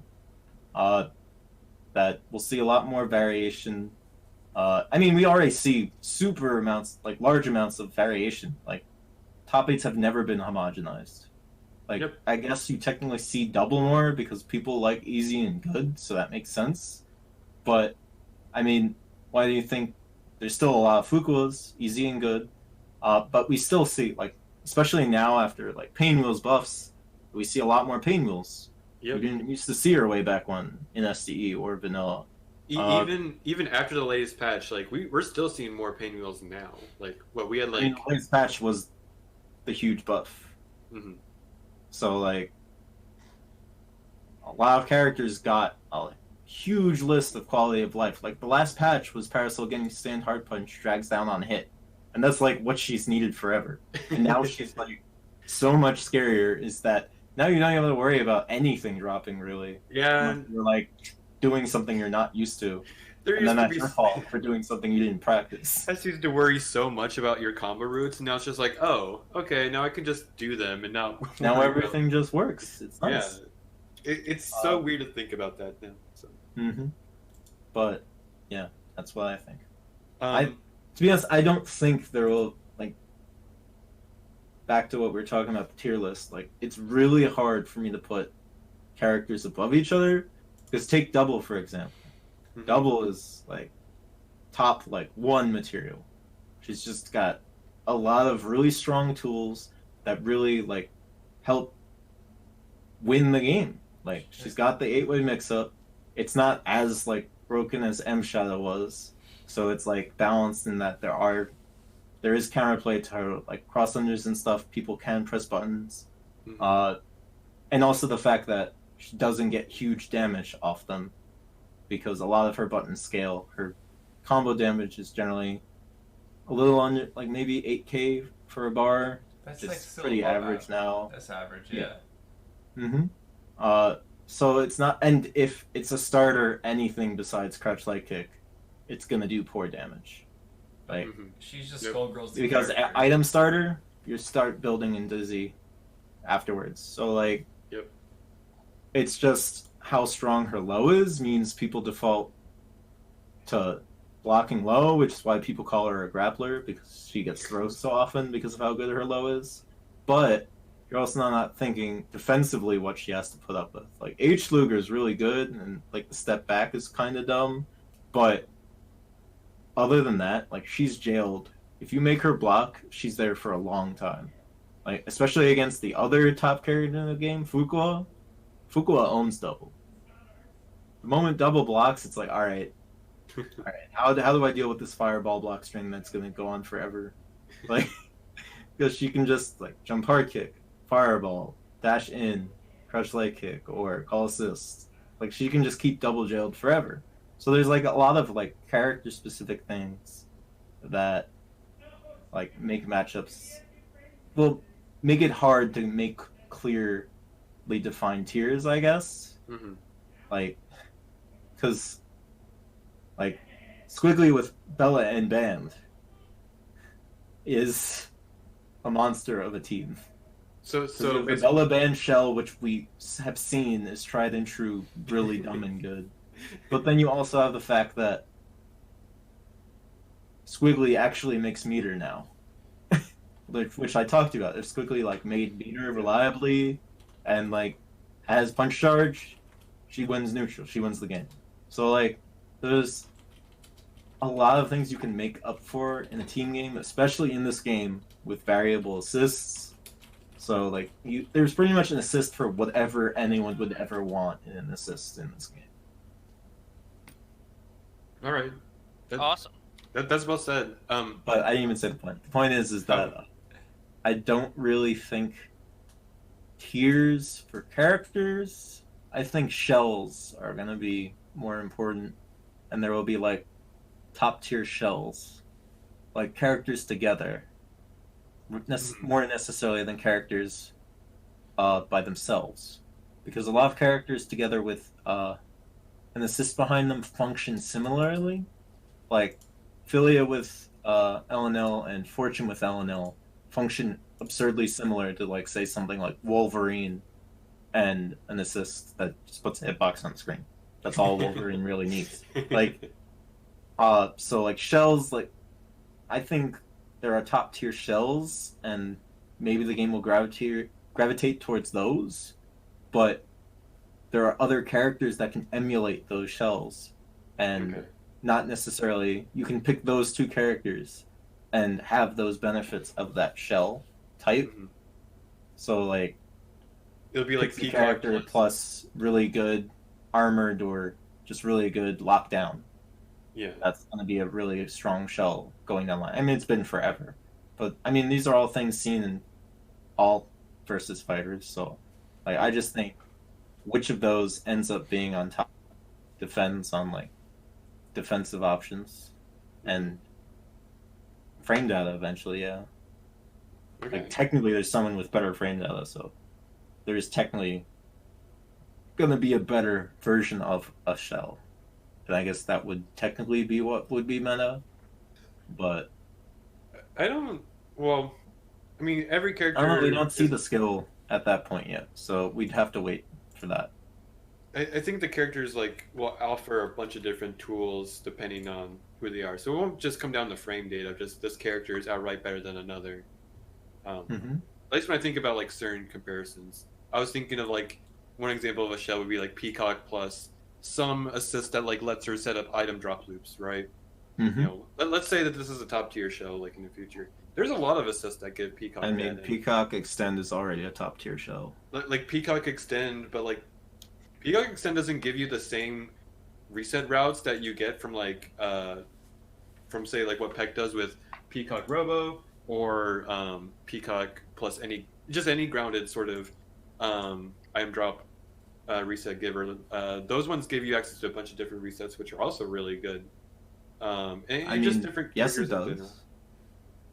that we'll see a lot more variation. I mean, we already see large amounts of variation. Like, top 8s have never been homogenized. Like, I guess you technically see double more because people like easy and good, so that makes sense. But, I mean, why do you think there's still a lot of Fukuas, easy and good, but we still see, like, especially now after, like, Pain Wheels buffs, we see a lot more Pain Wheels. We didn't used to see her way back when in SDE or Vanilla. Even after the latest patch, like, we're still seeing more Pain Wheels now. Like, what we had, like... I mean, the latest patch was the huge buff. Mm-hmm. So, like, a lot of characters got a huge list of quality of life. Like, the last patch was Parasol getting Stand Hard Punch, drags down on hit. And that's, like, what she's needed forever. And now she's, like, so much scarier is that now you don't have to worry about anything dropping, really. Yeah. You're, like, doing something you're not used to. And then that's your fault for doing something you didn't practice. I used to worry so much about your combo routes, and now it's just like, oh, okay, now I can just do them, and now everything just works. It's nice. Yeah, it's so weird to think about that now. So. But yeah, that's what I think. To be honest, I don't think there will, like, back to what we were talking about, the tier list. Like, it's really hard for me to put characters above each other. Because take Double, for example. Double is, like, top, like, 1 material. She's just got a lot of really strong tools that really, like, help win the game. Like, she's got the 8-way mix-up. It's not as, like, broken as M Shadow was. So it's, like, balanced in that there is counterplay to her, like, cross-unders and stuff. People can press buttons. And also the fact that she doesn't get huge damage off them, because a lot of her buttons scale. Her combo damage is generally a little under, like, maybe 8k for a bar. That's which like is pretty average now. That's average, yeah. So it's not, and if it's a starter, anything besides crouch light kick, it's gonna do poor damage. Like, she's just Skullgirl's because item starter, you start building in Dizzy afterwards. So, like, it's just how strong her low is means people default to blocking low, which is why people call her a grappler, because she gets throws so often because of how good her low is. But you're also not thinking defensively what she has to put up with. Like, H. Luger is really good, and, like, the step back is kind of dumb, but other than that, like, she's jailed. If you make her block, she's there for a long time. Like, especially against the other top character in the game, Fukua. Fukua owns Double. The moment Double blocks, it's like, all right, how do I deal with this fireball block string that's going to go on forever? Like, because she can just, like, jump hard kick, fireball, dash in, crush light kick, or call assist. Like, she can just keep Double jailed forever. So there's, like, a lot of, like, character-specific things that, like, make matchups well, make it hard to make clearly defined tiers, I guess. Mm-hmm. Like, because like Squiggly with Bella and Band is a monster of a team. So The basically, Bella Band shell, which we have seen, is tried and true, really dumb and good. But then you also have the fact that Squiggly actually makes meter now, which I talked about. If Squiggly like made meter reliably, and like has punch charge, she wins neutral. She wins the game. So like, there's a lot of things you can make up for in a team game, especially in this game with variable assists. So like, there's pretty much an assist for whatever anyone would ever want in an assist in this game. all right, Awesome. that's well said. But I didn't even say the point. The point is that I don't really think tiers for characters. I think shells are gonna be more important, and there will be like top tier shells, like characters together, more necessarily than characters by themselves, because a lot of characters together with an assist behind them function similarly, like Philia with LNL and Fortune with LNL function absurdly similar to, like, say something like Wolverine and an assist that just puts a hitbox on the screen. That's all Wolverine really needs. Like, so like shells, like I think there are top tier shells, and maybe the game will gravitate towards those, but there are other characters that can emulate those shells, and Okay. not necessarily you can pick those two characters and have those benefits of that shell type. Mhm. So like It'll be like pick the Peacock character plus really good armored or just really good lockdown. Yeah. That's going to be a really strong shell going down line. I mean, it's been forever, but I mean, these are all things seen in all versus fighters. So, like, I just think which of those ends up being on top depends on like defensive options and frame data eventually. Yeah, Okay. like technically, there's someone with better frame data, so there's technically going to be a better version of a shell. And I guess that would technically be what would be meta, but I don't. Well, I mean, every character. I don't know. We don't see the skill at that point yet, so we'd have to wait for that. I think the characters like will offer a bunch of different tools depending on who they are. So it won't just come down to frame data. Just this character is outright better than another. Mm-hmm. At least when I think about like certain comparisons, I was thinking of like one example of a shell would be like Peacock plus some assist that like lets her set up item drop loops, right? Mm-hmm. You know, let's say that this is a top tier shell like in the future. There's a lot of assists that give Peacock. I mean, advantage. Peacock Extend is already a top tier shell. Like Peacock Extend, but like Peacock Extend doesn't give you the same reset routes that you get from like from say like what Peck does with Peacock Robo or Peacock plus any grounded sort of item drop reset giver. Those ones give you access to a bunch of different resets, which are also really good. And I just mean, different. yes, it characters in does.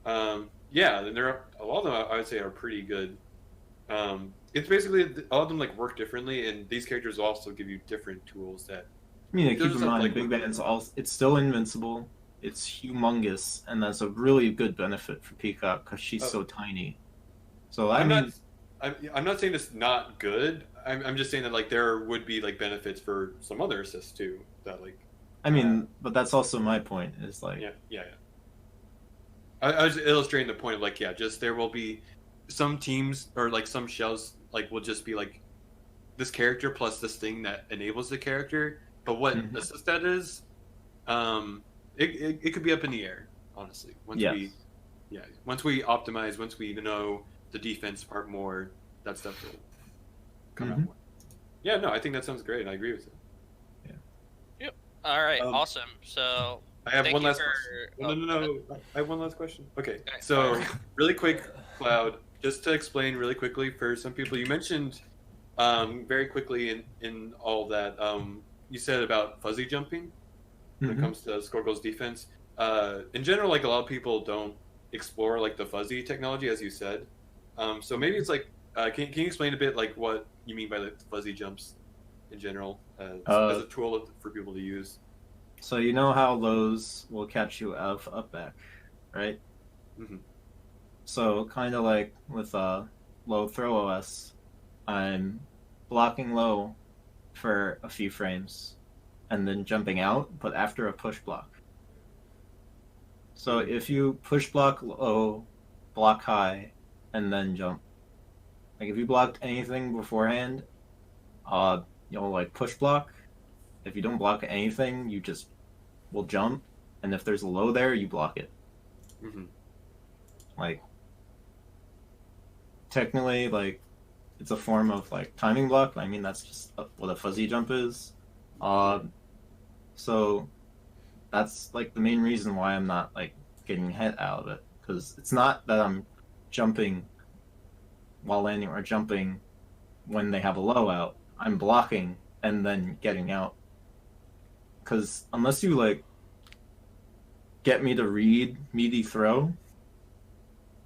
general. Yeah, and there are a lot of them. I would say are pretty good. It's basically all of them like work differently, and these characters also give you different tools that. I mean, It keep in doesn't, mind, like, Big Band's it's still invincible. It's humongous, and that's a really good benefit for Peacock because she's so tiny. So I mean, I'm not saying it's not good. I'm just saying that like there would be like benefits for some other assists too. That like. I mean, but that's also my point. Is like, Yeah. I was illustrating the point of like, yeah, just there will be some teams or like some shells like will just be like this character plus this thing that enables the character, but what Mhm. assist that is, it could be up in the air, honestly. Once we optimize, once we know the defense part more, that stuff will come out Mhm. more. Yeah, no, I think that sounds great. I agree with it. All right, awesome. So I have Thank one you last for- question. No. I have one last question. Okay. Okay, So, sorry. really quick, Cloud, just to explain really quickly for some people, you mentioned very quickly in all that, you said about fuzzy jumping when it Mhm. comes to Squirgle's defense. In general, like a lot of people don't explore like the fuzzy technology, as you said. So maybe it's like, can you explain a bit like what you mean by the fuzzy jumps in general as a tool for people to use? So you know how lows will catch you out of up back, right? Mm-hmm. So kind of like with low throw OS, I'm blocking low for a few frames and then jumping out, but after a push block. So if you push block low, block high, and then jump. Like if you blocked anything beforehand, you'll like push block. If you don't block anything, you just will jump, and if there's a low there, you block it. Mm-hmm. Like technically, like it's a form of like timing block. I mean, that's just what a fuzzy jump is. So that's like the main reason why I'm not like getting hit out of it, because it's not that I'm jumping while landing or jumping when they have a low out. I'm blocking and then getting out. Because unless you like get me to read meaty throw,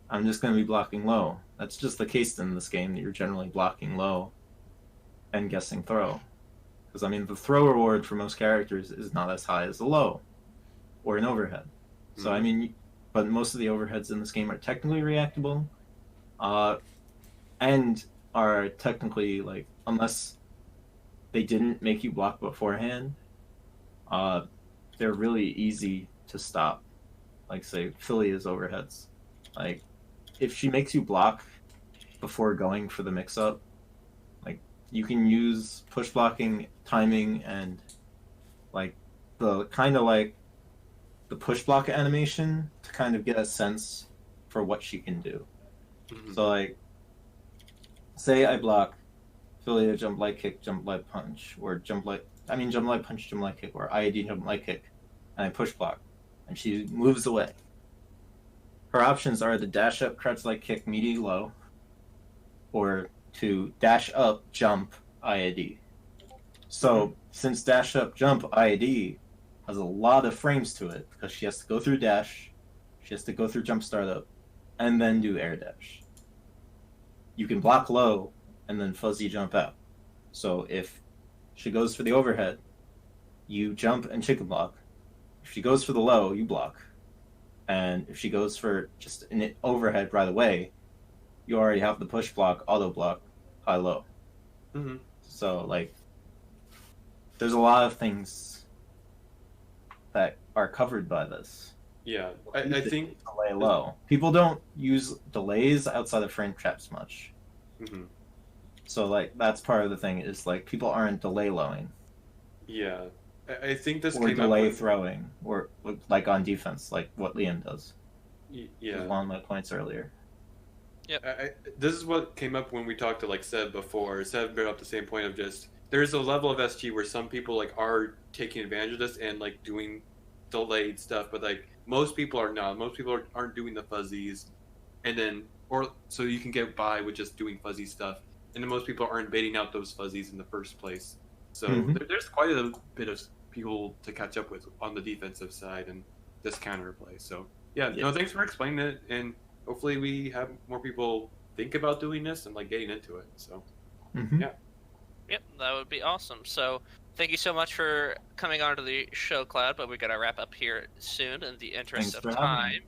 I'm just going to be blocking low. That's just the case in this game, that you're generally blocking low and guessing throw. Because I mean, the throw reward for most characters is not as high as the low or an overhead. So I mean, but most of the overheads in this game are technically reactable, and are technically like, unless they didn't make you block beforehand, they're really easy to stop. Like say Philia's overheads, like if she makes you block before going for the mix-up, like you can use push blocking, timing, and like the kind of like the push block animation to kind of get a sense for what she can do. Mm-hmm. So like, say I block Philia jump light kick, jump light punch, or jump light punch, jump light kick, or IAD jump light kick, and I push block, and she moves away. Her options are to dash up, crouch light kick, meaty low, or to dash up, jump, IAD. So since dash up, jump, IAD has a lot of frames to it, because she has to go through dash, she has to go through jump startup, and then do air dash. You can block low and then fuzzy jump out. So if she goes for the overhead, you jump and chicken block. If she goes for the low, you block. And if she goes for just an overhead right away, you already have the push block, auto block, high low. Mm-hmm. So like, there's a lot of things that are covered by this. Yeah, I think delay low. People don't use delays outside of frame traps much. Mm-hmm. So like that's part of the thing, is like people aren't delay lowing. Yeah, I think this or came delay up with... throwing, or like on defense, like what Liam does. Yeah, was one of my points earlier. This is what came up when we talked to like Seb before. Seb brought up the same point of just there's a level of SG where some people like are taking advantage of this and like doing delayed stuff, but like most people are not. Most people aren't doing the fuzzies, and then or so you can get by with just doing fuzzy stuff, and then most people aren't baiting out those fuzzies in the first place. So there's quite a bit of people to catch up with on the defensive side and this counterplay. So no, thanks for explaining it, and hopefully we have more people think about doing this and like getting into it. So Yep, that would be awesome. So thank you so much for coming on to the show, Cloud, but we got to wrap up here soon in the interest of time.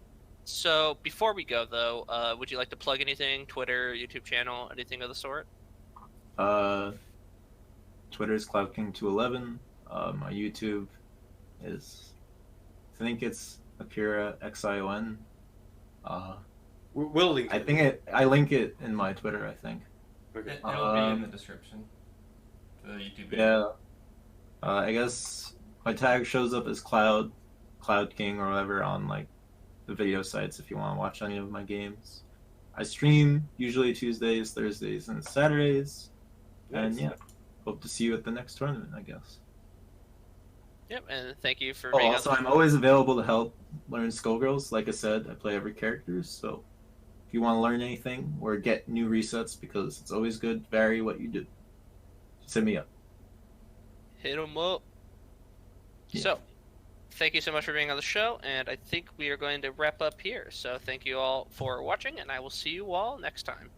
So before we go, though, would you like to plug anything? Twitter, YouTube channel, anything of the sort? Twitter's CloudKing211. My YouTube is, I think it's Akira Xion. We'll link it. I link it in my Twitter, I think. Okay. It'll be in the description. The YouTube video. Yeah. I guess my tag shows up as CloudKing or whatever on like the video sites if you want to watch any of my games. I stream usually Tuesdays, Thursdays, and Saturdays. Nice. And hope to see you at the next tournament, I guess. Yep, and thank you for being also, I'm always available to help learn Skullgirls. Like I said, I play every character, so if you want to learn anything or get new resets, because it's always good to vary what you do, just hit me up. Hit 'em up. Yeah. So, thank you so much for being on the show, and I think we are going to wrap up here. So thank you all for watching, and I will see you all next time.